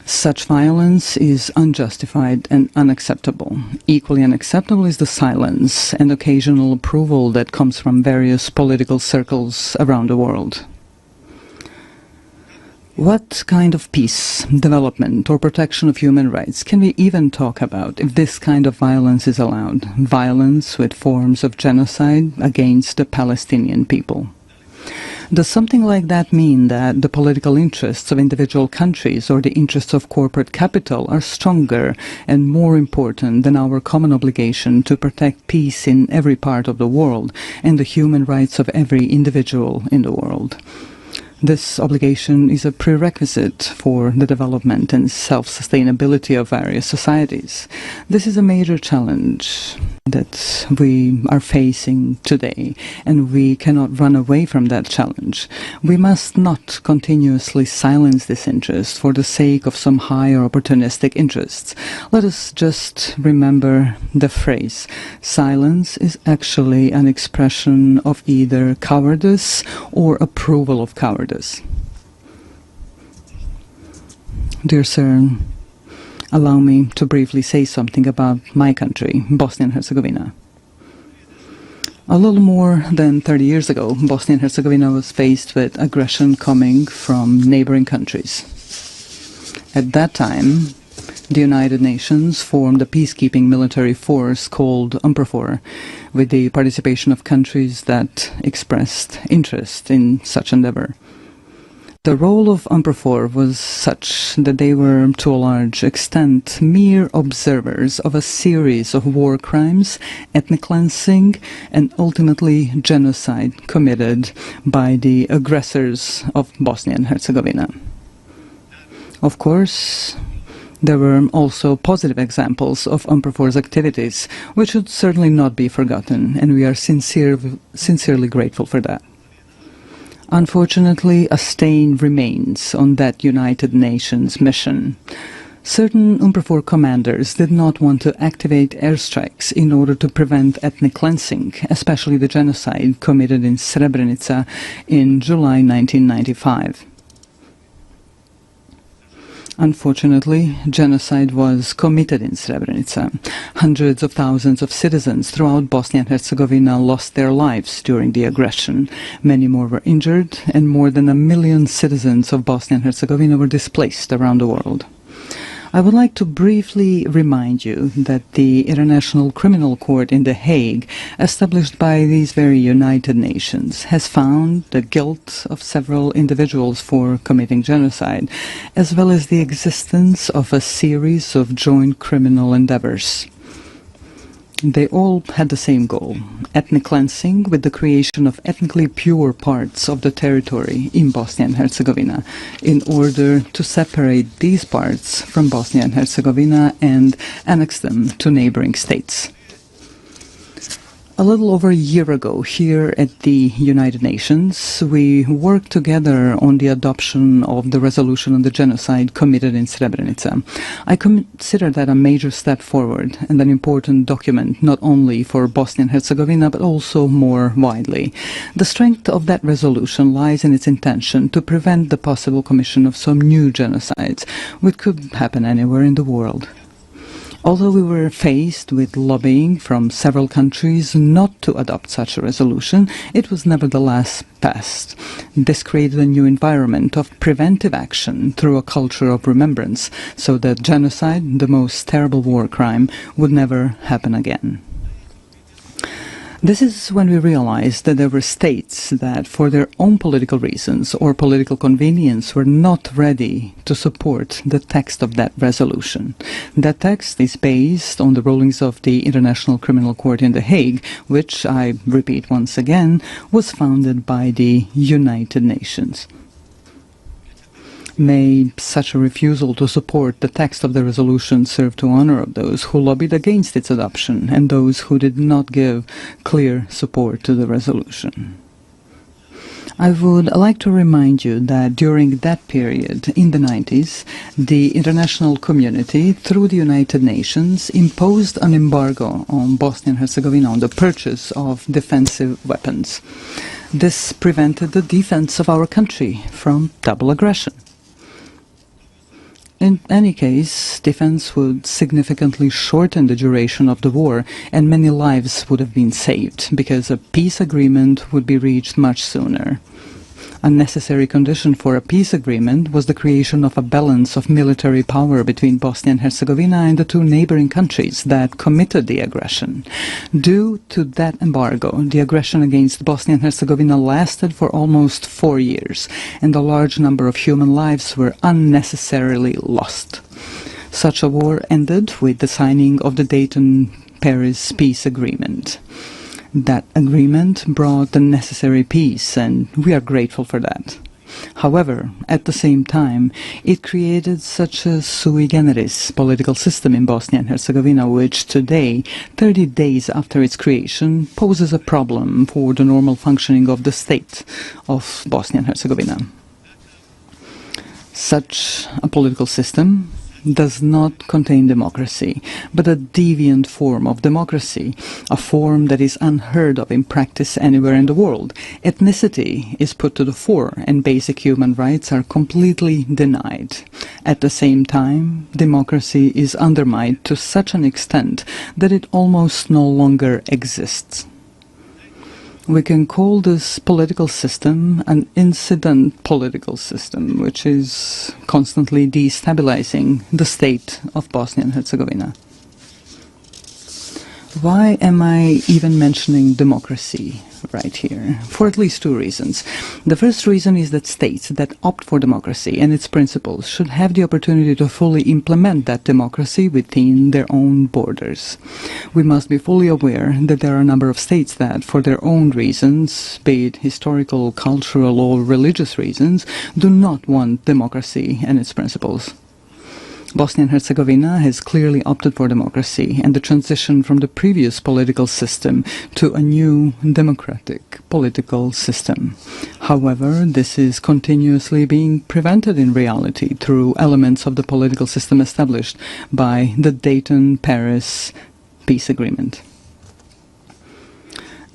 Such violence is unjustified and unacceptable. Equally unacceptable is the silence and occasional approval that comes from various political circles around the world. What kind of peace, development, or protection of human rights can we even talk about if this kind of violence is allowed? Violence with forms of genocide against the Palestinian people. Does something like that mean that the political interests of individual countries or the interests of corporate capital are stronger and more important than our common obligation to protect peace in every part of the world and the human rights of every individual in the world? This obligation is a prerequisite for the development and self-sustainability of various societies. This is a major challenge that we are facing today, and we cannot run away from that challenge. We must not continuously silence this interest for the sake of some higher opportunistic interests. Let us just remember the phrase, silence is actually an expression of either cowardice or approval of cowardice. Dear sir, allow me to briefly say something about my country, Bosnia and Herzegovina. A little more than 30 years ago, Bosnia and Herzegovina was faced with aggression coming from neighboring countries. At that time, the United Nations formed a peacekeeping military force called UNPROFOR, with the participation of countries that expressed interest in such endeavor. The role of UNPROFOR was such that they were, to a large extent, mere observers of a series of war crimes, ethnic cleansing, and ultimately genocide committed by the aggressors of Bosnia and Herzegovina. Of course, there were also positive examples of UNPROFOR's activities, which should certainly not be forgotten, and we are sincerely grateful for that. Unfortunately, a stain remains on that United Nations mission. Certain UNPROFOR commanders did not want to activate airstrikes in order to prevent ethnic cleansing, especially the genocide committed in Srebrenica in July 1995. Unfortunately, genocide was committed in Srebrenica. Hundreds of thousands of citizens throughout Bosnia and Herzegovina lost their lives during the aggression. Many more were injured, and more than 1 million citizens of Bosnia and Herzegovina were displaced around the world. I would like to briefly remind you that the International Criminal Court in The Hague, established by these very United Nations, has found the guilt of several individuals for committing genocide, as well as the existence of a series of joint criminal endeavors. They all had the same goal: ethnic cleansing, with the creation of ethnically pure parts of the territory in Bosnia and Herzegovina, in order to separate these parts from Bosnia and Herzegovina and annex them to neighboring states. A little over a year ago, here at the United Nations, we worked together on the adoption of the resolution on the genocide committed in Srebrenica. I consider that a major step forward and an important document, not only for Bosnia and Herzegovina, but also more widely. The strength of that resolution lies in its intention to prevent the possible commission of some new genocides, which could happen anywhere in the world. Although we were faced with lobbying from several countries not to adopt such a resolution, it was nevertheless passed. This created a new environment of preventive action through a culture of remembrance, so that genocide, the most terrible war crime, would never happen again. This is when we realized that there were states that, for their own political reasons or political convenience, were not ready to support the text of that resolution. That text is based on the rulings of the International Criminal Court in The Hague, which, I repeat once again, was founded by the United Nations. May such a refusal to support the text of the resolution serve to honor of those who lobbied against its adoption and those who did not give clear support to the resolution. I would like to remind you that during that period, in the 90s, the international community, through the United Nations, imposed an embargo on Bosnia and Herzegovina on the purchase of defensive weapons. This prevented the defense of our country from double aggression. In any case, defense would significantly shorten the duration of the war, and many lives would have been saved, because a peace agreement would be reached much sooner. A necessary condition for a peace agreement was the creation of a balance of military power between Bosnia and Herzegovina and the two neighboring countries that committed the aggression. Due to that embargo, the aggression against Bosnia and Herzegovina lasted for almost 4 years, and a large number of human lives were unnecessarily lost. Such a war ended with the signing of the Dayton-Paris peace agreement. That agreement brought the necessary peace, and we are grateful for that. However, at the same time, it created such a sui generis political system in Bosnia and Herzegovina, which today, 30 days after its creation, poses a problem for the normal functioning of the state of Bosnia and Herzegovina. Such a political system does not contain democracy, but a deviant form of democracy, a form that is unheard of in practice anywhere in the world. Ethnicity is put to the fore, and basic human rights are completely denied. At the same time, democracy is undermined to such an extent that it almost no longer exists. We can call this political system an incident political system, which is constantly destabilizing the state of Bosnia and Herzegovina. Why am I even mentioning democracy right here? For at least 2 reasons. The first reason is that states that opt for democracy and its principles should have the opportunity to fully implement that democracy within their own borders. We must be fully aware that there are a number of states that, for their own reasons, be it historical, cultural, or religious reasons, do not want democracy and its principles. Bosnia and Herzegovina has clearly opted for democracy and the transition from the previous political system to a new democratic political system. However, this is continuously being prevented in reality through elements of the political system established by the Dayton-Paris peace agreement.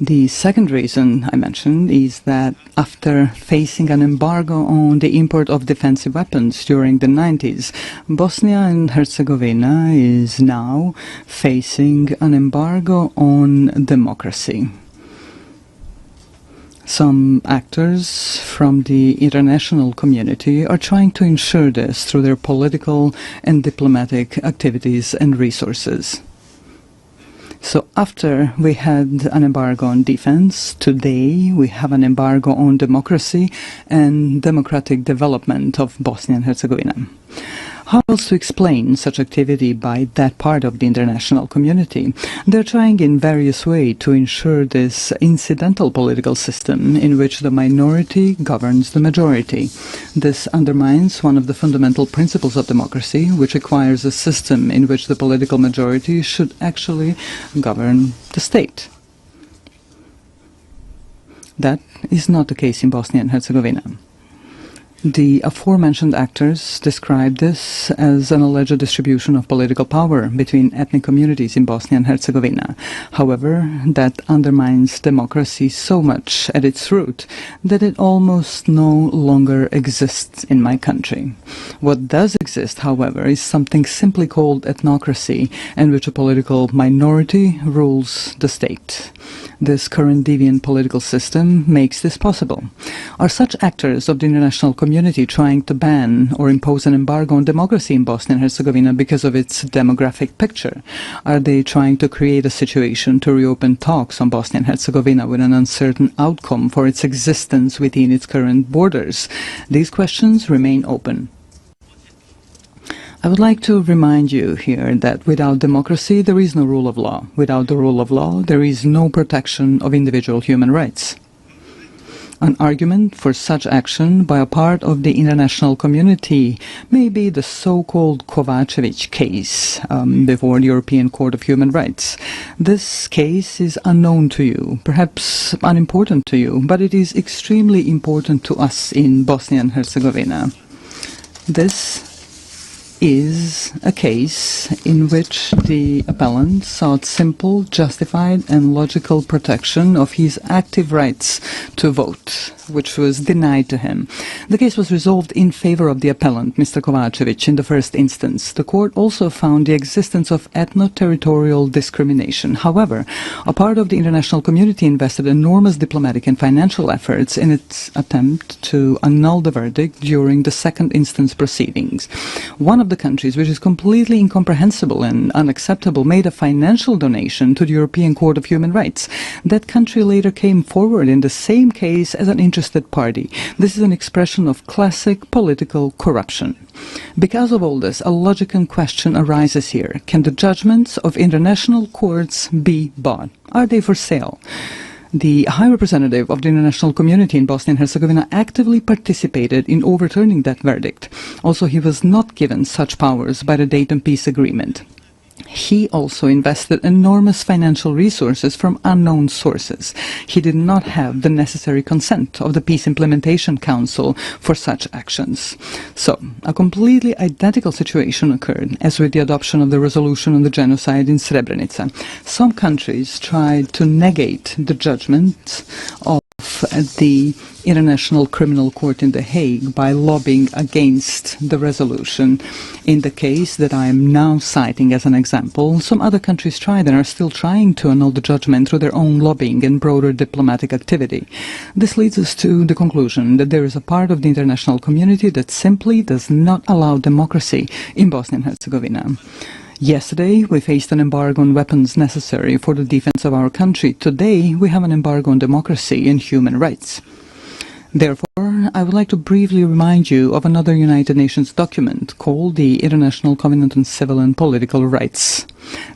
The second reason I mentioned is that after facing an embargo on the import of defensive weapons during the 90s, Bosnia and Herzegovina is now facing an embargo on democracy. Some actors from the international community are trying to ensure this through their political and diplomatic activities and resources. So after we had an embargo on defense, today we have an embargo on democracy and democratic development of Bosnia and Herzegovina. How else to explain such activity by that part of the international community? They're trying in various ways to ensure this incidental political system in which the minority governs the majority. This undermines one of the fundamental principles of democracy, which requires a system in which the political majority should actually govern the state. That is not the case in Bosnia and Herzegovina. The aforementioned actors describe this as an alleged distribution of political power between ethnic communities in Bosnia and Herzegovina. However, that undermines democracy so much at its root that it almost no longer exists in my country. What does exist, however, is something simply called ethnocracy, in which a political minority rules the state. This current deviant political system makes this possible. Are such actors of the international community trying to ban or impose an embargo on democracy in Bosnia and Herzegovina because of its demographic picture? Are they trying to create a situation to reopen talks on Bosnia and Herzegovina with an uncertain outcome for its existence within its current borders? These questions remain open. I would like to remind you here that without democracy, there is no rule of law. Without the rule of law, there is no protection of individual human rights. An argument for such action by a part of the international community may be the so-called Kovacevic case before the European Court of Human Rights. This case is unknown to you, perhaps unimportant to you, but it is extremely important to us in Bosnia and Herzegovina. This is a case in which the appellant sought simple, justified and logical protection of his active rights to vote, which was denied to him. The case was resolved in favor of the appellant, Mr. Kovacevic, in the first instance. The court also found the existence of ethno-territorial discrimination. However, a part of the international community invested enormous diplomatic and financial efforts in its attempt to annul the verdict during the second instance proceedings. One of the countries, which is completely incomprehensible and unacceptable, made a financial donation to the European Court of Human Rights. That country later came forward in the same case as an interested party. This is an expression of classic political corruption. Because of all this, a logical question arises here. Can the judgments of international courts be bought? Are they for sale? The High Representative of the international community in Bosnia and Herzegovina actively participated in overturning that verdict. Also, he was not given such powers by the Dayton Peace Agreement. He also invested enormous financial resources from unknown sources. He did not have the necessary consent of the Peace Implementation Council for such actions. So, a completely identical situation occurred as with the adoption of the resolution on the genocide in Srebrenica. Some countries tried to negate the judgment of the International Criminal Court in The Hague by lobbying against the resolution. In the case that I am now citing as an example, some other countries tried and are still trying to annul the judgment through their own lobbying and broader diplomatic activity. This leads us to the conclusion that there is a part of the international community that simply does not allow democracy in Bosnia and Herzegovina. Yesterday, we faced an embargo on weapons necessary for the defense of our country. Today, we have an embargo on democracy and human rights. Therefore, I would like to briefly remind you of another United Nations document called the International Covenant on Civil and Political Rights.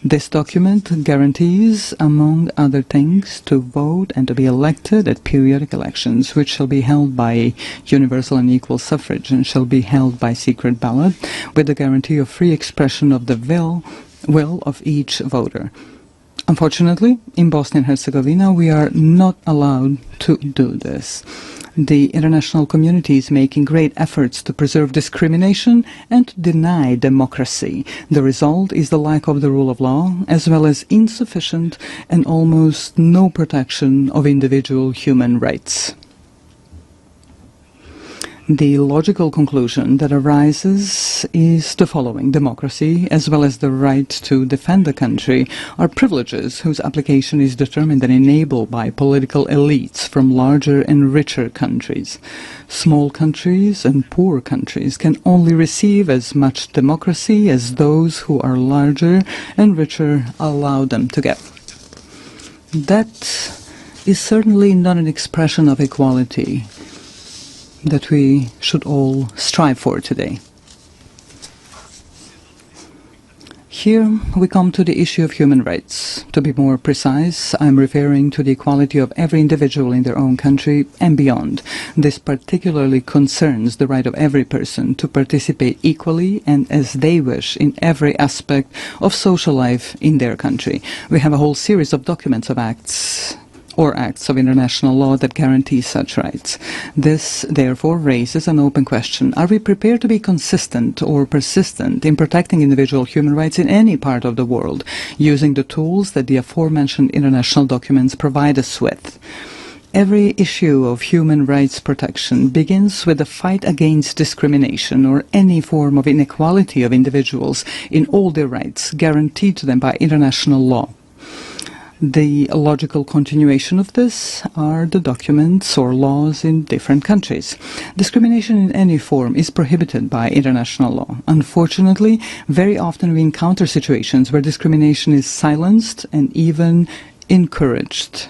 This document guarantees, among other things, to vote and to be elected at periodic elections, which shall be held by universal and equal suffrage and shall be held by secret ballot, with the guarantee of free expression of the will of each voter. Unfortunately, in Bosnia and Herzegovina, we are not allowed to do this. The international community is making great efforts to preserve discrimination and to deny democracy. The result is the lack of the rule of law, as well as insufficient and almost no protection of individual human rights. The logical conclusion that arises is the following. Democracy, as well as the right to defend the country, are privileges whose application is determined and enabled by political elites from larger and richer countries. Small countries and poor countries can only receive as much democracy as those who are larger and richer allow them to get. That is certainly not an expression of equality that we should all strive for today. here we come to the issue of human rights. To be more precise, I'm referring to the equality of every individual in their own country and beyond. This particularly concerns the right of every person to participate equally and as they wish in every aspect of social life in their country. We have a whole series of documents of acts of international law that guarantee such rights. This, therefore, raises an open question. Are we prepared to be consistent or persistent in protecting individual human rights in any part of the world, using the tools that the aforementioned international documents provide us with? Every issue of human rights protection begins with the fight against discrimination or any form of inequality of individuals in all their rights guaranteed to them by international law. The logical continuation of this are the documents or laws in different countries. Discrimination in any form is prohibited by international law. Unfortunately, very often we encounter situations where discrimination is silenced and even encouraged.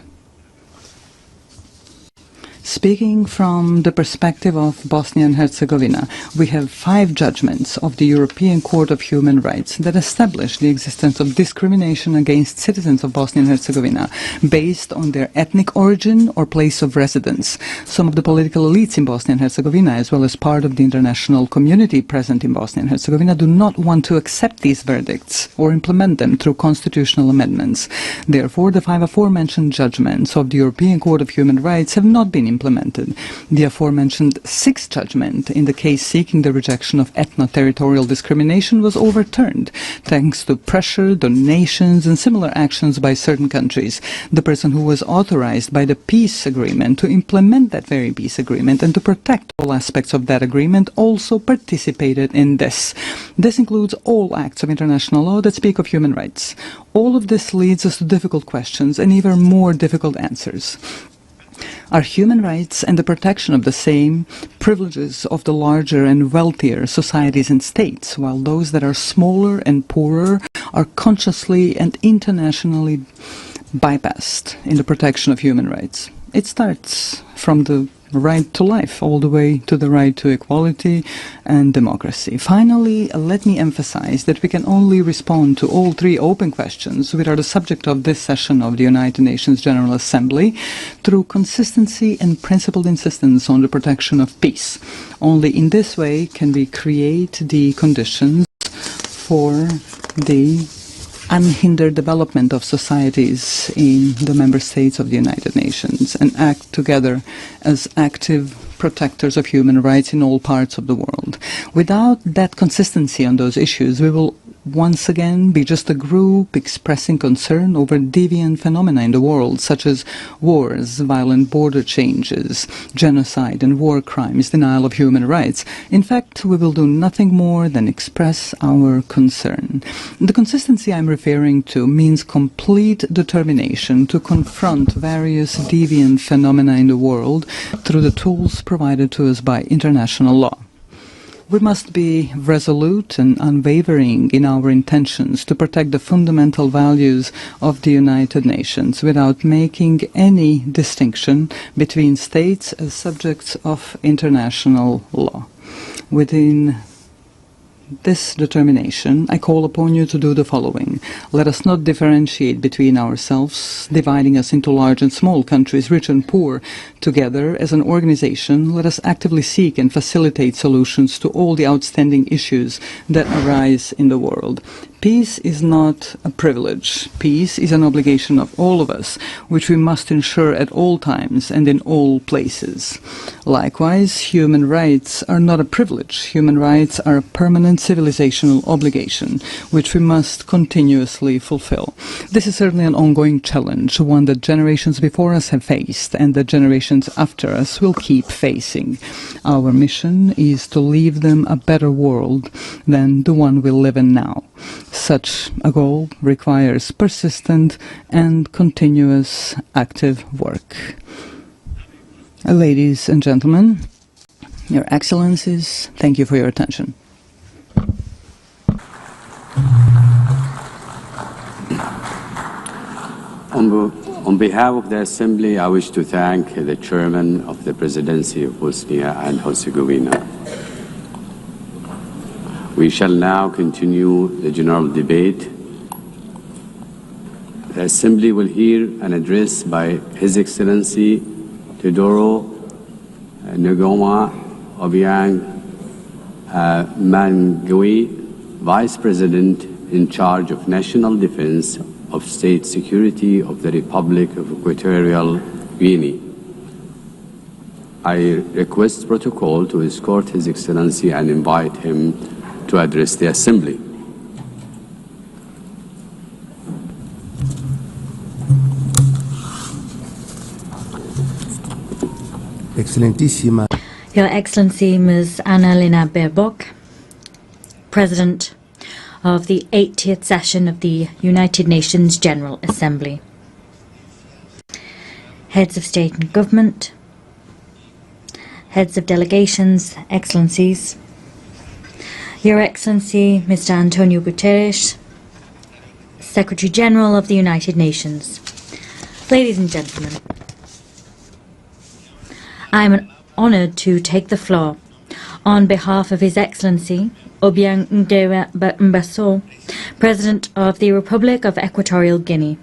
Speaking from the perspective of Bosnia and Herzegovina, we have 5 judgments of the European Court of Human Rights that establish the existence of discrimination against citizens of Bosnia and Herzegovina based on their ethnic origin or place of residence. Some of the political elites in Bosnia and Herzegovina, as well as part of the international community present in Bosnia and Herzegovina, do not want to accept these verdicts or implement them through constitutional amendments. Therefore, the 5 aforementioned judgments of the European Court of Human Rights have not been implemented. The aforementioned 6th judgment in the case seeking the rejection of ethno-territorial discrimination was overturned thanks to pressure, donations and similar actions by certain countries. The person who was authorized by the peace agreement to implement that very peace agreement and to protect all aspects of that agreement also participated in this. This includes all acts of international law that speak of human rights. All of this leads us to difficult questions and even more difficult answers. Are human rights and the protection of the same privileges of the larger and wealthier societies and states, while those that are smaller and poorer are consciously and internationally bypassed in the protection of human rights? It starts from the right to life all the way to the right to equality and democracy. Finally, let me emphasize that we can only respond to all 3 open questions, which are the subject of this session of the United Nations General Assembly, through consistency and principled insistence on the protection of peace. Only in this way can we create the conditions for the unhindered development of societies in the member states of the United Nations and act together as active protectors of human rights in all parts of the world. Without that consistency on those issues, we will once again be just a group expressing concern over deviant phenomena in the world, such as wars, violent border changes, genocide and war crimes, denial of human rights. In fact, we will do nothing more than express our concern. The consistency I'm referring to means complete determination to confront various deviant phenomena in the world through the tools provided to us by international law. We must be resolute and unwavering in our intentions to protect the fundamental values of the United Nations without making any distinction between states as subjects of international law. Within this determination, I call upon you to do the following. Let us not differentiate between ourselves, dividing us into large and small countries, rich and poor. Together, as an organization, let us actively seek and facilitate solutions to all the outstanding issues that arise in the world. Peace is not a privilege. Peace is an obligation of all of us, which we must ensure at all times and in all places. Likewise, human rights are not a privilege. Human rights are a permanent civilizational obligation, which we must continuously fulfill. This is certainly an ongoing challenge, one that generations before us have faced and that generations after us will keep facing. Our mission is to leave them a better world than the one we live in now. Such a goal requires persistent and continuous active work. Ladies and gentlemen, Your Excellencies, thank you for your attention. On behalf of the Assembly, I wish to thank the Chairman of the Presidency of Bosnia and Herzegovina. We shall now continue the general debate. The Assembly will hear an address by His Excellency Teodoro Ngoma Obiang Mangui, Vice President in charge of National Defense of State Security of the Republic of Equatorial Guinea. I request protocol to escort His Excellency and invite him to address the Assembly. Excelentissima. Your Excellency Ms. Annalena Baerbock, President of the 80th session of the United Nations General Assembly. Heads of State and Government, Heads of Delegations, Excellencies, Your Excellency Mr. Antonio Guterres, Secretary General of the United Nations, ladies and gentlemen, I am honoured to take the floor on behalf of His Excellency Obiang Nguema, President of the Republic of Equatorial Guinea,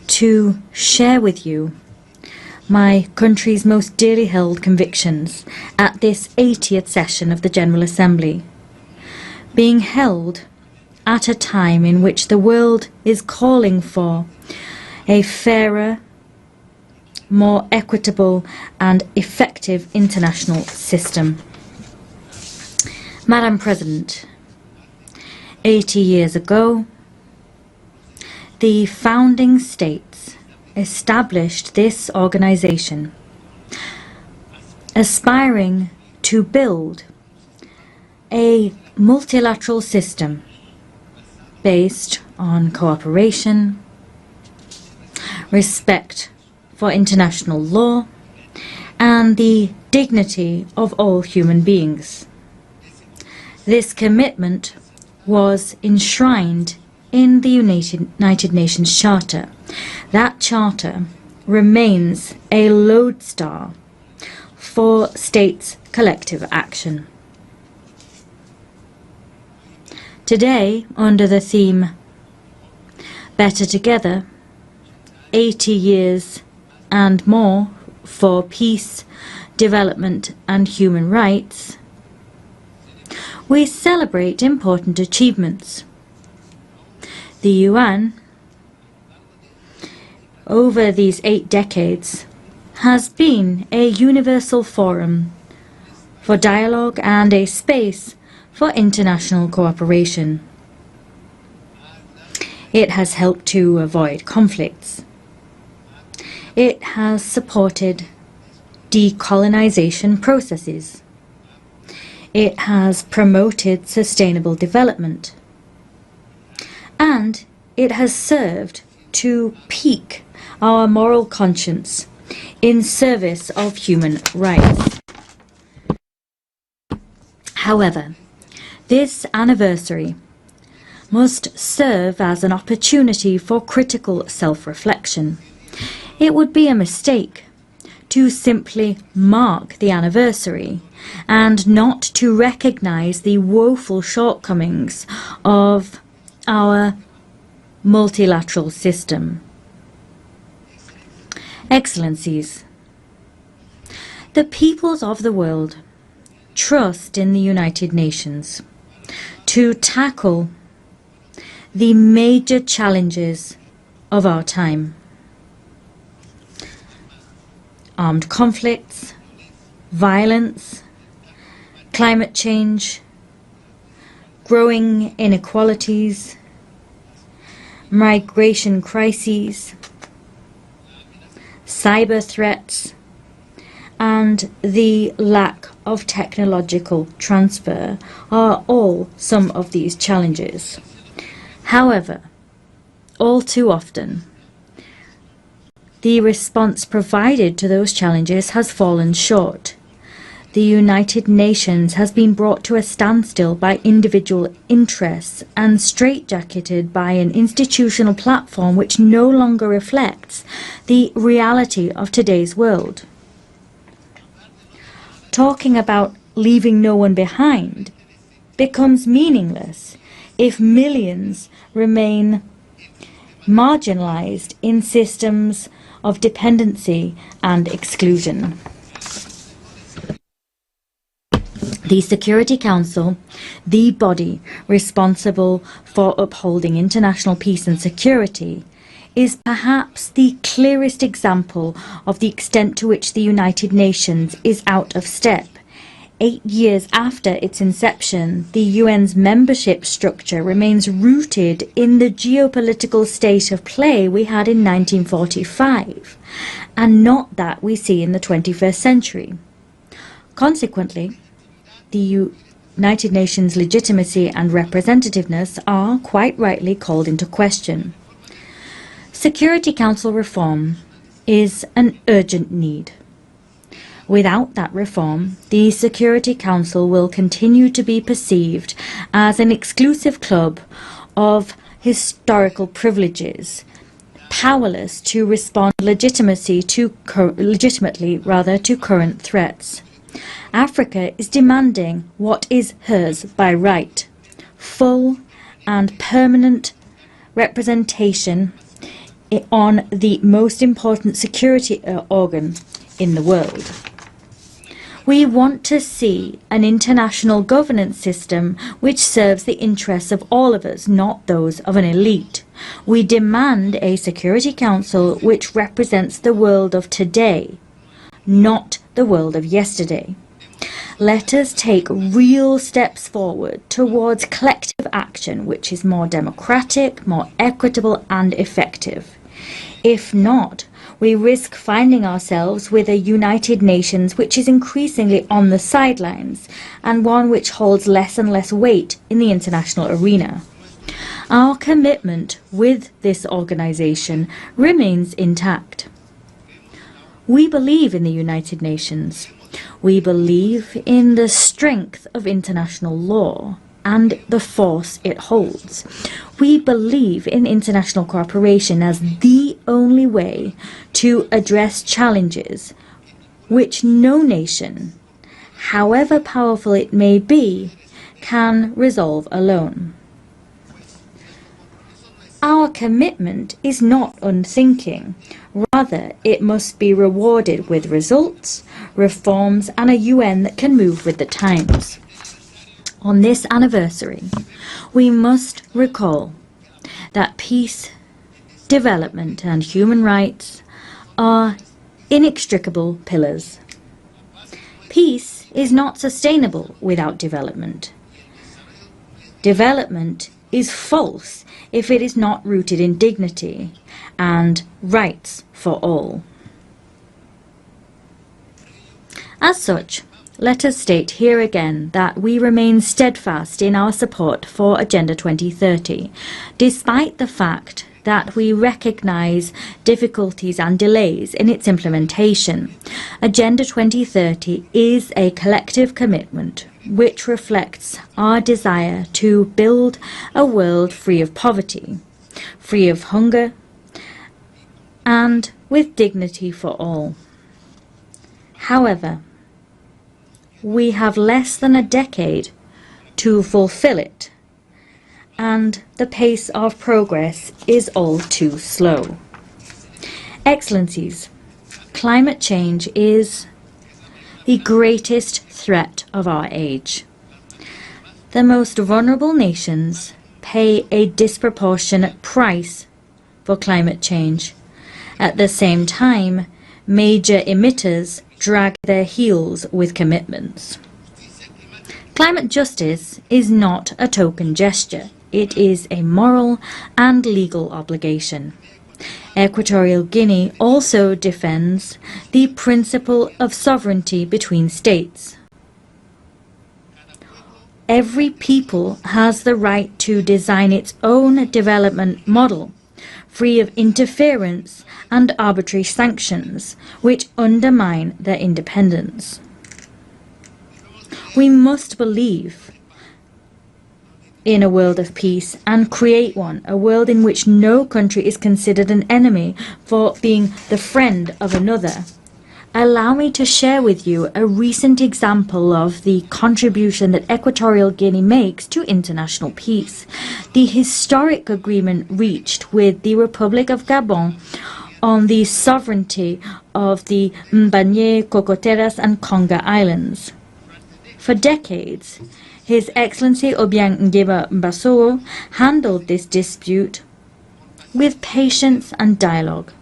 to share with you my country's most dearly held convictions at this 80th session of the General Assembly, being held at a time in which the world is calling for a fairer, more equitable and effective international system. Madam President, 80 years ago, the founding states established this organization, aspiring to build a multilateral system based on cooperation, respect for international law, and the dignity of all human beings. This commitment was enshrined in the United Nations Charter. That charter remains a lodestar for states' collective action. Today, under the theme Better Together, 80 years and more for peace, development and human rights, we celebrate important achievements. The UN, over these 8 decades, has been a universal forum for dialogue and a space for international cooperation. It has helped to avoid conflicts. It has supported decolonization processes. It has promoted sustainable development. And it has served to pique our moral conscience in service of human rights. However, this anniversary must serve as an opportunity for critical self-reflection. It would be a mistake to simply mark the anniversary and not to recognize the woeful shortcomings of our multilateral system. Excellencies, the peoples of the world trust in the United Nations to tackle the major challenges of our time. Armed conflicts, violence, climate change, growing inequalities, migration crises, cyber threats, and the lack of technological transfer are all some of these challenges. However, all too often, the response provided to those challenges has fallen short. The United Nations has been brought to a standstill by individual interests and straitjacketed by an institutional platform which no longer reflects the reality of today's world. Talking about leaving no one behind becomes meaningless if millions remain marginalized in systems of dependency and exclusion. The Security Council, the body responsible for upholding international peace and security, is perhaps the clearest example of the extent to which the United Nations is out of step. 8 years after its inception, the UN's membership structure remains rooted in the geopolitical state of play we had in 1945, and not that we see in the 21st century. Consequently, the United Nations' legitimacy and representativeness are quite rightly called into question. Security Council reform is an urgent need. Without that reform, the Security Council will continue to be perceived as an exclusive club of historical privileges, powerless to respond legitimately to current threats. Africa is demanding what is hers by right: full and permanent representation on the most important security organ in the world. We want to see an international governance system which serves the interests of all of us, not those of an elite. We demand a Security Council which represents the world of today, not the world of yesterday. Let us take real steps forward towards collective action which is more democratic, more equitable and effective. If not, we risk finding ourselves with a United Nations which is increasingly on the sidelines, and one which holds less and less weight in the international arena. Our commitment with this organization remains intact. We believe in the United Nations. We believe in the strength of international law and the force it holds. We believe in international cooperation as the only way to address challenges which no nation, however powerful it may be, can resolve alone. Our commitment is not unthinking. Rather, it must be rewarded with results, reforms, and a UN that can move with the times. On this anniversary, we must recall that peace, development, and human rights are inextricable pillars. Peace is not sustainable without development. Development is false if it is not rooted in dignity and rights for all. As such, let us state here again that we remain steadfast in our support for Agenda 2030, despite the fact that we recognize difficulties and delays in its implementation. Agenda 2030 is a collective commitment which reflects our desire to build a world free of poverty, free of hunger, and with dignity for all. However, we have less than a decade to fulfill it, and the pace of progress is all too slow. Excellencies, climate change is the greatest threat of our age. The most vulnerable nations pay a disproportionate price for climate change. At the same time, major emitters drag their heels with commitments. Climate justice is not a token gesture. It is a moral and legal obligation. Equatorial Guinea also defends the principle of sovereignty between states. Every people has the right to design its own development model, free of interference and arbitrary sanctions which undermine their independence. We must believe in a world of peace and create one, a world in which no country is considered an enemy for being the friend of another, allow me to share with you a recent example of the contribution that Equatorial Guinea makes to international peace. The historic agreement reached with the Republic of Gabon on the sovereignty of the Mbanye, Cocoteras and Conga Islands. For decades, His Excellency Obiang Nguema handled this dispute with patience and dialogue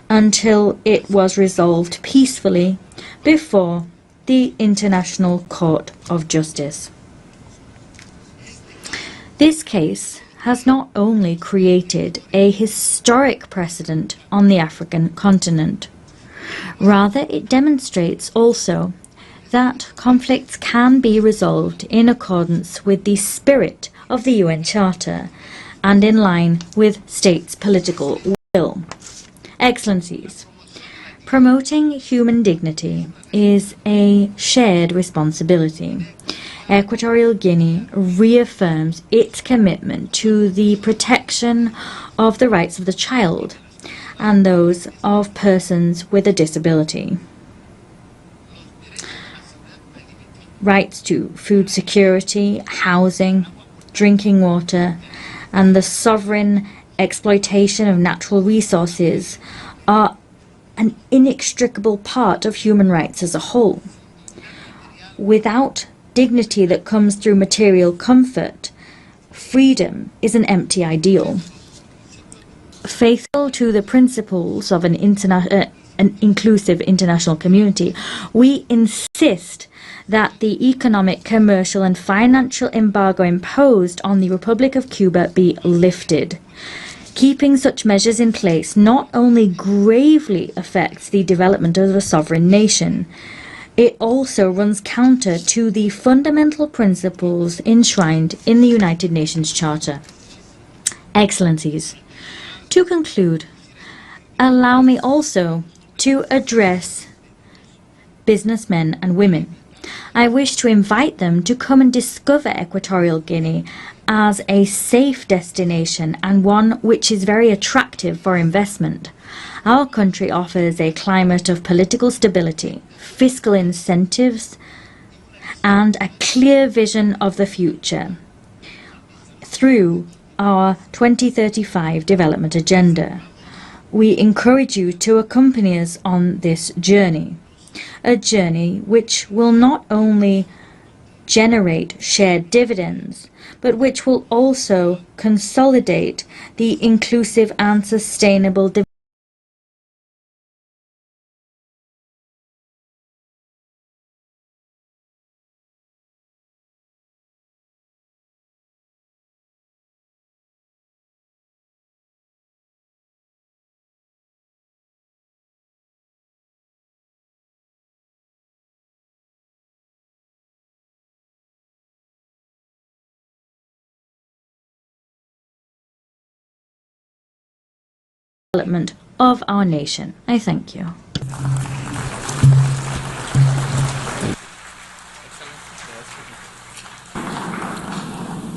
until it was resolved peacefully before the International Court of Justice. This case has not only created a historic precedent on the African continent, rather it demonstrates also that conflicts can be resolved in accordance with the spirit of the UN Charter and in line with states' political will. Excellencies, promoting human dignity is a shared responsibility. Equatorial Guinea reaffirms its commitment to the protection of the rights of the child and those of persons with a disability. Rights to food security, housing, drinking water, and the sovereign exploitation of natural resources are an inextricable part of human rights as a whole. Without dignity that comes through material comfort, freedom is an empty ideal. Faithful to the principles of an inclusive international community, we insist that the economic, commercial and financial embargo imposed on the Republic of Cuba be lifted. Keeping such measures in place not only gravely affects the development of a sovereign nation, it also runs counter to the fundamental principles enshrined in the United Nations Charter. Excellencies, to conclude, allow me also to address businessmen and women. I wish to invite them to come and discover Equatorial Guinea as a safe destination and one which is very attractive for investment. Our country offers a climate of political stability, fiscal incentives, and a clear vision of the future through our 2035 development agenda. We encourage you to accompany us on this journey, a journey which will not only generate shared dividends, but which will also consolidate the inclusive and sustainable development of our nation. I thank you.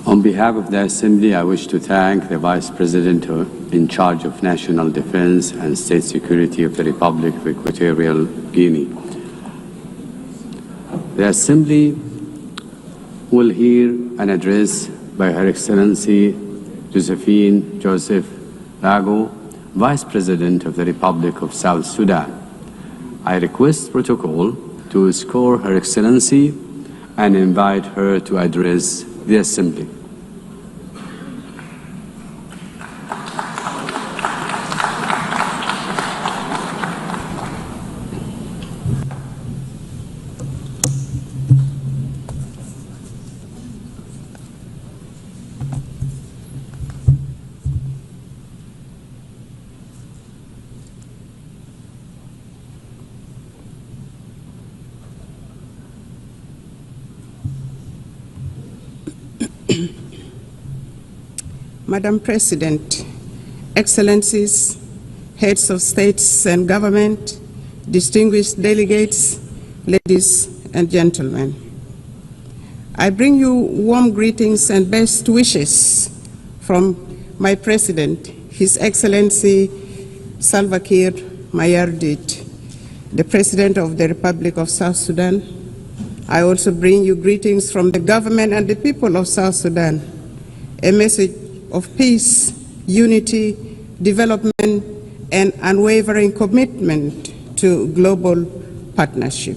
On behalf of the Assembly, I wish to thank the Vice President in charge of National Defense and State Security of the Republic of Equatorial Guinea. The Assembly will hear an address by Her Excellency Josephine Joseph Lago, Vice President of the Republic of South Sudan. I request protocol to escort Her Excellency and invite her to address the Assembly. Madam President, Excellencies, Heads of States and Government, distinguished delegates, ladies and gentlemen. I bring you warm greetings and best wishes from my President, His Excellency Salva Kiir Mayardit, the President of the Republic of South Sudan, I also bring you greetings from the government and the people of South Sudan, a message of peace, unity, development, and unwavering commitment to global partnership.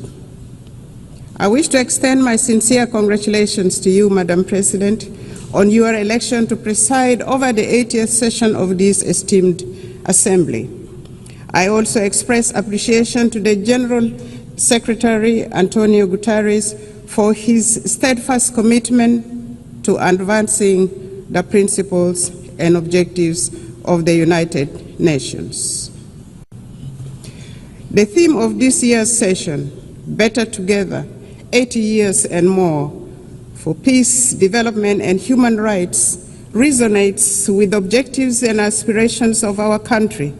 I wish to extend my sincere congratulations to you, Madam President, on your election to preside over the 80th session of this esteemed Assembly. I also express appreciation to the General Secretary, Antonio Guterres, for his steadfast commitment to advancing the principles and objectives of the United Nations. The theme of this year's session, Better Together, 80 years and more, for peace, development, and human rights, resonates with the objectives and aspirations of our country.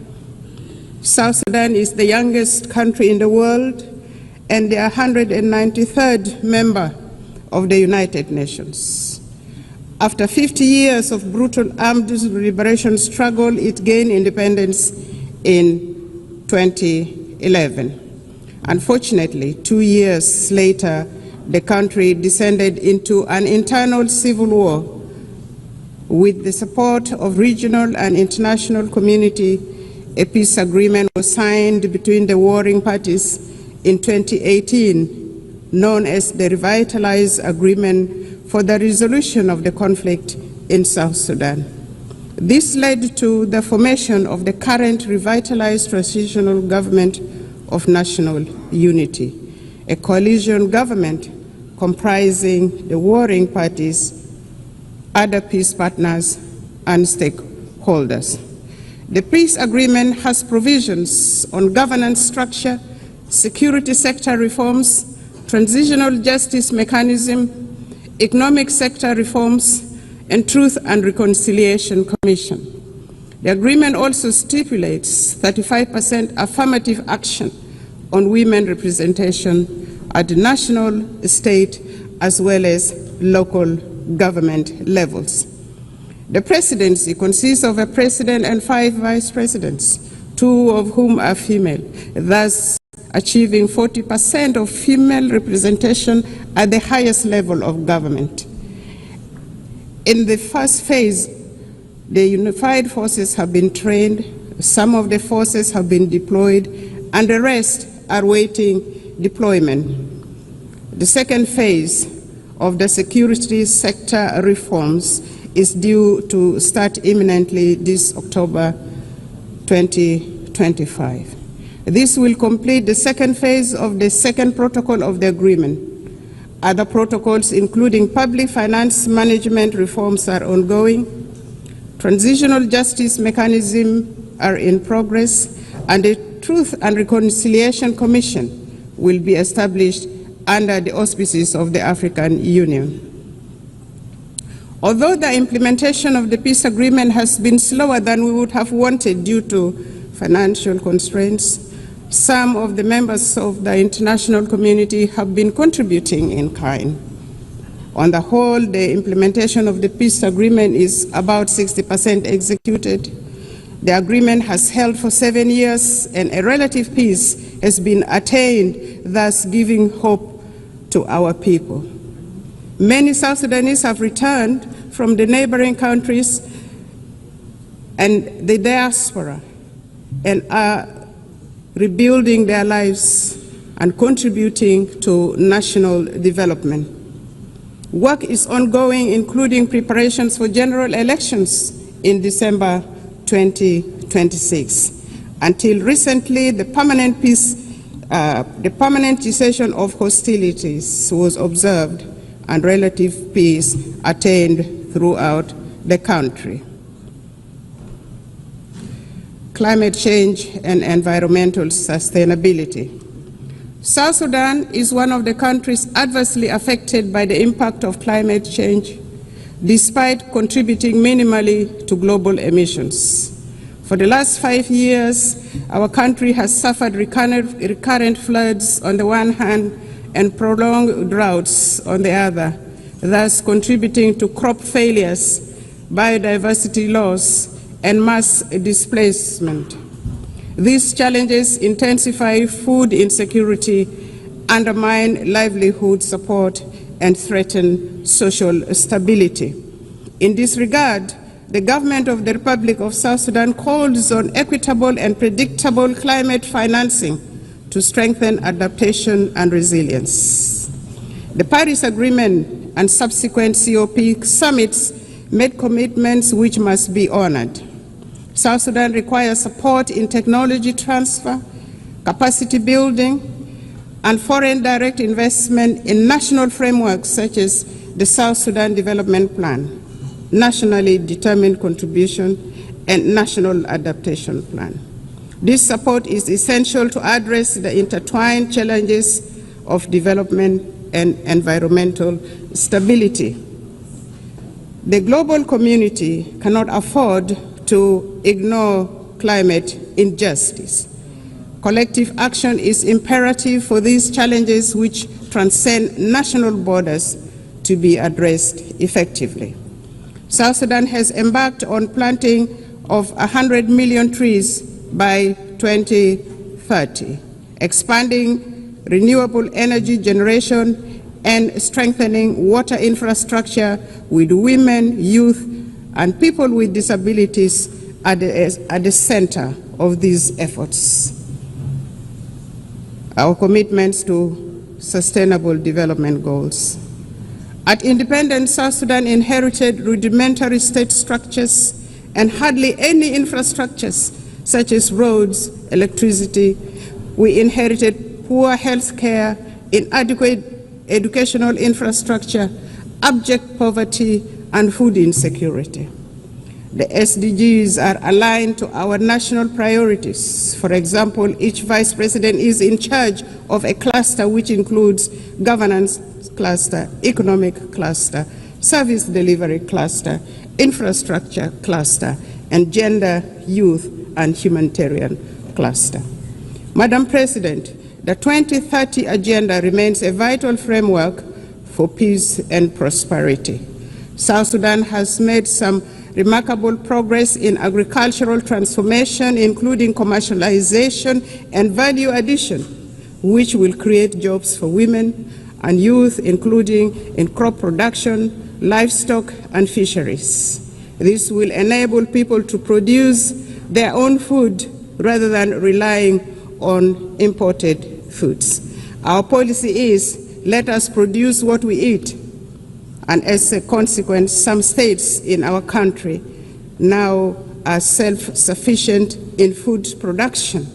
South Sudan is the youngest country in the world and the 193rd member of the United Nations. After 50 years of brutal armed liberation struggle, it gained independence in 2011. Unfortunately, 2 years later, the country descended into an internal civil war. With the support of regional and international community, a peace agreement was signed between the warring parties in 2018, known as the Revitalized Agreement for the Resolution of the Conflict in South Sudan. This led to the formation of the current revitalized transitional government of national unity, a coalition government comprising the warring parties, other peace partners, and stakeholders. The peace agreement has provisions on governance structure, security sector reforms, transitional justice mechanism, economic sector reforms, and Truth and Reconciliation Commission. The agreement also stipulates 35% affirmative action on women representation at the national, state, as well as local government levels. The presidency consists of a president and 5 vice presidents, 2 of whom are female, thus achieving 40% of female representation at the highest level of government. In the first phase, the unified forces have been trained, some of the forces have been deployed, and the rest are waiting deployment. The second phase of the security sector reforms is due to start imminently this October 2025. This will complete the second phase of the second protocol of the agreement. Other protocols, including public finance management reforms, are ongoing. Transitional justice mechanisms are in progress, and the Truth and Reconciliation Commission will be established under the auspices of the African Union. Although the implementation of the peace agreement has been slower than we would have wanted due to financial constraints, some of the members of the international community have been contributing in kind. On the whole, the implementation of the peace agreement is about 60% executed. The agreement has held for 7 years, and a relative peace has been attained, thus giving hope to our people. Many South Sudanese have returned from the neighboring countries and the diaspora and are rebuilding their lives and contributing to national development. Work is ongoing, including preparations for general elections in December 2026. Until recently, the permanent cessation of hostilities was observed and relative peace attained throughout the country. Climate change and environmental sustainability. South Sudan is one of the countries adversely affected by the impact of climate change, despite contributing minimally to global emissions. For the last 5 years, our country has suffered recurrent floods on the one hand and prolonged droughts on the other, thus contributing to crop failures, biodiversity loss, and mass displacement. These challenges intensify food insecurity, undermine livelihood support, and threaten social stability. In this regard, the government of the Republic of South Sudan calls on equitable and predictable climate financing to strengthen adaptation and resilience. The Paris Agreement and subsequent COP summits made commitments which must be honored. South Sudan requires support in technology transfer, capacity building, and foreign direct investment in national frameworks such as the South Sudan Development Plan, nationally determined contribution, and national adaptation plan. This support is essential to address the intertwined challenges of development and environmental stability. The global community cannot afford to ignore climate injustice. Collective action is imperative for these challenges which transcend national borders to be addressed effectively. South Sudan has embarked on planting of 100 million trees by 2030, expanding renewable energy generation and strengthening water infrastructure with women, youth, and people with disabilities at the center of these efforts. Our commitments to sustainable development goals. At independence, South Sudan inherited rudimentary state structures and hardly any infrastructures such as roads, electricity. We inherited poor health care, inadequate educational infrastructure, abject poverty, and food insecurity. The SDGs are aligned to our national priorities. For example, each vice president is in charge of a cluster which includes governance cluster, economic cluster, service delivery cluster, infrastructure cluster, and gender, youth, and humanitarian cluster. Madam President, the 2030 Agenda remains a vital framework for peace and prosperity. South Sudan has made some remarkable progress in agricultural transformation, including commercialization and value addition, which will create jobs for women and youth, including in crop production, livestock, and fisheries. This will enable people to produce their own food rather than relying on imported foods. Our policy is, let us produce what we eat. And as a consequence, some states in our country now are self-sufficient in food production,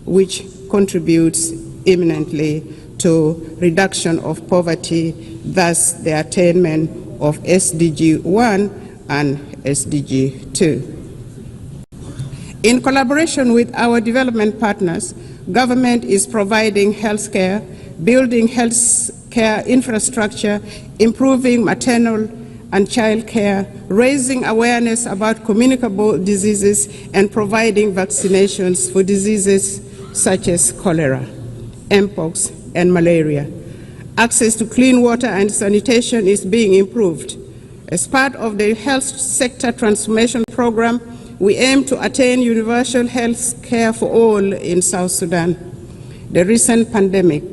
which contributes eminently to reduction of poverty, thus the attainment of SDG 1 and SDG 2. In collaboration with our development partners, government is providing health care, building health care infrastructure, improving maternal and child care, raising awareness about communicable diseases, and providing vaccinations for diseases such as cholera, mpox, and malaria. Access to clean water and sanitation is being improved. As part of the health sector transformation program, we aim to attain universal health care for all in South Sudan. The recent pandemic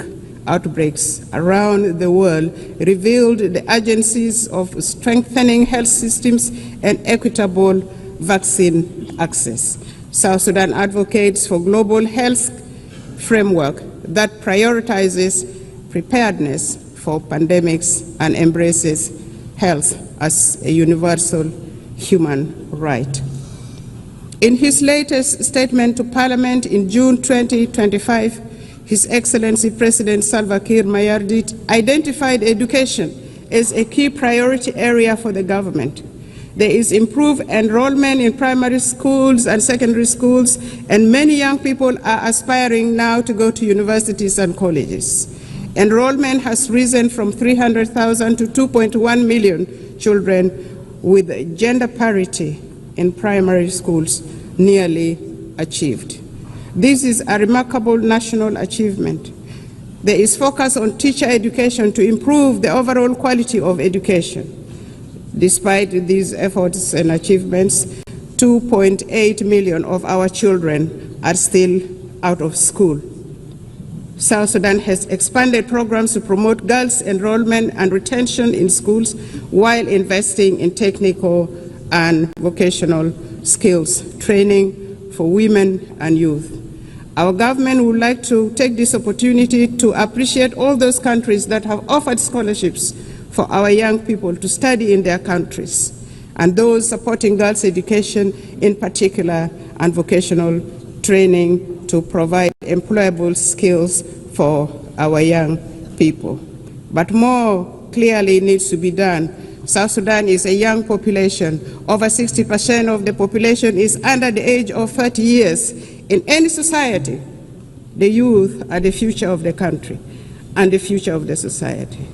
outbreaks around the world revealed the urgencies of strengthening health systems and equitable vaccine access. South Sudan advocates for global health framework that prioritizes preparedness for pandemics and embraces health as a universal human right. In his latest statement to Parliament in June 2025, His Excellency President Salva Kiir Mayardit identified education as a key priority area for the government. There is improved enrollment in primary schools and secondary schools, and many young people are aspiring now to go to universities and colleges. Enrollment has risen from 300,000 to 2.1 million children, with gender parity in primary schools nearly achieved. This is a remarkable national achievement. There is focus on teacher education to improve the overall quality of education. Despite these efforts and achievements, 2.8 million of our children are still out of school. South Sudan has expanded programs to promote girls' enrollment and retention in schools while investing in technical and vocational skills training for women and youth. Our government would like to take this opportunity to appreciate all those countries that have offered scholarships for our young people to study in their countries, and those supporting girls' education in particular and vocational training to provide employable skills for our young people. But more clearly needs to be done. South Sudan is a young population. Over 60% of the population is under the age of 30 years. In any society, the youth are the future of the country and the future of the society.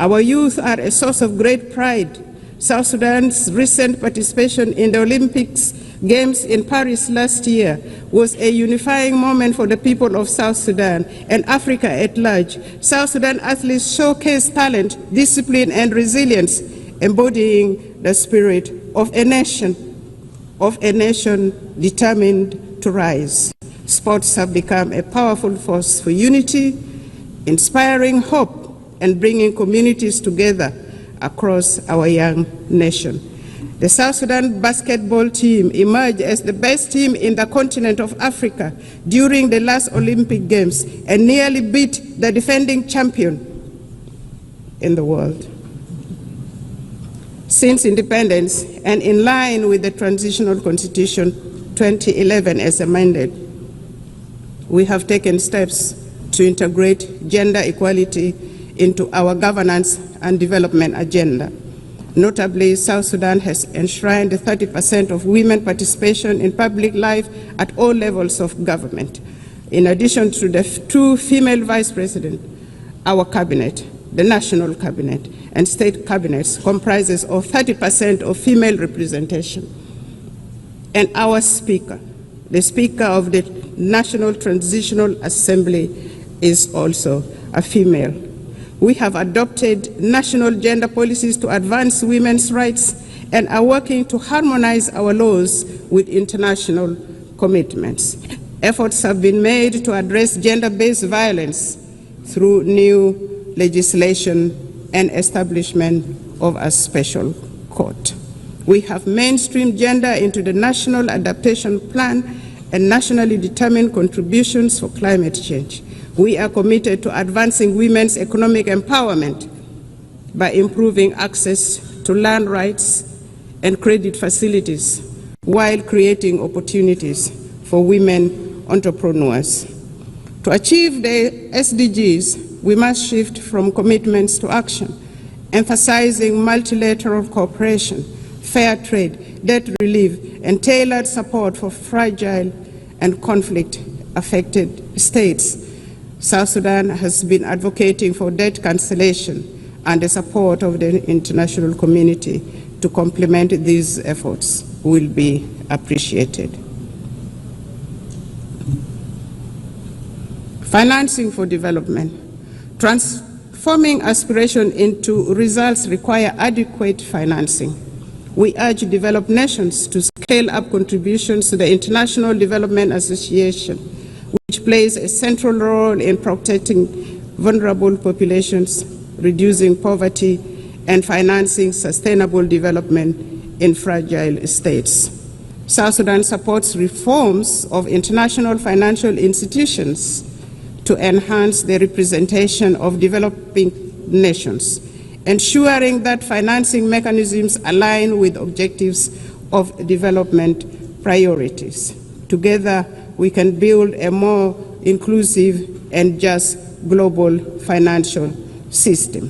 Our youth are a source of great pride. South Sudan's recent participation in the Olympics Games in Paris last year was a unifying moment for the people of South Sudan and Africa at large. South Sudan athletes showcased talent, discipline, and resilience, embodying the spirit of a nation determined to rise. Sports have become a powerful force for unity, inspiring hope, and bringing communities together across our young nation. The South Sudan basketball team emerged as the best team in the continent of Africa during the last Olympic Games and nearly beat the defending champion in the world. Since independence, and in line with the Transitional Constitution 2011 as amended, we have taken steps to integrate gender equality into our governance and development agenda. Notably, South Sudan has enshrined 30% of women participation in public life at all levels of government. In addition to the two female vice presidents, our cabinet, the national cabinet, and state cabinets comprises of 30% of female representation. And our speaker, the Speaker of the National Transitional Assembly, is also a female. We have adopted national gender policies to advance women's rights and are working to harmonize our laws with international commitments. Efforts have been made to address gender-based violence through new legislation and establishment of a special court. We have mainstreamed gender into the National Adaptation Plan and nationally determined contributions for climate change. We are committed to advancing women's economic empowerment by improving access to land rights and credit facilities while creating opportunities for women entrepreneurs. To achieve the SDGs, we must shift from commitments to action, emphasizing multilateral cooperation, fair trade, debt relief, and tailored support for fragile and conflict-affected states. South Sudan has been advocating for debt cancellation and the support of the international community to complement these efforts will be appreciated. Financing for development. Transforming aspiration into results require adequate financing. We urge developed nations to scale up contributions to the International Development Association, which plays a central role in protecting vulnerable populations, reducing poverty, and financing sustainable development in fragile states. South Sudan supports reforms of international financial institutions to enhance the representation of developing nations, ensuring that financing mechanisms align with objectives of development priorities. Together, we can build a more inclusive and just global financial system.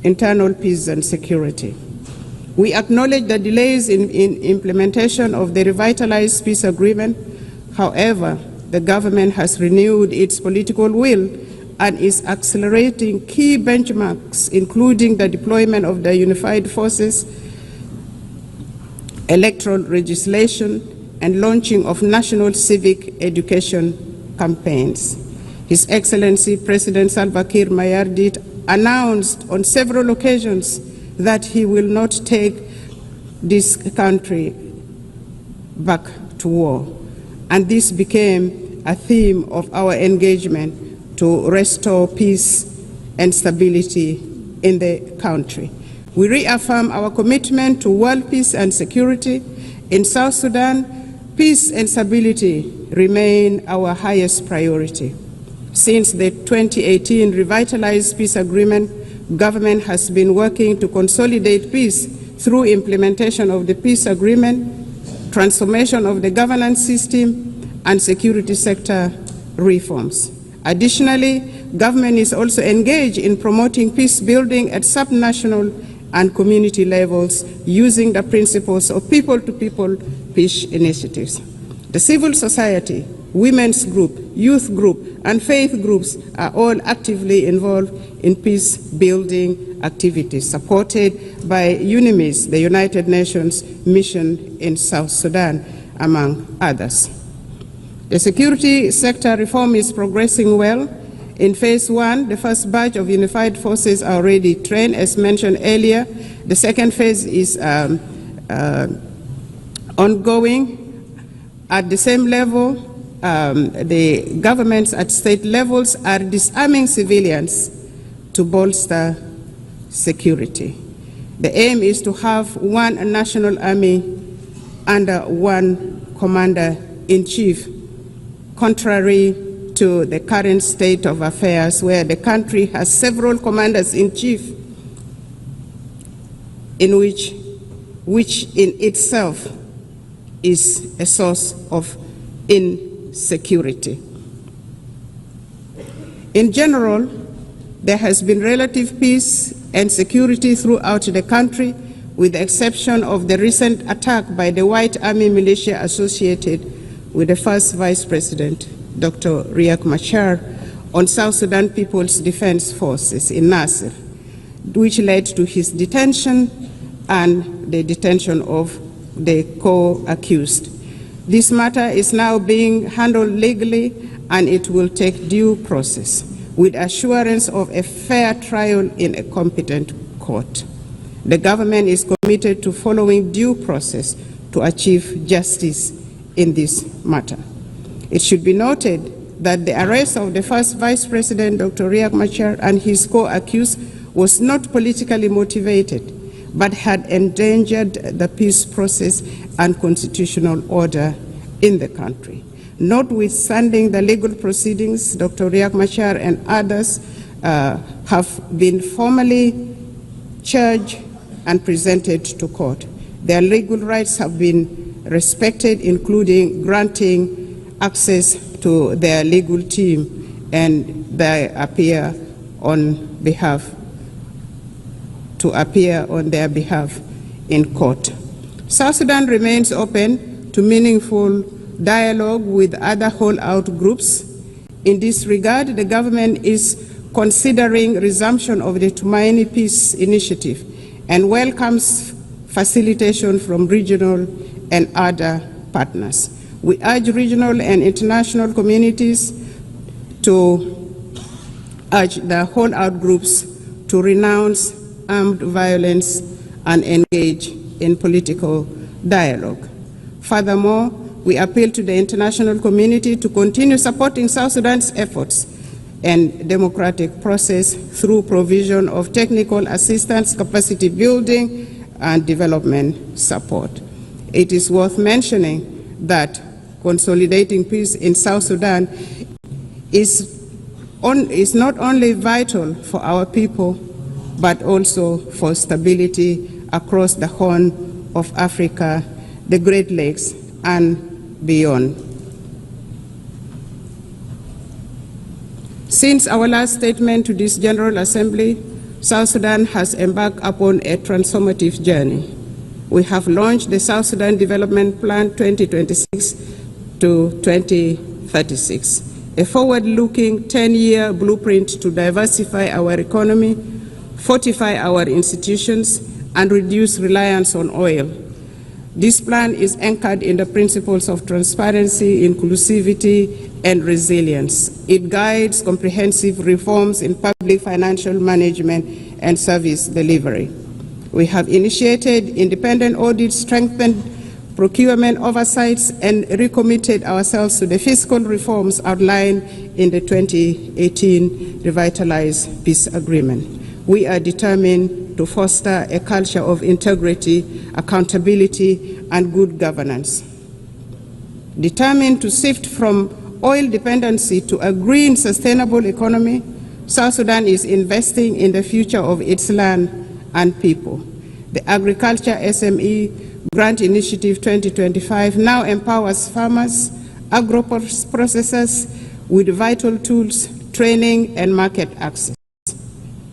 Internal peace and security. We acknowledge the delays in implementation of the revitalized peace agreement. However, the government has renewed its political will and is accelerating key benchmarks, including the deployment of the unified forces, electoral legislation, and launching of national civic education campaigns. His Excellency President Salva Kiir Mayardit announced on several occasions that he will not take this country back to war. and this became a theme of our engagement to restore peace and stability in the country. We reaffirm our commitment to world peace and security. In South Sudan, peace and stability remain our highest priority. Since the 2018 revitalized peace agreement, government has been working to consolidate peace through implementation of the peace agreement, transformation of the governance system, and security sector reforms. Additionally, government is also engaged in promoting peace building at subnational and community levels using the principles of people-to-people peace initiatives. The civil society, women's group, youth group, and faith groups are all actively involved in peace-building activities supported by UNIMIS, the United Nations mission in South Sudan, among others. The security sector reform is progressing well. In phase 1, the first batch of unified forces are already trained, as mentioned earlier. The second phase is ongoing. At the same level, the governments at state levels are disarming civilians to bolster security. The aim is to have one national army under one commander-in-chief, contrary to the current state of affairs where the country has several commanders-in-chief, in which in itself is a source of insecurity. In general, there has been relative peace and security throughout the country, with the exception of the recent attack by the White Army militia associated with the first Vice President, Dr. Riek Machar, on South Sudan People's Defense Forces in Nasir, which led to his detention and the detention of the co-accused. This matter is now being handled legally, and it will take due process with assurance of a fair trial in a competent court. The government is committed to following due process to achieve justice in this matter. It should be noted that the arrest of the first Vice President, Dr. Riek Machar, and his co-accused was not politically motivated, but had endangered the peace process and constitutional order in the country. Notwithstanding the legal proceedings, Dr. Riek Machar and others have been formally charged and presented to court. Their legal rights have been respected, including granting access to their legal team, and they appear on their behalf in court. South Sudan remains open to meaningful dialogue with other holdout groups. In this regard, the government is considering resumption of the Tumaini Peace Initiative and welcomes facilitation from regional and other partners. We urge regional and international communities to urge the holdout groups to renounce armed violence and engage in political dialogue. Furthermore, we appeal to the international community to continue supporting South Sudan's efforts and democratic process through provision of technical assistance, capacity building, and development support. It is worth mentioning that consolidating peace in South Sudan is not only vital for our people, but also for stability across the Horn of Africa, the Great Lakes, and beyond. Since our last statement to this General Assembly, South Sudan has embarked upon a transformative journey. We have launched the South Sudan Development Plan 2026 to 2036, a forward-looking 10-year blueprint to diversify our economy, fortify our institutions, and reduce reliance on oil. This plan is anchored in the principles of transparency, inclusivity, and resilience. It guides comprehensive reforms in public financial management and service delivery. We have initiated independent audits, strengthened procurement oversights, and recommitted ourselves to the fiscal reforms outlined in the 2018 Revitalized Peace Agreement. We are determined to foster a culture of integrity, accountability, and good governance. Determined to shift from oil dependency to a green, sustainable economy, South Sudan is investing in the future of its land and people. The Agriculture SME Grant Initiative 2025 now empowers farmers, agro-processors with vital tools, training, and market access.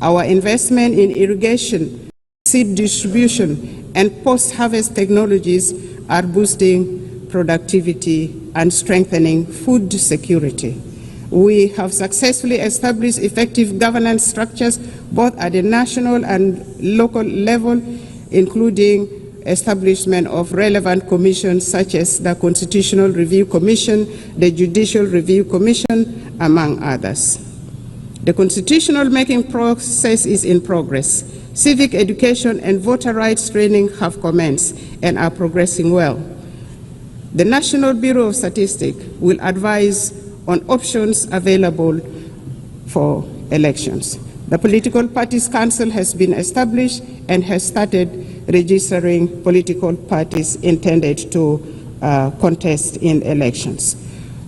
Our investment in irrigation, seed distribution, and post-harvest technologies are boosting productivity and strengthening food security. We have successfully established effective governance structures both at the national and local level, including establishment of relevant commissions such as the Constitutional Review Commission, the Judicial Review Commission, among others. The constitutional making process is in progress. Civic education and voter rights training have commenced and are progressing well. The National Bureau of Statistics will advise on options available for elections. The Political Parties Council has been established and has started registering political parties intended to contest in elections.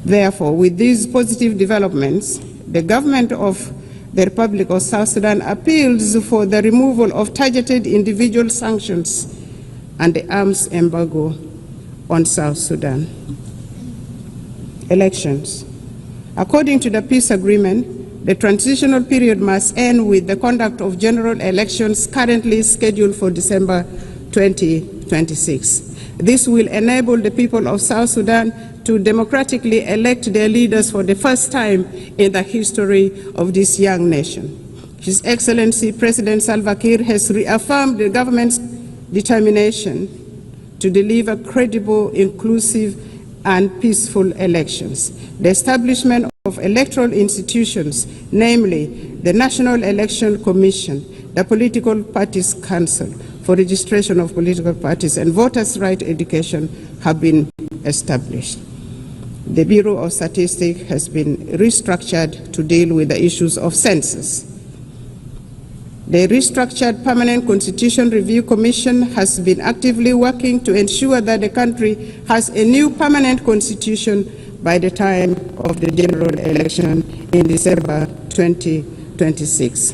Therefore, with these positive developments, the government of the Republic of South Sudan appeals for the removal of targeted individual sanctions and the arms embargo on South Sudan. Elections. According to the peace agreement, the transitional period must end with the conduct of general elections currently scheduled for December 2026. This will enable the people of South Sudan to democratically elect their leaders for the first time in the history of this young nation. His Excellency President Salva Kiir has reaffirmed the government's determination to deliver credible, inclusive, and peaceful elections. The establishment of electoral institutions, namely the National Election Commission, the Political Parties Council for registration of political parties, and voters' right education have been established. The Bureau of Statistics has been restructured to deal with the issues of census. The restructured Permanent Constitution Review Commission has been actively working to ensure that the country has a new permanent constitution by the time of the general election in December 2026.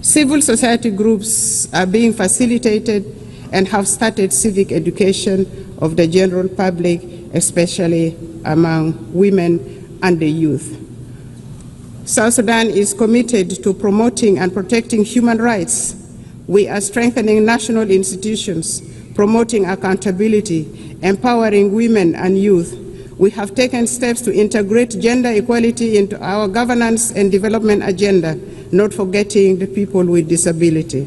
Civil society groups are being facilitated and have started civic education of the general public, especially among women and the youth. South Sudan is committed to promoting and protecting human rights. We are strengthening national institutions, promoting accountability, empowering women and youth. We have taken steps to integrate gender equality into our governance and development agenda, not forgetting the people with disability.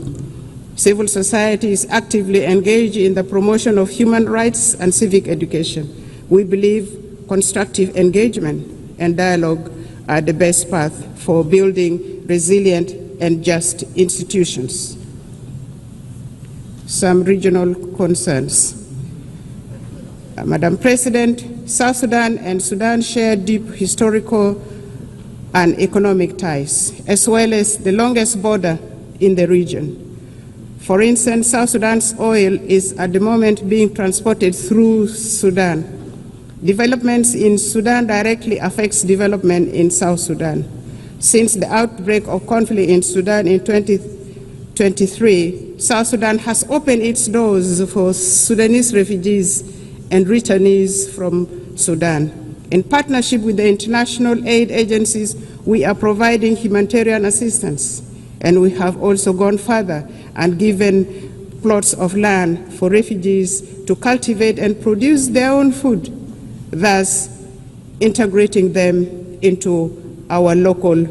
Civil society is actively engaged in the promotion of human rights and civic education. We believe constructive engagement and dialogue are the best path for building resilient and just institutions. Some regional concerns. Madam President, South Sudan and Sudan share deep historical and economic ties, as well as the longest border in the region. For instance, South Sudan's oil is at the moment being transported through Sudan. Developments in Sudan directly affects development in South Sudan. Since the outbreak of conflict in Sudan in 2023, South Sudan has opened its doors for Sudanese refugees and returnees from Sudan. In partnership with the international aid agencies, we are providing humanitarian assistance, and we have also gone further and given plots of land for refugees to cultivate and produce their own food, thus integrating them into our local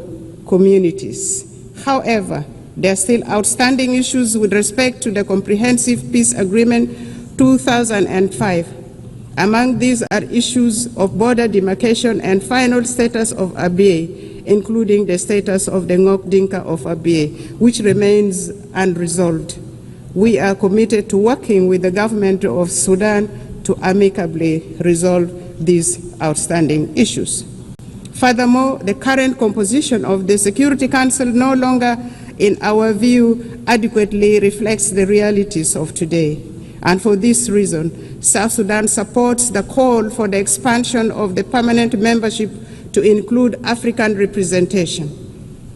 communities. However, there are still outstanding issues with respect to the Comprehensive Peace Agreement 2005. Among these are issues of border demarcation and final status of Abyei, including the status of the Ngok Dinka of Abyei, which remains unresolved. We are committed to working with the government of Sudan to amicably resolve these outstanding issues. Furthermore, the current composition of the Security Council no longer, in our view, adequately reflects the realities of today. And for this reason, South Sudan supports the call for the expansion of the permanent membership to include African representation.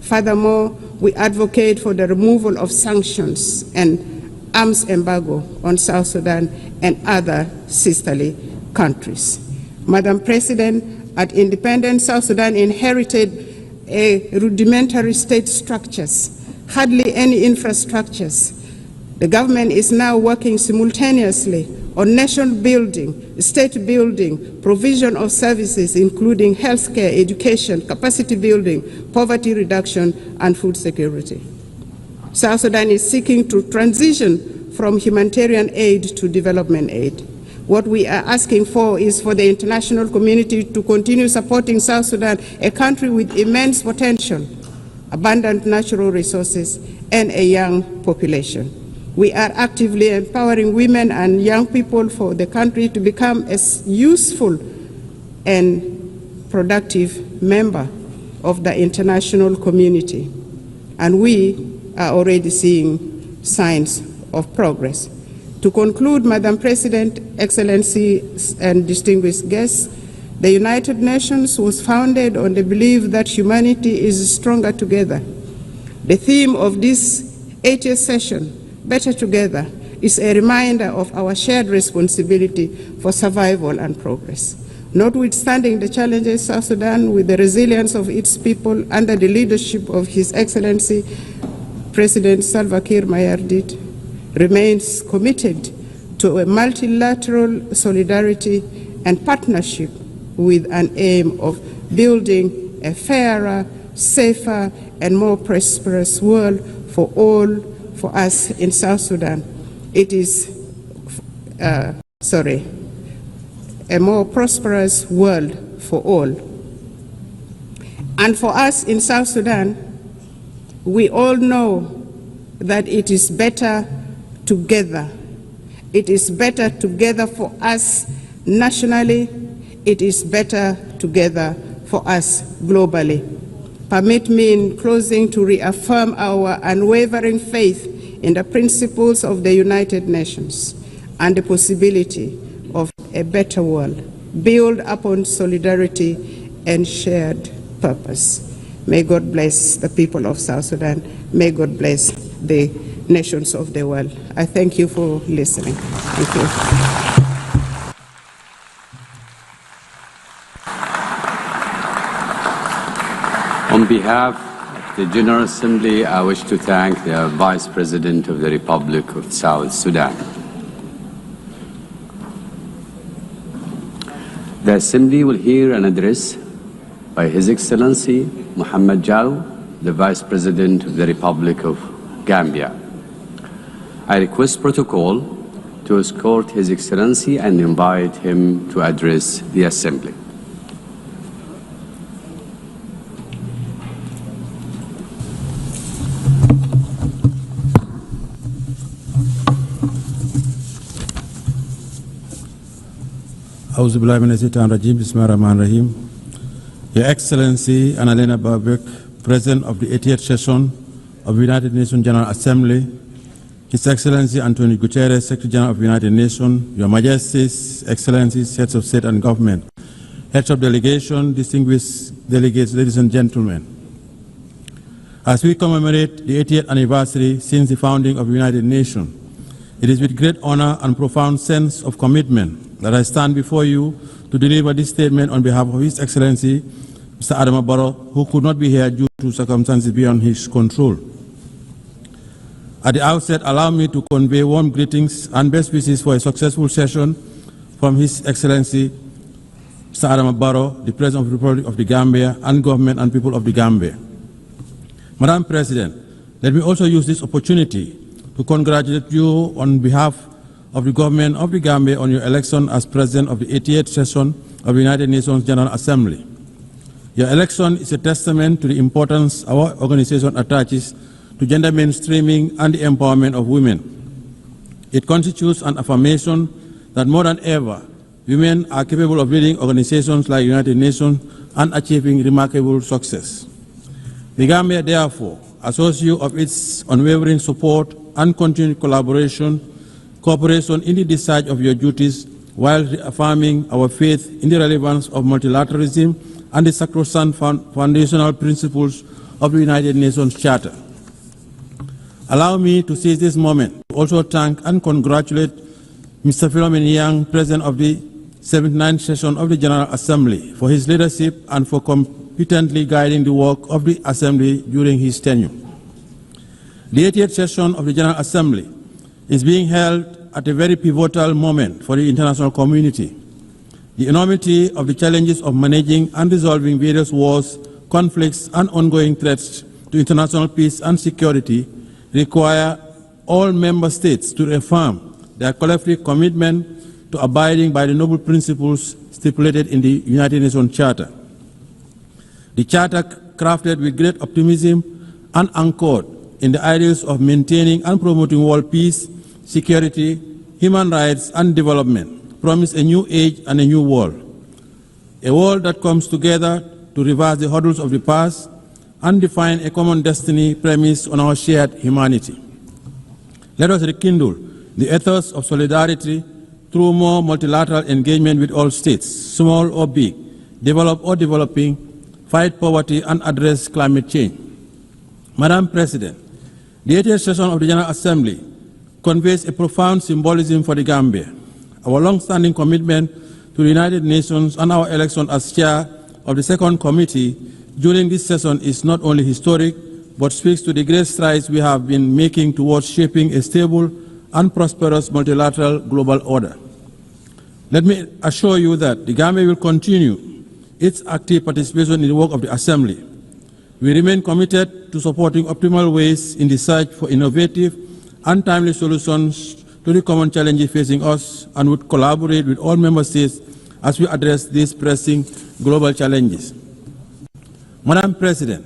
Furthermore, we advocate for the removal of sanctions and arms embargo on South Sudan and other sisterly countries. Madam President, at independence, South Sudan inherited a rudimentary state structures, hardly any infrastructures. The government is now working simultaneously on nation building, state building, provision of services including healthcare, education, capacity building, poverty reduction, and food security. South Sudan is seeking to transition from humanitarian aid to development aid. What we are asking for is for the international community to continue supporting South Sudan, a country with immense potential, abundant natural resources, and a young population. We are actively empowering women and young people for the country to become a useful and productive member of the international community. And we are already seeing signs of progress. To conclude, Madam President, Excellencies, and distinguished guests, the United Nations was founded on the belief that humanity is stronger together. The theme of this 80th session, Better Together, is a reminder of our shared responsibility for survival and progress. Notwithstanding the challenges, South Sudan, with the resilience of its people under the leadership of His Excellency President Salva Kiir Mayardit, remains committed to a multilateral solidarity and partnership with an aim of building a fairer, safer, and more prosperous world for all. For us in South Sudan, it is, a more prosperous world for all. And for us in South Sudan, we all know that it is better together. It is better together for us nationally. It is better together for us globally. Permit me in closing to reaffirm our unwavering faith in the principles of the United Nations and the possibility of a better world built upon solidarity and shared purpose. May God bless the people of South Sudan. May God bless the nations of the world. I thank you for listening. Thank you. On behalf of the General Assembly, I wish to thank the Vice President of the Republic of South Sudan. The Assembly will hear an address by His Excellency Mohamed Jaw, the Vice President of the Republic of Gambia. I request protocol to escort His Excellency and invite him to address the Assembly. Bismillahirrahmanirrahim. Your Excellency Annalena Baerbock, President of the 80th Session of the United Nations General Assembly, His Excellency Antonio Guterres, Secretary General of the United Nations, Your Majesties, Excellencies, Heads of State and Government, Heads of Delegation, distinguished delegates, ladies and gentlemen. As we commemorate the 80th anniversary since the founding of the United Nations, it is with great honor and profound sense of commitment that I stand before you to deliver this statement on behalf of His Excellency, Mr. Adama Barrow, who could not be here due to circumstances beyond his control. At the outset, allow me to convey warm greetings and best wishes for a successful session from His Excellency, Mr. Adama Barrow, the President of the Republic of the Gambia, and government and people of the Gambia. Madam President, let me also use this opportunity to congratulate you on behalf of the government of the Gambia on your election as President of the 88th Session of the United Nations General Assembly. Your election is a testament to the importance our organization attaches to gender mainstreaming and the empowerment of women. It constitutes an affirmation that more than ever, women are capable of leading organizations like the United Nations and achieving remarkable success. The Gambia, therefore, assures you of its unwavering support and continued cooperation in the discharge of your duties while reaffirming our faith in the relevance of multilateralism and the sacrosanct foundational principles of the United Nations Charter. Allow me to seize this moment to also thank and congratulate Mr. Philomen Yang, President of the 79th session of the General Assembly, for his leadership and for competently guiding the work of the Assembly during his tenure. The 80th session of the General Assembly is being held at a very pivotal moment for the international community. The enormity of the challenges of managing and resolving various wars, conflicts, and ongoing threats to international peace and security require all member states to reaffirm their collective commitment to abiding by the noble principles stipulated in the United Nations Charter. The Charter, crafted with great optimism and anchored in the ideals of maintaining and promoting world peace, security, human rights, and development, promise a new age and a new world. A world that comes together to reverse the hurdles of the past and define a common destiny premised on our shared humanity. Let us rekindle the ethos of solidarity through more multilateral engagement with all states, small or big, developed or developing, fight poverty, and address climate change. Madam President, the 80th session of the General Assembly conveys a profound symbolism for the Gambia. Our long-standing commitment to the United Nations and our election as chair of the second committee during this session is not only historic, but speaks to the great strides we have been making towards shaping a stable and prosperous multilateral global order. Let me assure you that the Gambia will continue its active participation in the work of the Assembly. We remain committed to supporting optimal ways in the search for innovative and timely solutions to the common challenges facing us, and would collaborate with all member states as we address these pressing global challenges. Madam President,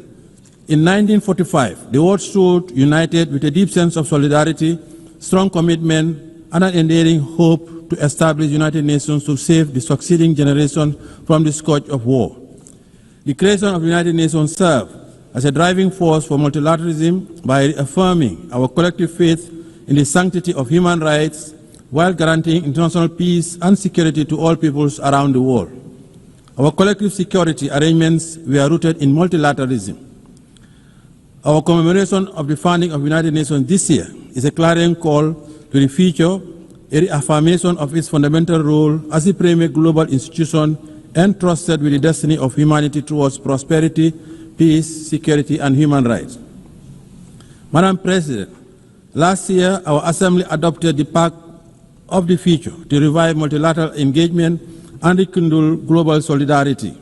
in 1945, the world stood united with a deep sense of solidarity, strong commitment, and an enduring hope to establish the United Nations to save the succeeding generation from the scourge of war. The creation of the United Nations served as a driving force for multilateralism by affirming our collective faith in the sanctity of human rights while guaranteeing international peace and security to all peoples around the world. Our collective security arrangements were rooted in multilateralism. Our commemoration of the founding of the United Nations this year is a clarion call to the future, a reaffirmation of its fundamental role as a premier global institution entrusted with the destiny of humanity towards prosperity, peace, security, and human rights. Madam President, last year our Assembly adopted the Pact of the Future to revive multilateral engagement and rekindle global solidarity.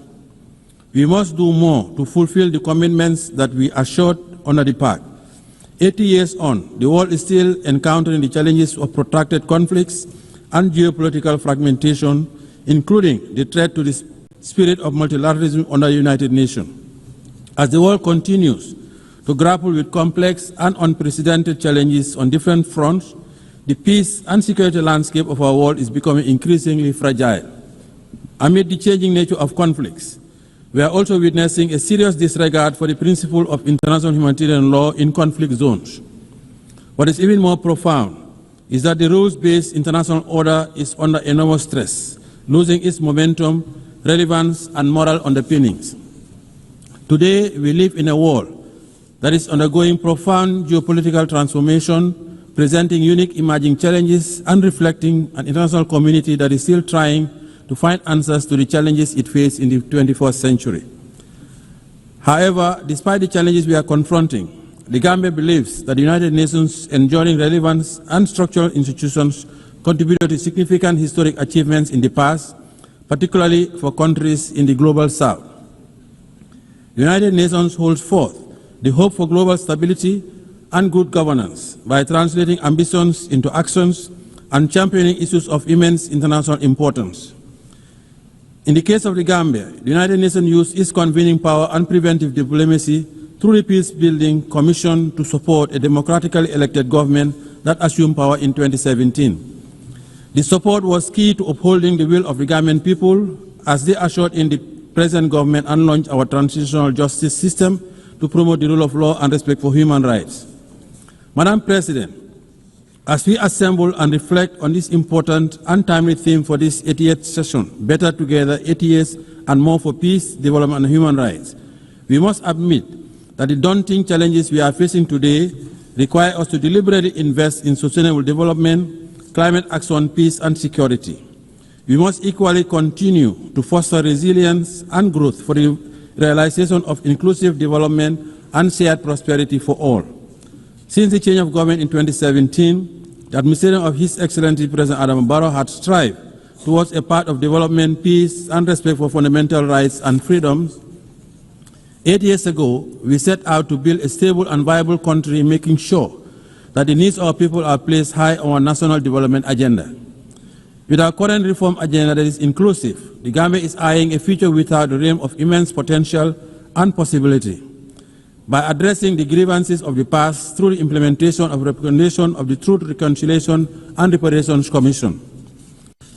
We must do more to fulfill the commitments that we assured under the Pact. 80 years on, the world is still encountering the challenges of protracted conflicts and geopolitical fragmentation, including the threat to the spirit of multilateralism under the United Nations. As the world continues to grapple with complex and unprecedented challenges on different fronts, the peace and security landscape of our world is becoming increasingly fragile. Amid the changing nature of conflicts, we are also witnessing a serious disregard for the principle of international humanitarian law in conflict zones. What is even more profound is that the rules-based international order is under enormous stress, losing its momentum, relevance, and moral underpinnings. Today, we live in a world that is undergoing profound geopolitical transformation, presenting unique emerging challenges and reflecting an international community that is still trying to find answers to the challenges it faces in the 21st century. However, despite the challenges we are confronting, the Gambia believes that the United Nations' enduring relevance and structural institutions contributed to significant historic achievements in the past, particularly for countries in the global south. The United Nations holds forth the hope for global stability and good governance by translating ambitions into actions and championing issues of immense international importance. In the case of the Gambia, the United Nations used its convening power and preventive diplomacy through the Peace-Building Commission to support a democratically elected government that assumed power in 2017. The support was key to upholding the will of the Gambian people as they assured in the present government and launched our transitional justice system to promote the rule of law and respect for human rights. Madam President, as we assemble and reflect on this important and timely theme for this 80th session, Better Together, 80 years and more for peace, development and human rights, we must admit that the daunting challenges we are facing today require us to deliberately invest in sustainable development, climate action, peace and security. We must equally continue to foster resilience and growth for the realization of inclusive development and shared prosperity for all. Since the change of government in 2017, the administration of His Excellency President Adam Barrow had strived towards a path of development, peace, and respect for fundamental rights and freedoms. 8 years ago, we set out to build a stable and viable country, making sure that the needs of our people are placed high on our national development agenda. With our current reform agenda that is inclusive, the Gambia is eyeing a future without the realm of immense potential and possibility. By addressing the grievances of the past through the implementation of recognition of the Truth, Reconciliation and Reparations Commission.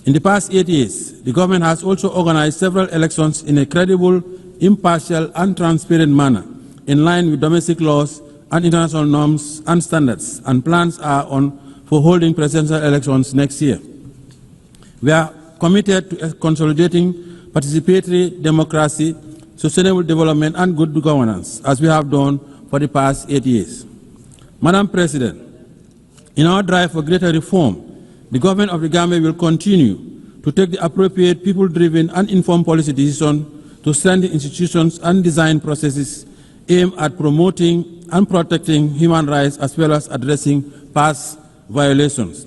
In the past 8 years, the government has also organized several elections in a credible, impartial and transparent manner, in line with domestic laws and international norms and standards, and plans are on for holding presidential elections next year. We are committed to consolidating participatory democracy, sustainable development and good governance, as we have done for the past 8 years. Madam President, in our drive for greater reform, the government of the Gambia will continue to take the appropriate people-driven and informed policy decisions to strengthen institutions and design processes aimed at promoting and protecting human rights as well as addressing past violations.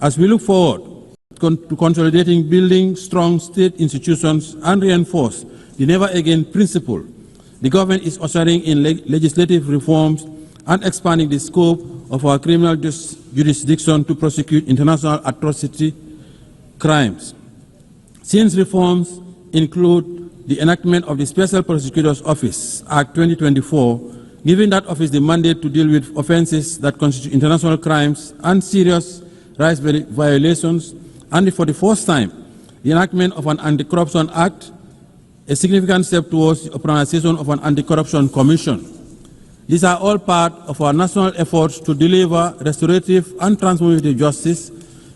As we look forward to consolidating, building strong state institutions and reinforce the never again principle, the government is ushering in legislative reforms and expanding the scope of our criminal jurisdiction to prosecute international atrocity crimes. Since reforms include the enactment of the Special Prosecutor's Office, Act 2024, giving that office the mandate to deal with offenses that constitute international crimes and serious rights violations, and for the first time, the enactment of an Anti-Corruption Act, a significant step towards the organization of an Anti-Corruption Commission. These are all part of our national efforts to deliver restorative and transformative justice,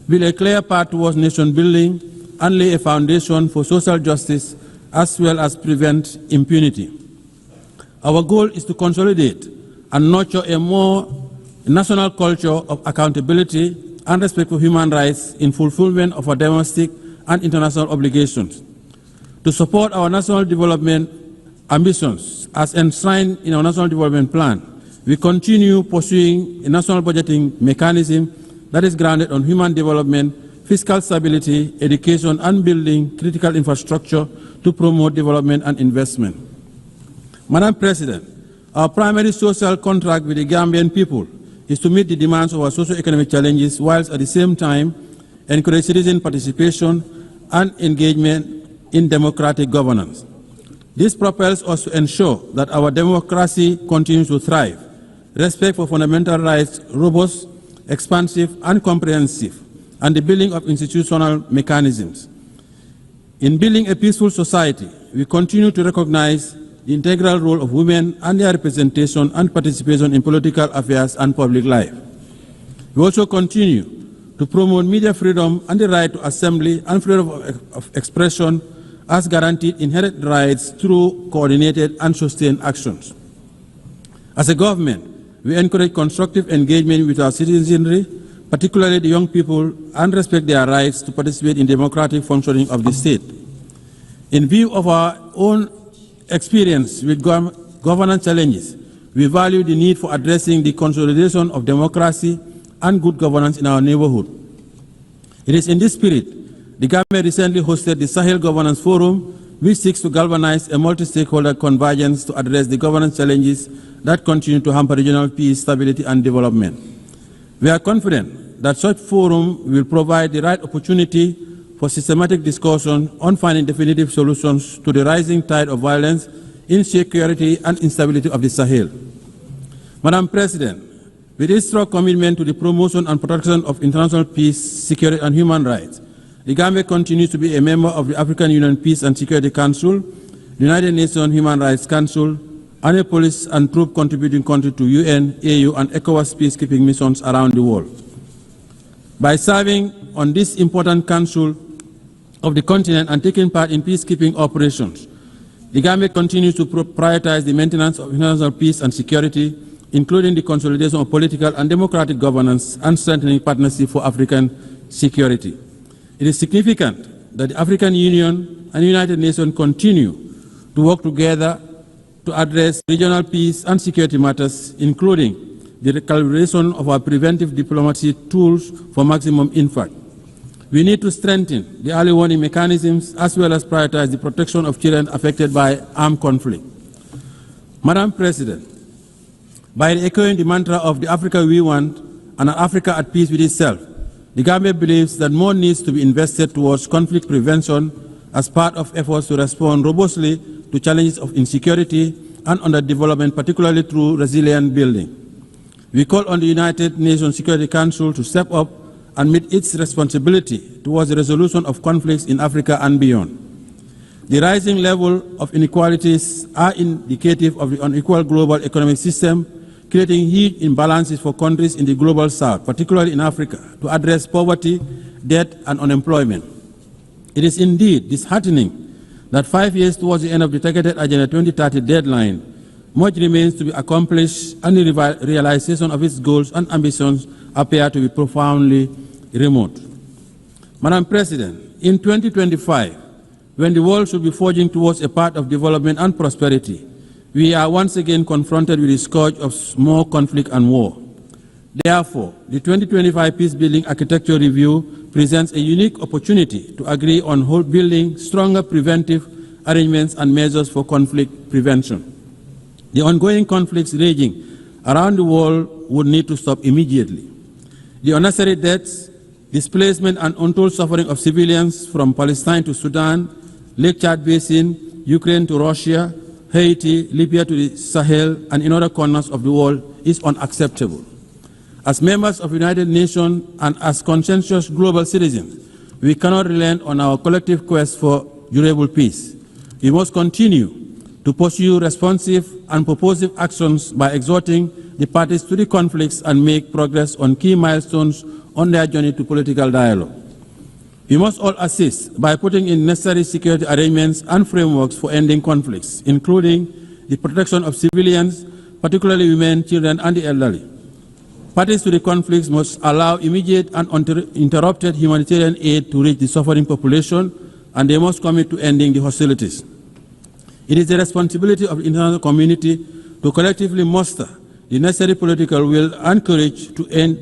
build a clear path towards nation building, and lay a foundation for social justice, as well as prevent impunity. Our goal is to consolidate and nurture a more national culture of accountability and respect for human rights in fulfillment of our domestic and international obligations. To support our national development ambitions as enshrined in our National Development Plan, we continue pursuing a national budgeting mechanism that is grounded on human development, fiscal stability, education, and building critical infrastructure to promote development and investment. Madam President, our primary social contract with the Gambian people is to meet the demands of our socio-economic challenges whilst at the same time encourage citizen participation and engagement in democratic governance. This propels us to ensure that our democracy continues to thrive, respect for fundamental rights robust, expansive and comprehensive, and the building of institutional mechanisms. In building a peaceful society, we continue to recognize the integral role of women and their representation and participation in political affairs and public life. We also continue to promote media freedom and the right to assembly and freedom of expression as guaranteed inherent rights through coordinated and sustained actions. As a government, we encourage constructive engagement with our citizenry, particularly the young people, and respect their rights to participate in democratic functioning of the state. In view of our own experience with governance challenges, we value the need for addressing the consolidation of democracy and good governance in our neighborhood. It is in this spirit the Gambia recently hosted the Sahel Governance Forum, which seeks to galvanize a multi-stakeholder convergence to address the governance challenges that continue to hamper regional peace, stability, and development. We are confident that such forum will provide the right opportunity for systematic discussion on finding definitive solutions to the rising tide of violence, insecurity, and instability of the Sahel. Madam President, With its strong commitment to the promotion and protection of international peace, security, and human rights, the Gambia continues to be a member of the African Union Peace and Security Council, the United Nations Human Rights Council, and a police and troop contributing country to UN, AU, and ECOWAS peacekeeping missions around the world. By serving on this important council of the continent and taking part in peacekeeping operations, the Gambia continues to prioritize the maintenance of international peace and security, including the consolidation of political and democratic governance and strengthening partnership for African security. It is significant that the African Union and the United Nations continue to work together to address regional peace and security matters, including the recalibration of our preventive diplomacy tools for maximum impact. We need to strengthen the early warning mechanisms as well as prioritize the protection of children affected by armed conflict. Madam President, by echoing the mantra of the Africa we want and an Africa at peace with itself, the Gambia believes that more needs to be invested towards conflict prevention as part of efforts to respond robustly to challenges of insecurity and underdevelopment, particularly through resilient building. We call on the United Nations Security Council to step up and meet its responsibility towards the resolution of conflicts in Africa and beyond. The rising level of inequalities are indicative of the unequal global economic system, creating huge imbalances for countries in the global south, particularly in Africa, to address poverty, debt, and unemployment. It is indeed disheartening that 5 years towards the end of the targeted Agenda 2030 deadline, much remains to be accomplished and the realization of its goals and ambitions appear to be profoundly remote. Madam President, in 2025, when the world should be forging towards a path of development and prosperity, we are once again confronted with the scourge of more conflict and war. Therefore, the 2025 Peace-Building Architecture Review presents a unique opportunity to agree on building stronger preventive arrangements and measures for conflict prevention. The ongoing conflicts raging around the world would need to stop immediately. The unnecessary deaths, displacement, and untold suffering of civilians from Palestine to Sudan, Lake Chad Basin, Ukraine to Russia, Haiti, Libya to the Sahel, and in other corners of the world is unacceptable. As members of the United Nations and as conscientious global citizens, we cannot relent on our collective quest for durable peace. We must continue to pursue responsive and purposive actions by exhorting the parties to the conflicts and make progress on key milestones on their journey to political dialogue. We must all assist by putting in necessary security arrangements and frameworks for ending conflicts, including the protection of civilians, particularly women, children, and the elderly. Parties to the conflicts must allow immediate and uninterrupted humanitarian aid to reach the suffering population, and they must commit to ending the hostilities. It is the responsibility of the international community to collectively muster the necessary political will and courage to end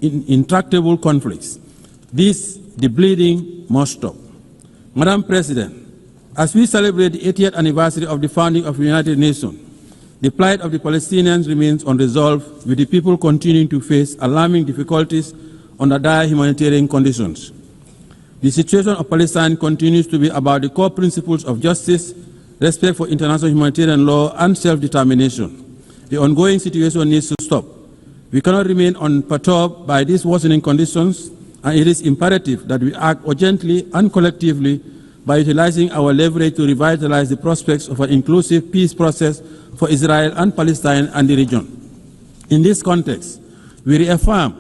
intractable conflicts. The bleeding must stop. Madam President, as we celebrate the 80th anniversary of the founding of the United Nations, the plight of the Palestinians remains unresolved, with the people continuing to face alarming difficulties under dire humanitarian conditions. The situation of Palestine continues to be about the core principles of justice, respect for international humanitarian law, and self-determination. The ongoing situation needs to stop. We cannot remain unperturbed by these worsening conditions, and it is imperative that we act urgently and collectively by utilizing our leverage to revitalize the prospects of an inclusive peace process for Israel and Palestine and the region. In this context, we reaffirm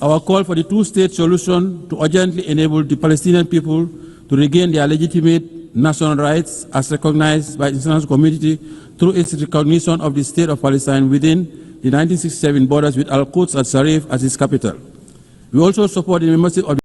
our call for the two-state solution to urgently enable the Palestinian people to regain their legitimate national rights as recognized by the international community through its recognition of the state of Palestine within the 1967 borders with Al-Quds al-Sharif as its capital. We also support the membership of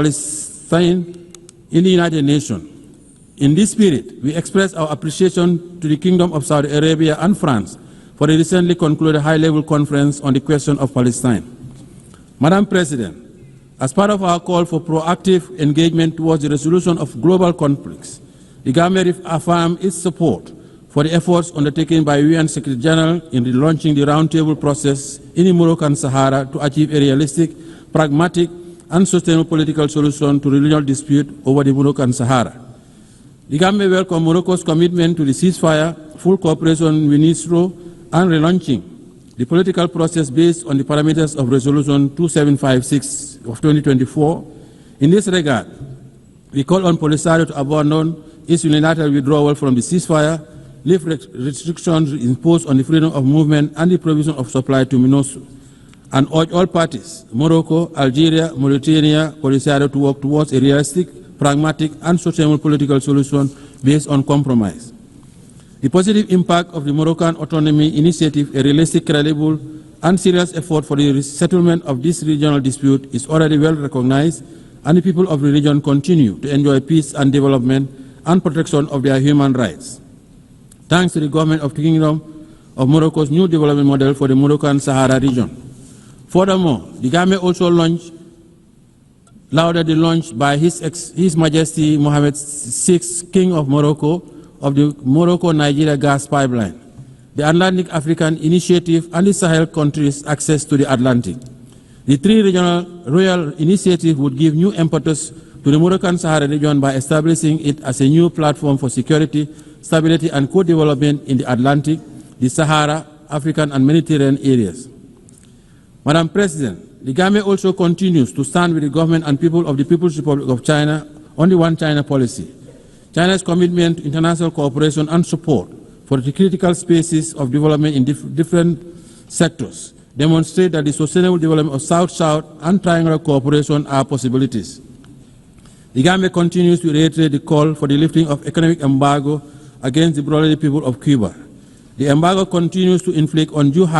Palestine in the United Nations. In this spirit, we express our appreciation to the Kingdom of Saudi Arabia and France for the recently concluded high-level conference on the question of Palestine. Madam President, as part of our call for proactive engagement towards the resolution of global conflicts, the Gambia affirms its support for the efforts undertaken by UN Secretary General in launching the roundtable process in the Moroccan Sahara to achieve a realistic, pragmatic, and sustainable political solution to the regional dispute over the Moroccan Sahara. The Gambia welcomes Morocco's commitment to the ceasefire, full cooperation with UNISRO, and relaunching the political process based on the parameters of Resolution 2756 of 2024. In this regard, we call on Polisario to abandon its unilateral withdrawal from the ceasefire, lift restrictions imposed on the freedom of movement and the provision of supply to MINUSO, and urge all parties, Morocco, Algeria, Mauritania, Polisario, to work towards a realistic, pragmatic, and sustainable political solution based on compromise. The positive impact of the Moroccan Autonomy Initiative, a realistic, credible, and serious effort for the settlement of this regional dispute, is already well recognized, and the people of the region continue to enjoy peace and development and protection of their human rights, thanks to the government of the Kingdom of Morocco's new development model for the Moroccan Sahara region. Furthermore, the Gambia also lauded the launch by His Majesty Mohammed VI, King of Morocco, of the Morocco-Nigeria gas pipeline, the Atlantic African Initiative, and the Sahel countries' access to the Atlantic. The three regional royal initiatives would give new impetus to the Moroccan Sahara region by establishing it as a new platform for security, stability, and co-development in the Atlantic, the Sahara, African, and Mediterranean areas. Madam President, the Gambia also continues to stand with the government and people of the People's Republic of China on the One China policy. China's commitment to international cooperation and support for the critical spaces of development in different sectors demonstrate that the sustainable development of South-South and triangular cooperation are possibilities. The Gambia continues to reiterate the call for the lifting of economic embargo against the brotherly people of Cuba. The embargo continues to inflict undue hardship